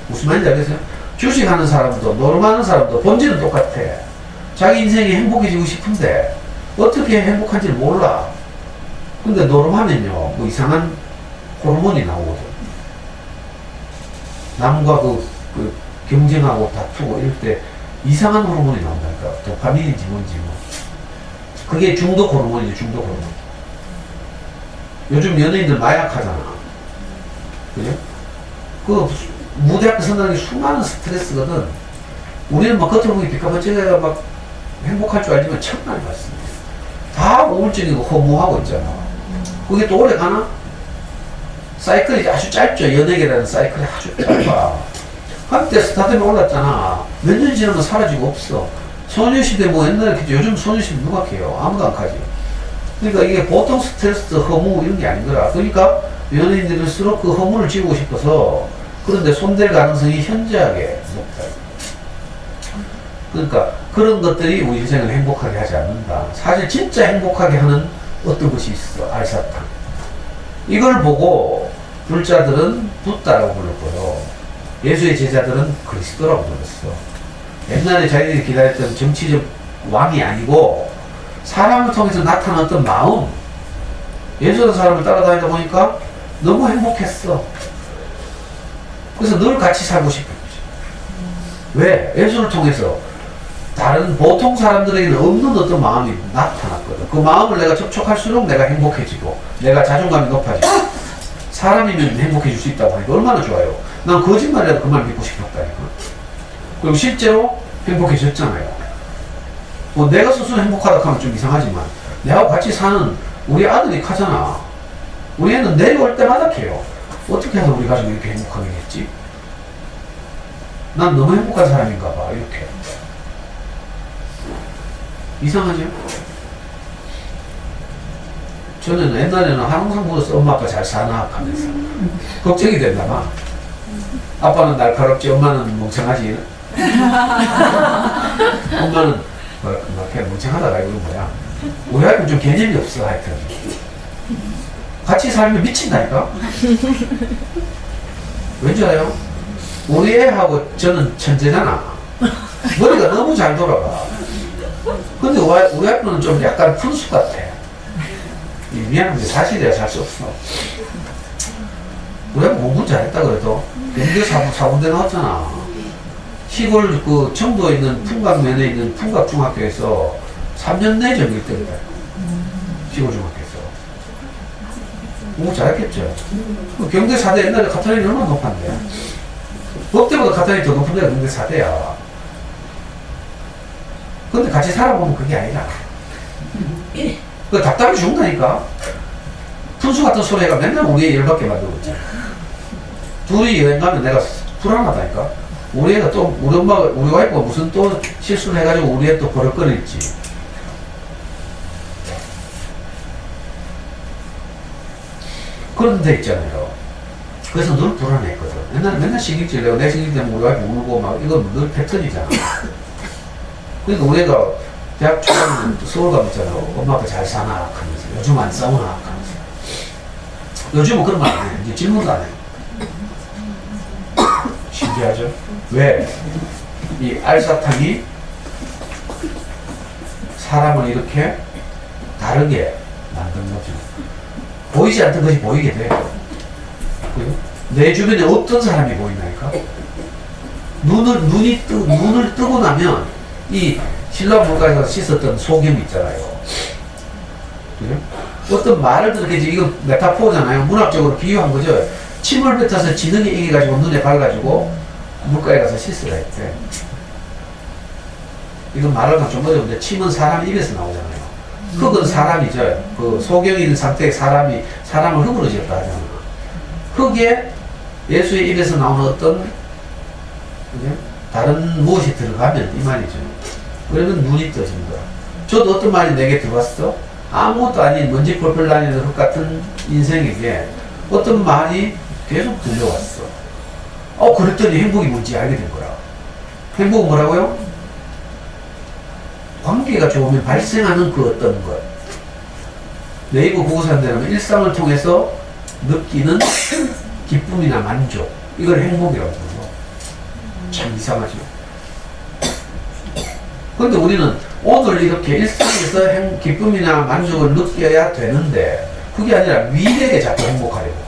무슨 말인지 알겠어요? 주식하는 사람도 노름하는 사람도 본질은 똑같아. 자기 인생이 행복해지고 싶은데 어떻게 행복한지 몰라. 근데 노름하면요 뭐 이상한 호르몬이 나오거든. 남과 그 경쟁하고 다투고 이럴 때 이상한 호르몬이 나온다니까. 도파민인지 뭔지 뭐. 그게 중독 호르몬이지, 중독 호르몬. 요즘 연예인들 마약 하잖아. 그죠? 그 무대 앞에 선다는 게 수많은 스트레스거든. 우리는 막 겉으로 보기 비까번쩍해가 막 행복할 줄 알지만 천만 봤습니다. 다 우울증이고 허무하고 있잖아. 그게 또 오래 가나? 사이클이 아주 짧죠. 연예계라는 사이클이 아주 짧아. 한때 스타덤에 올랐잖아. 몇 년 지나면 사라지고 없어. 소녀시대 뭐 옛날에 그죠? 요즘 소녀시대 누가 해요? 아무도 안 가지. 그러니까 이게 보통 스트레스, 허무 이런 게 아닌 거라. 그러니까 연예인들일수록 그 허무를 지우고 싶어서 그런데 손댈 가능성이 현저하게 높다. 그러니까 그런 것들이 우리 인생을 행복하게 하지 않는다. 사실 진짜 행복하게 하는 어떤 것이 있어. 알사탕. 이걸 보고 불자들은 붓다라고 불렀고요. 예수의 제자들은 그리스도라고 불렀어. 옛날에 자기들이 기다렸던 정치적 왕이 아니고 사람을 통해서 나타났던 마음. 예수라는 사람을 따라다니다 보니까 너무 행복했어. 그래서 늘 같이 살고 싶은 거지. 왜? 예수를 통해서 다른 보통 사람들에게는 없는 어떤 마음이 나타났거든. 그 마음을 내가 접촉할수록 내가 행복해지고 내가 자존감이 높아지고 사람이면 행복해질 수 있다고 하니까 얼마나 좋아요. 난 거짓말이라도 그 말 믿고 싶었다니까. 그리고 실제로 행복해졌잖아요. 뭐 내가 스스로 행복하다고 하면 좀 이상하지만 내하고 같이 사는 우리 아들이 가잖아. 우리 애는 내려올 때마다 해요. 어떻게 해서 우리 가족이 이렇게 행복하게 됐지? 난 너무 행복한 사람인가 봐. 이렇게. 이상하죠? 저는 옛날에는 항상 물었어. 엄마 아빠 잘 사나 하면서 걱정이 됐나 봐. 아빠는 날카롭지 엄마는 멍청하지. 엄마는 그냥 멍청하다가 이거 뭐야. 우리 아이는 좀 개념이 없어. 하여튼 같이 살면 미친다니까. 왠지 알아요? 우리 애하고 저는 천재잖아. 머리가 너무 잘 돌아가. 근데 우리 아이는 좀 약간 푼수 같아. 미안한데 사실이야. 살 수 없어. 우리 아이 공부 잘했다 그래도 경대 사군대 나왔잖아. 시골 그 청도에 있는 풍각면에 있는 풍각중학교에서 3년 내 전교 1등이다. 시골 중학교에서. 공부 잘했겠죠. 경대 4대 옛날에 카타린이 얼마나 높았는데. 법대보다 카타린이 더 높은 데가 경대 4대야. 근데 같이 살아보면 그게 아니라. 그 답답해 죽는다니까. 푼수 같은 소리가 맨날 우리 애 열받게 만들고 있잖아. 둘이 여행 가면 내가 불안하다니까. 우리 애가 또, 우리 엄마가, 우리 와이프가 무슨 또 실수를 해가지고 우리 애 또 버럭거릴지. 그런 데 있잖아요. 그래서 늘 불안했거든. 맨날 신경질 내고 내 신경질 때문에 우리 와이프 울고 막 이건 늘 패턴이잖아. 그러니까 우리 애가 대학 초반에 서울 가면 있잖아. 엄마 아빠 잘 사나 하면서. 요즘 안 싸우나 하면서. 요즘은 그런 말 안 해. 이제 질문도 안 해. 신기하죠? 왜? 이 알사탕이 사람을 이렇게 다르게 만든 거죠. 보이지 않던 것이 보이게 돼. 내 주변에 어떤 사람이 보인다니까? 눈을 뜨고 나면 이 신라 문가에서 씻었던 소금 있잖아요. 그죠? 어떤 말을 들게 이거 메타포잖아요. 문학적으로 비유한 거죠. 침을 뱉어서 지능이 이겨가지고 눈에 밝아가지고 물가에 가서 씻으라 했대. 이건 말하면 좀 어려운데 침은 사람 입에서 나오잖아요. 흙은 사람이죠. 그 소경이 있는 상태의 사람을 흙으로 지었다 하잖아. 흙에 예수의 입에서 나오는 어떤 그죠? 다른 무엇이 들어가면 이 말이죠. 그러면 눈이 떠지는 거야. 저도 어떤 말이 내게 들어왔어? 아무것도 아닌 먼지 펄펄 다니는 흙 같은 인생에게 어떤 말이 계속 들려왔어. 그랬더니 행복이 뭔지 알게 된 거야. 행복은 뭐라고요? 관계가 좋으면 발생하는 그 어떤 것. 네이버 구구산대라면 일상을 통해서 느끼는 기쁨이나 만족. 이걸 행복이라고 부르고. 참 이상하죠. 그런데 우리는 오늘 이렇게 일상에서 기쁨이나 만족을 느껴야 되는데 그게 아니라 미래에 자꾸 행복하려고.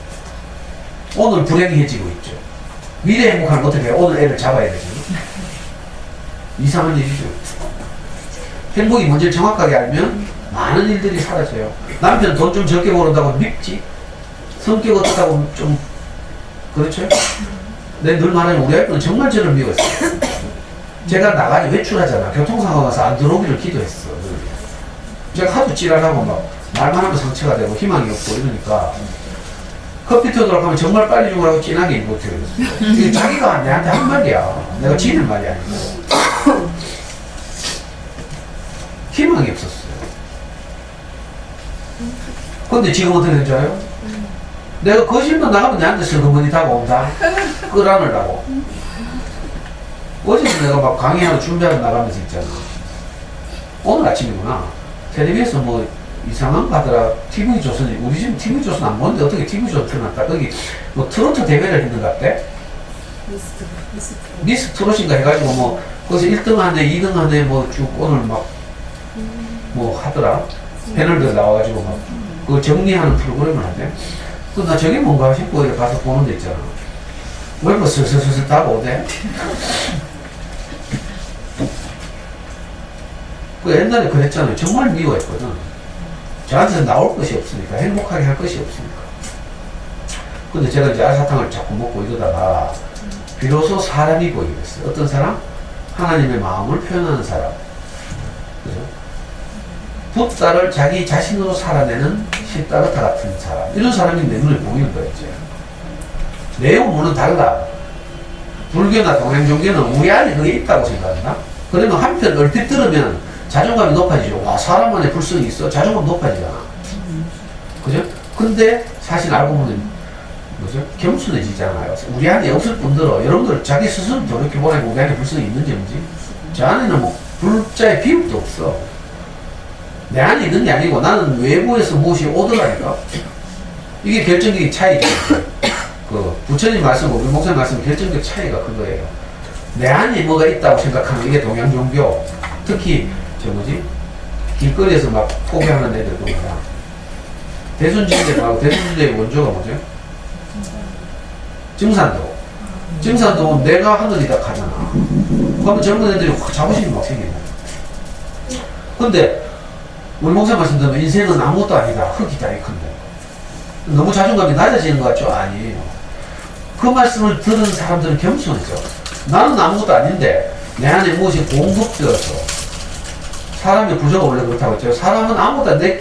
오늘 불행해지고 있죠. 미래 행복하면 어떻게 해요? 오늘 애를 잡아야 되죠. 이상한 일이죠. 행복이 뭔지를 정확하게 알면 많은 일들이 사라져요. 남편 돈 좀 적게 벌었다고 밉지? 성격 어떻다고 좀 그렇죠? 내가 늘 말하면 우리 와이프는 정말 저를 미웠어요. 제가 나가니 외출하잖아. 교통사고 나서 안 들어오기를 기도했어. 제가 하도 찌랄하고 막 말만 하면 상처가 되고 희망이 없고 이러니까 커피 터도록 하면 정말 빨리 죽으라고 진하게 못해요. 이게 자기가 내한테 한 말이야. 내가 지는 말이 아니고. 희망이 없었어요. 근데 지금 어떻게 되는지 알아요? 내가 거실만 나가면 내한테 슬그머니 다가온다. 끌어안으려고. 어제도 내가 막 강의하러 준비하러 나가면서 있잖아. 오늘 아침이구나. 텔레비에서 뭐 이상한 거 하더라. TV조선이, 우리 집 TV조선 안 보는데 어떻게 TV조선 틀어놨다. 거기 뭐 트로트 대회를 했는 것 같대. 미스 트롯인가 해가지고 뭐 거기서 1등 하네 2등 하네 뭐 쭉 오늘 막 뭐 하더라. 패널들 나와가지고 막 그 정리하는 프로그램을 하대. 그 나 저게 뭔가 싶고 이렇게 가서 보는 데 있잖아. 왜 뭐 슬슬슬슬 다 오대? 그 옛날에 그랬잖아요. 정말 미워했거든. 저한테서 나올 것이 없으니까, 행복하게 할 것이 없으니까. 근데 제가 이제 알사탕을 자꾸 먹고 이러다가 비로소 사람이 보이게 됐어요. 어떤 사람? 하나님의 마음을 표현하는 사람. 그죠? 붓다를 자기 자신으로 살아내는 시따르타 같은 사람. 이런 사람이 내 눈에 보이는 거였죠. 내용은 달라. 불교나 동양종교는 우리 안에 그게 있다고 생각한다? 그러면 한편 얼핏 들으면 자존감이 높아지죠. 와, 사람 안에 불성이 있어. 자존감 높아지잖아. 그죠? 근데 사실 알고 보면 뭐죠? 겸손해지잖아요. 우리 안에 없을 뿐더러 여러분들 자기 스스로 돌이켜보라고 우리 안에 불성이 있는지 없는지. 저 안에는 뭐 불자의 비율도 없어. 내 안에 있는 게 아니고 나는 외부에서 무엇이 오더라니까. 이게 결정적인 차이죠. 그 부처님 말씀, 우리 목사님 말씀 결정적 차이가 그거예요. 내 안에 뭐가 있다고 생각하는 이게 동양종교. 특히 저 뭐지? 길거리에서 막 포기하는 애들 보니까 대순진대하고 대순진대의 원조가 뭐죠? 증산도. 증산도 내가 하늘이다 하잖아. 그러면 젊은 애들이 확 자부심이 막 생기네. 근데 우리 목사 말씀 들으면 인생은 아무것도 아니다. 흙이다 이건데. 너무 자존감이 낮아지는 것 같죠? 아니에요. 그 말씀을 들은 사람들은 겸손해져. 나는 아무것도 아닌데 내 안에 무엇이 공급되어서 사람의 구조가 원래 그렇다고 했죠. 사람은 아무것도 안 돼.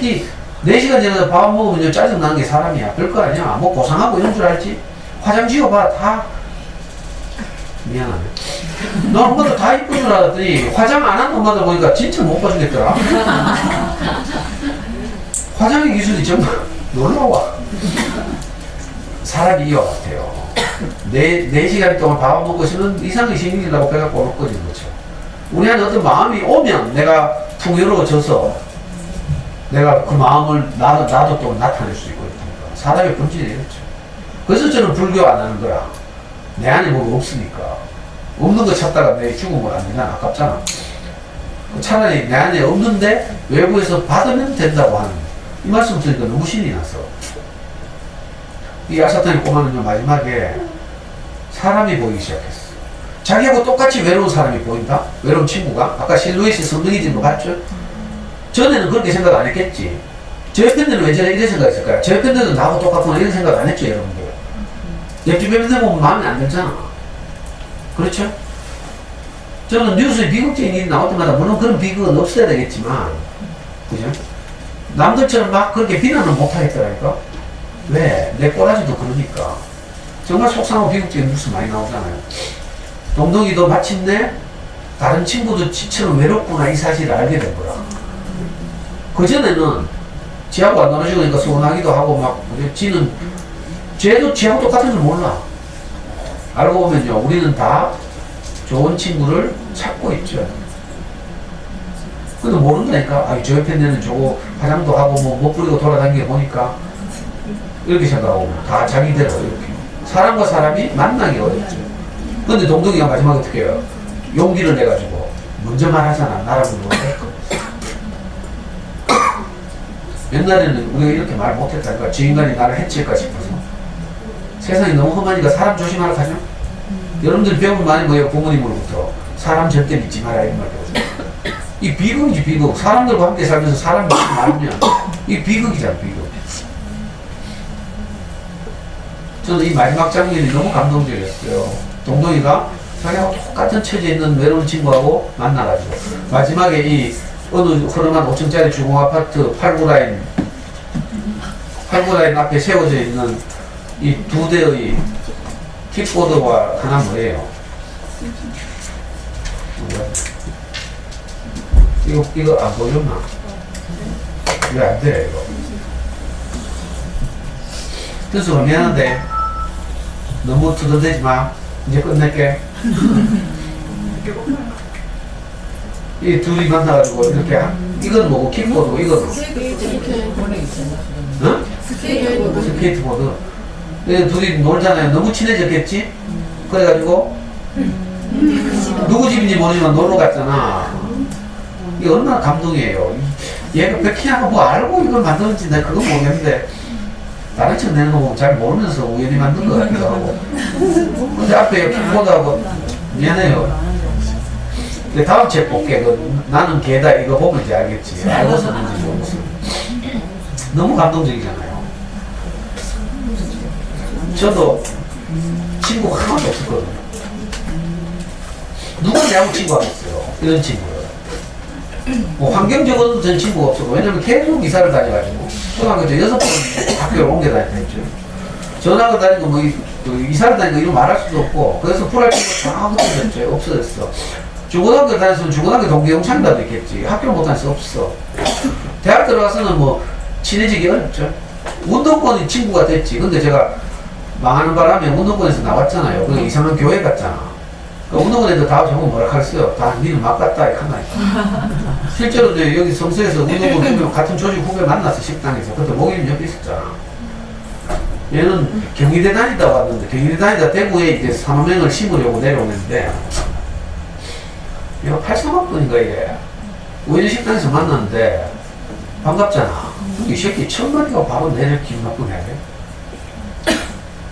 4시간 지나서 밥 먹으면 짜증나는 게 사람이야. 별거 아니야. 뭐 고상하고 이런 줄 알지? 화장 지워봐. 다 미안하네. 너 엄마도 다 이쁜 줄 알았더니 화장 안 한 엄마들 보니까 진짜 못 봐주겠더라. 화장의 기술이 정말 놀라워. 사람이 이와 같아요. 4시간 동안 밥 먹고 있으면 이상하게 생기려고 배가 꼬르 꺼지는 거죠. 우리 안에 어떤 마음이 오면 내가 풍요로워져서 내가 그 마음을 나도 또 나타낼 수 있고 있다니까. 사람의 본질이 이렇죠. 그래서 저는 불교 안 하는 거야. 내 안에 뭐가 없으니까. 없는 거 찾다가 내 죽으면 안 되나? 아깝잖아. 차라리 내 안에 없는데 외부에서 받으면 된다고 하는 이 말씀 들으니까 너무 신이 나서. 이 아사탄의 꼬마는요, 마지막에 사람이 보이기 시작했어. 자기하고 똑같이 외로운 사람이 보인다? 외로운 친구가? 아까 실루엣이 선명해진 거 봤죠? 전에는 그렇게 생각 안 했겠지. 저 옆에 는 왜 저래 이런 생각했을까요? 저 옆에 는 나하고 똑같구나 이런 생각 안 했죠, 여러분들. 옆집 옆에 보면 마음에 안 들잖아. 그렇죠? 저는 뉴스에 비극적인 일이 나올 때마다 물론 그런 비극은 없어야 되겠지만, 그죠? 남들처럼 막 그렇게 비난은 못 하겠더라니까? 왜? 내 꼬라지도 그러니까. 정말 속상하고 비극적인 뉴스 많이 나오잖아요. 동동이도 마침내 다른 친구도 지처럼 외롭구나 이 사실을 알게 된 거야. 그전에는 지하고 안 놀아주고 그러니까 서운하기도 하고 막, 지는, 쟤도 지하고 똑같은 줄 몰라. 알고 보면요, 우리는 다 좋은 친구를 찾고 있죠. 근데 모른다니까. 아, 저 옆에 있는 저거 화장도 하고 뭐 못 부리고 돌아다니게 보니까 이렇게 생각하고 다 자기대로 이렇게. 사람과 사람이 만나기 어렵죠. 근데 동동이가 마지막에 어떻게 해요? 용기를 내가지고 먼저 말하잖아. 나라고 그러는데. 옛날에는 우리가 이렇게 말 못했다니까. 저 인간이 나를 해칠까 싶어서. 세상이 너무 험하니까 사람 조심하라 하죠? 여러분들 배운 많이 뭐예요? 부모님으로부터. 사람 절대 믿지 마라 이런 말 배우죠. 이 비극이지 비극. 사람들과 함께 살면서 사람 믿지 말면 이 비극이잖아 비극. 저는 이 마지막 장면이 너무 감동적이었어요. 동동이가 자기하고 똑같은 처지에 있는 외로운 친구하고 만나가지고 마지막에 이 어느 허름한 5층짜리 주공아파트 8구라인 앞에 세워져 있는 이 두 대의 킥보드와 하나 뭐예요? 이거 안 보였나? 이거 안 돼, 이거. 뜻으로 미안한데, 너무 투덜대지 마. 이제 끝낼게. 이 둘이 만나가지고 이렇게, 이건 뭐고, 킥보드, 이건 응? 스케이트보드. 이 둘이 놀잖아요. 너무 친해졌겠지? 그래가지고, 누구 집인지 모르지만 놀러 갔잖아. 이게 얼마나 감동이에요. 얘가 백희야가 뭐 알고 이걸 만드는지 내가 그건 모르겠는데, 다른 척 내는 거 보면 잘 모르면서 우연히 만든 것 같기도 하고. 근데 앞에 킥보드하고, 미안해요. 근데 다음 책 볼게. 나는 개다. 이거 보면 이제 알겠지. 알고 썼는지 모르겠어. 너무 감동적이잖아요. 저도 친구가 하나도 없었거든요. 누가 내하고 친구하겠어요? 이런 친구를. 뭐 환경적으로도 전 친구가 없었고, 왜냐면 계속 이사를 다녀가지고, 초등학교 때 6번 학교를 옮겨 다녔다 했죠. 전학을 다니고, 이사를 다니고 이런 말할 수도 없고, 그래서 풀할 친구가 다 흩어졌죠. 없어졌어. 중고등학교 다녔으면 중고등학교 동기 영창이라도 있겠지. 학교를 못 다녀서 없어. 대학 들어가서는 뭐, 친해지기 어렵죠. 운동권이 친구가 됐지. 근데 제가 망하는 바람에 운동권에서 나왔잖아요. 그 이상한 교회 갔잖아. 운동권 애들 다 저보고 뭐라 하랬어요. 다 니는 막 갔다 이렇게 하나. 실제로 여기 성서에서 운동권 후배 같은 조직 후배 만났어. 식당에서. 그때 목요일 옆에 있었잖아. 얘는 경희대 다니다 왔는데 경희대 다니다 대구에 이제 산호맹을 심으려고 내려오는데 얘가 83학번인가 이래. 우연히 식당에서 만났는데 반갑잖아. 이 새끼 첫 마디가 바로 내를 기분 나쁘네.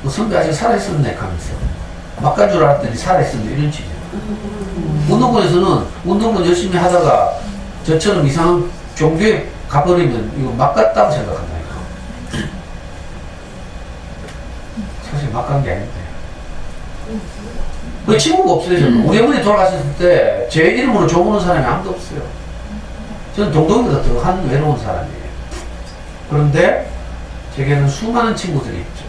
너 선배 아직 살아있었네 하면서 막 간 줄 알았더니 살아있었네 이런 취지. 운동권에서는 운동권 열심히 하다가 저처럼 이상한 종교에 가버리면 이거 막 갔다고 생각한다니까. 사실 막 간 게 아닌데. 그 친구가 없어요 저는. 우리 어머니 돌아가셨을 때 제 이름으로 조부는 사람이 아무도 없어요. 저는 동동이보다 더 한 외로운 사람이에요. 그런데 제게는 수많은 친구들이 있죠.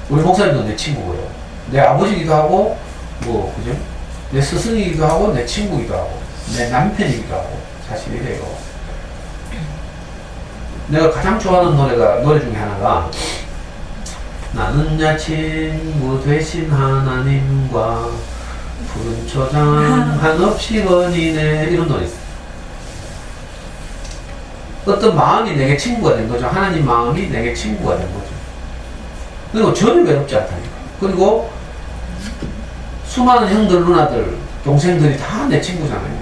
우리 목사님도 내 친구고요. 내 아버지기도 하고, 뭐, 그죠? 내 스승이기도 하고, 내 친구이기도 하고, 내 남편이기도 하고, 사실 이래요. 내가 가장 좋아하는 노래 중에 하나가, 나는야 친구 되신 하나님과 푸른 초장 한없이 거니네. 이런 노래 있어요. 어떤 마음이 내게 친구가 된 거죠. 하나님 마음이 내게 친구가 된 거죠. 그리고 전혀 외롭지 않다니까. 그리고 수많은 형들, 누나들, 동생들이 다 내 친구잖아요.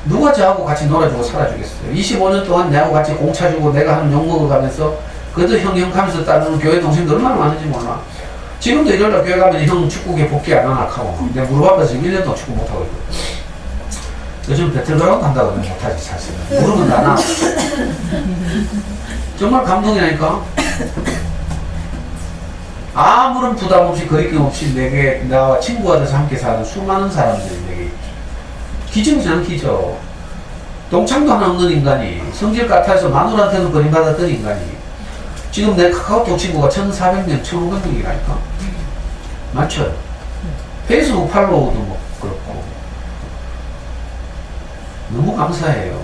누가 저하고 같이 놀아주고 살아주겠어요. 25년 동안 내하고 같이 공차 주고 내가 하는 욕 먹어가면서 그래도 형 하면서 따르는 교회 동생들 얼마나 많은지 몰라. 지금도 일요일날 교회 가면 형 축구계 복귀 안 하나 하고 내가 무릎 아파서 1년 동안 축구 못하고 있거든. 요즘 배틀그라운드 한다고 하면 못하지 사실은. 무릎은 나나. 정말 감동이라니까. 아무런 부담 없이 거리낌 없이 내게 나와 친구가 돼서 함께 사는 수많은 사람들이 내게 있죠. 기적이지 않기죠. 동창도 하나 없는 인간이 성질 같아서 마누라한테는 버림받았던 인간이 지금 내 카카오톡 친구가 1,400명, 1,500명이라니까. 많죠. 페이스북 팔로우도 뭐 그렇고. 너무 감사해요.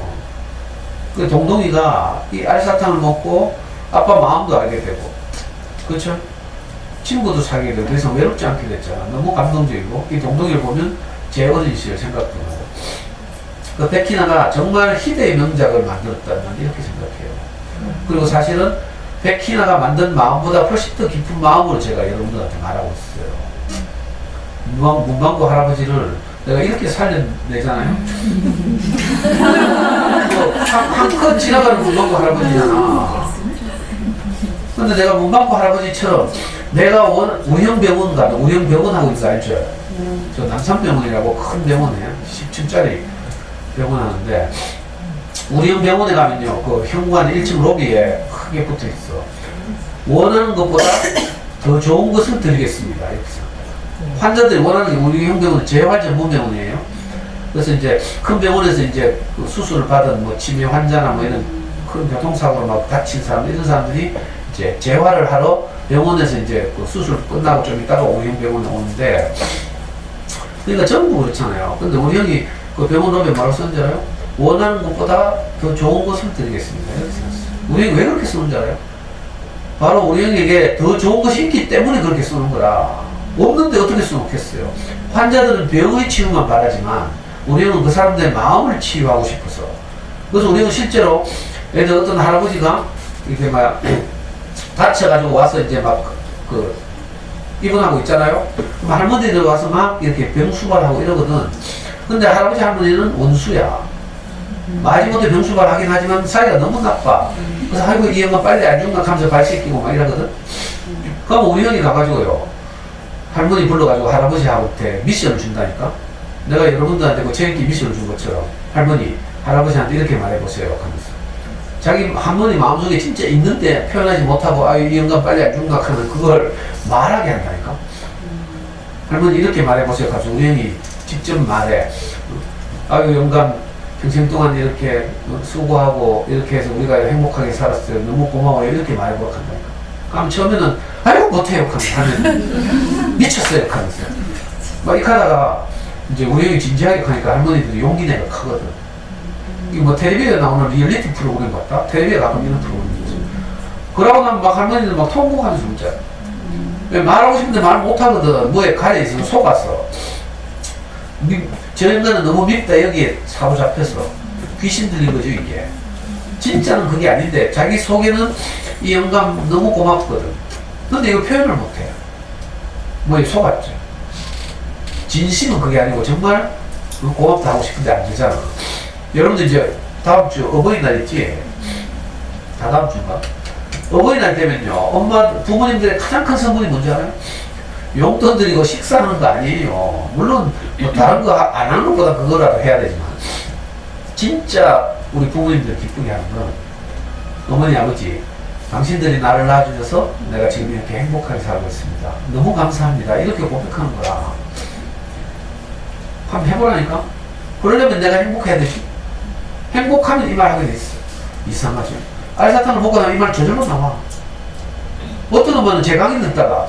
그 동동이가 이 알사탕을 먹고 아빠 마음도 알게 되고, 그렇죠? 친구도 사귀게 되고, 그래서 외롭지 않게 됐잖아. 너무 감동적이고, 이 동동이를 보면 제 어린 시절 생각도 나고. 그 백희나가 정말 희대의 명작을 만들었다는 이렇게 생각해요. 그리고 사실은 백희나가 만든 마음보다 훨씬 더 깊은 마음으로 제가 여러분들한테 말하고 있어요. 문방구 할아버지를 내가 이렇게 살려내잖아요. 한컷 지나가는 문방구 할아버지잖아. 근데 내가 문방구 할아버지처럼 내가 우리 형 병원 가면 우리 형 병원 하고 있는 거 알죠? 저 남산병원이라고 큰 병원이에요. 10층짜리 병원 하는데 우리 형 병원에 가면요 그 현관 1층 로비에 크게 붙어 있어. 원하는 것보다 더 좋은 것을 드리겠습니다. 이렇게 환자들이 원하는 게 우리 형 병원은 재활 전문 병원이에요. 그래서 이제 큰 병원에서 이제 그 수술을 받은 뭐 치매 환자나 뭐 이런 큰 교통사고로 막 다친 사람 이런 사람들이 이제 재활을 하러 병원에서 이제 그 수술 끝나고 좀 있다가 우리 형 병원에 오는데 그러니까 전부 그렇잖아요. 근데 우리 형이 그 병원 로비에 뭐라고 썼는지 알아요? 원하는 것보다 더 좋은 것을 드리겠습니다. 이렇게 썼어요. 우리 형이 왜 그렇게 쓰는지 알아요? 바로 우리 형에게 더 좋은 것이 있기 때문에 그렇게 쓰는 거라. 없는데 어떻게 써놓겠어요? 환자들은 병의 치유만 바라지만 우리 형은 그 사람들의 마음을 치유하고 싶어서. 그래서 우리 형은 실제로 예를 들어 어떤 할아버지가 이렇게 막 다쳐가지고 와서 이제 막 그 입원하고 있잖아요. 그럼 할머니들 와서 막 이렇게 병수발하고 이러거든. 근데 할아버지 할머니는 원수야. 마지못해 병수발 하긴 하지만 사이가 너무 나빠. 그래서 아이고 이 형은 빨리 안 죽나 하면서 발 씻기고 막 이러거든. 그럼 우리 형이 가가지고요 할머니 불러가지고 할아버지한테 미션을 준다니까. 내가 여러분들한테 그 재밌게 미션을 준 것처럼 할머니 할아버지한테 이렇게 말해보세요 하면서 자기 할머니 마음속에 진짜 있는데 표현하지 못하고 아유 이 영감 빨리 안 죽나 하면 그걸 말하게 한다니까. 할머니 이렇게 말해보세요 하면서 우리 형이 직접 말해. 아유 영감 평생 동안 이렇게 수고하고 이렇게 해서 우리가 행복하게 살았어요. 너무 고마워요. 이렇게 말해보라고 한다니까. 그럼 처음에는 아이고 못해요 하면 미쳤어요 하면서 막 이렇게 하다가 이제 우리 형이 진지하게 하니까 할머니들이 용기 내가 크거든. 이거 뭐 텔레비전에 나오는 리얼리티 프로그램 같다? 텔레비전에 가끔 이런 프로그램이지. 그러고 나면 막 할머니들 막 통곡하면서 문자. 말하고 싶은데 말 못하거든. 뭐에 가려 있어서 속았어. 저 인간은 너무 밉다 여기에 사로잡혀서 귀신 들린 거죠 이게. 진짜는 그게 아닌데 자기 속에는 이 영감 너무 고맙거든. 근데 이거 표현을 못해. 뭐에 속았죠. 진심은 그게 아니고 정말 고맙다 하고 싶은데 안 되잖아. 여러분들 이제 다음 주 어버이날 있지? 다다음 주인가? 어버이날 되면요 엄마 부모님들의 가장 큰 선물이 뭔지 알아요? 용돈 드리고 식사하는 거 아니에요. 물론 뭐 다른 거 안 하는 것보다 그거라도 해야 되지만 진짜 우리 부모님들 기쁘게 하는 건 어머니 아버지 당신들이 나를 낳아주셔서 내가 지금 이렇게 행복하게 살고 있습니다. 너무 감사합니다. 이렇게 고백하는 거라. 한번 해보라니까. 그러려면 내가 행복해야 되지. 행복하면 이 말 하게 돼 있어. 이상하죠. 알사탕을 먹고 나면 이 말 저절로 나와. 어떤 엄마는 제 강의 듣다가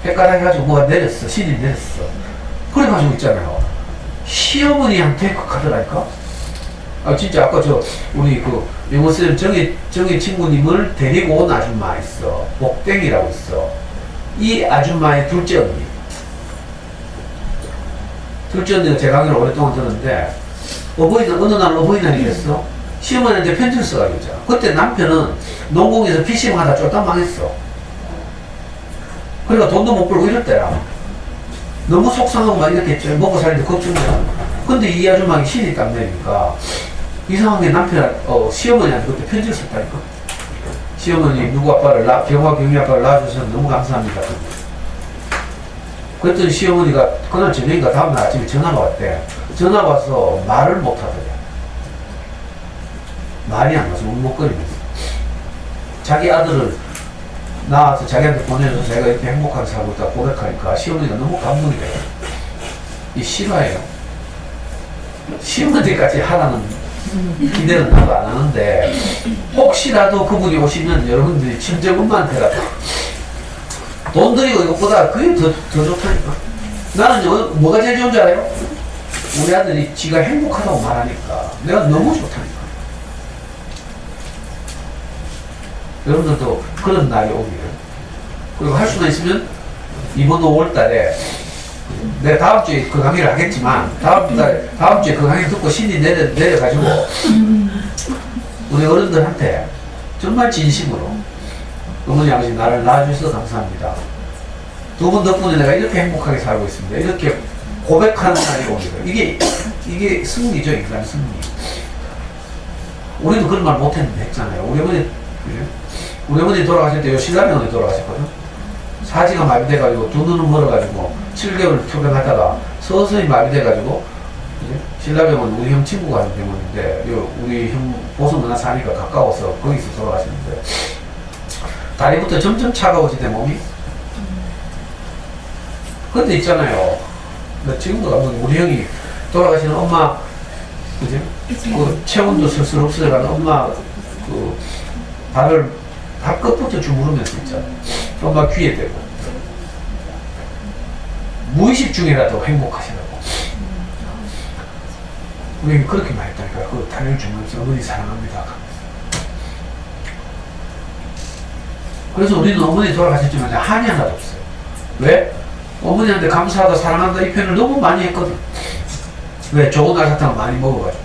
헷갈려 가지고 뭐가 내렸어. 신이 내렸어. 그래가지고 있잖아요. 시어머니한테 그 카드라니까. 아 진짜 아까 저 우리 그 영어쌤 정희 친구님을 데리고 온 아줌마 있어. 복댕이라고 있어. 이 아줌마의 둘째 언니. 둘째 언니가 제 강의를 오랫동안 들었는데 어버이날 어느 날 어버이날이 됐어. 시어머니한테 편지를 써가지고 있잖아. 그때 남편은 농공에서 피싱 하다 쫄딱 망했어. 그러니까 돈도 못 벌고 이럴 때야. 너무 속상하고 막 이렇게 먹고 살는데 걱정이야. 근데 이 아줌마가 신이 딱 내니까 이상하게 시어머니한테 그때 편지를 썼다니까. 시어머니 누구 아빠를 병화 경희 아빠를 낳아주셔서 너무 감사합니다. 그랬더니 시어머니가 그날 저녁인가 다음날 아침에 전화가 왔대. 전화가 와서 말을 못하더래. 말이 안 나서 묵묵거리면서 자기 아들을 낳아서 자기한테 보내줘서 자기가 이렇게 행복하게 살고 있다 고백하니까 시어머니가 너무 감동이 돼요. 이 실화예요. 시어머니까지 하라는 기대는 나도 안 하는데 혹시라도 그분이 오시면 여러분들이 친정 엄마한테라도 돈 들이고 이것보다 그게 더 좋다니까. 나는 뭐가 제일 좋은 줄 알아요? 우리 아들이 지가 행복하다고 말하니까 내가 너무 좋다니까. 여러분들도 그런 날이 오기를. 그리고 할 수만 있으면 이번 5월 달에 내가 다음 주에 그 강의를 하겠지만 다음 주에 그 강의 듣고 신이 내려가지고 우리 어른들한테 정말 진심으로 어머니 아버지 나를 낳아주셔서 감사합니다. 두 분 덕분에 내가 이렇게 행복하게 살고 있습니다. 이렇게 고백하는 날이 오기를. 이게 승리죠. 인간 승리. 우리도 그런 말 못했는데 했잖아요. 우리 어머니 돌아가실 때 요 신라병원에 돌아가셨거든. 사지가 마비돼가지고 두 눈은 멀어가지고 7개월 투병하다가 서서히 마비돼가지고 신라병은 우리 형 친구가 한 병원인데 우리 형 보성문화 사니까 가까워서 거기서 돌아가셨는데 다리부터 점점 차가워지대 몸이. 근데 있잖아요. 지금도 우리 형이 돌아가시는 엄마 그지? 그 체온도 슬슬 없어져가는 엄마 그 발을 발끝부터 주무르면서 있잖아. 엄마 귀에 대고 무의식 중이라도 행복하시라고. 우리 그렇게 말했다니까. 그 다리를 주면서 어머니 사랑합니다. 그래서 우리는 어머니 돌아가셨지만 한이 하나도 없어요. 왜? 어머니한테 감사하다 사랑한다 이 표현을 너무 많이 했거든. 왜? 좋은 알사탕을 많이 먹어가지고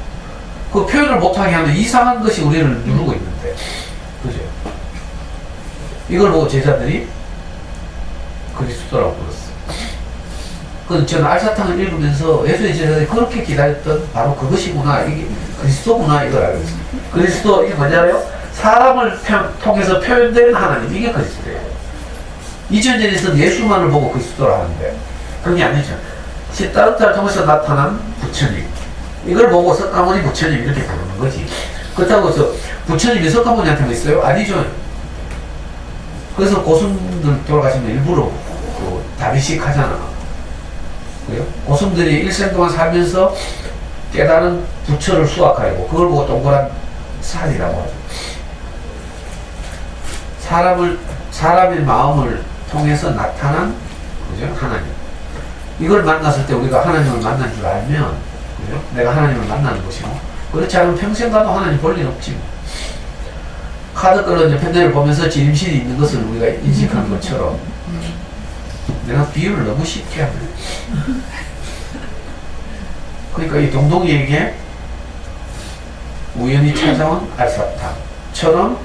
그 표현을 못하게 하는 이상한 것이 우리를 누르고 있는데, 그죠? 이걸 보고 제자들이 그리스도라고 불렀어. 그래서 저는 알사탕을 읽으면서 예수의 제자들이 그렇게 기다렸던 바로 그것이구나, 이게 그리스도구나, 이걸 알고 있어요. 그리스도 이게 뭔지 알아요? 사람을 통해서 표현된 하나님, 이게 그리스도예요. 이전에서는 예수만을 보고 그리스도라 하는데 그게 아니죠. 시다르타를 통해서 나타난 부처님, 이걸 보고 석가모니 부처님 이렇게 부르는 거지. 그렇다고 해서 부처님이 석가모니한테 뭐 있어요? 아니죠. 그래서 고승들 돌아가시면 일부러 그 다비식 하잖아. 그래요? 고승들이 일생 동안 살면서 깨달은 부처를 수확하고 그걸 보고 동그란 산이라고 하죠. 사람의 마음을 통해서 나타난, 그죠? 하나님. 이걸 만났을 때 우리가 하나님을 만난 줄 알면, 그죠? 내가 하나님을 만나는 것이고, 그렇지 않으면 평생 가도 하나님 볼 일 없지. 카드 끌어 이제 펜들을 보면서 지림실이 있는 것을 우리가 인식하는 것처럼, 내가 비유를 너무 쉽게 하네. 그러니까 이 동동이에게 우연히 찾아온 알사탕처럼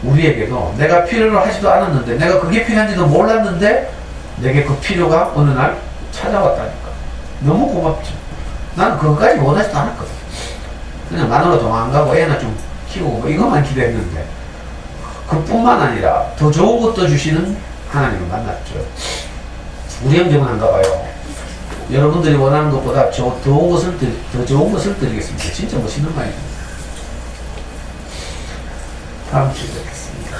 우리에게도 내가 필요로 하지도 않았는데, 내가 그게 필요한지도 몰랐는데 내게 그 필요가 어느 날 찾아왔다니까. 너무 고맙죠. 나는 그것까지 원하지도 않았거든. 그냥 마누라 도망 가고 애나 좀 키우고 뭐 이것만 기대했는데, 그뿐만 아니라 더 좋은 것도 주시는 하나님을 만났죠. 우리 형제는 한가 봐요. 여러분들이 원하는 것보다 더 좋은 것을 드리겠습니다. 진짜 멋있는 말입니다. 다음 주에 뵙겠습니다.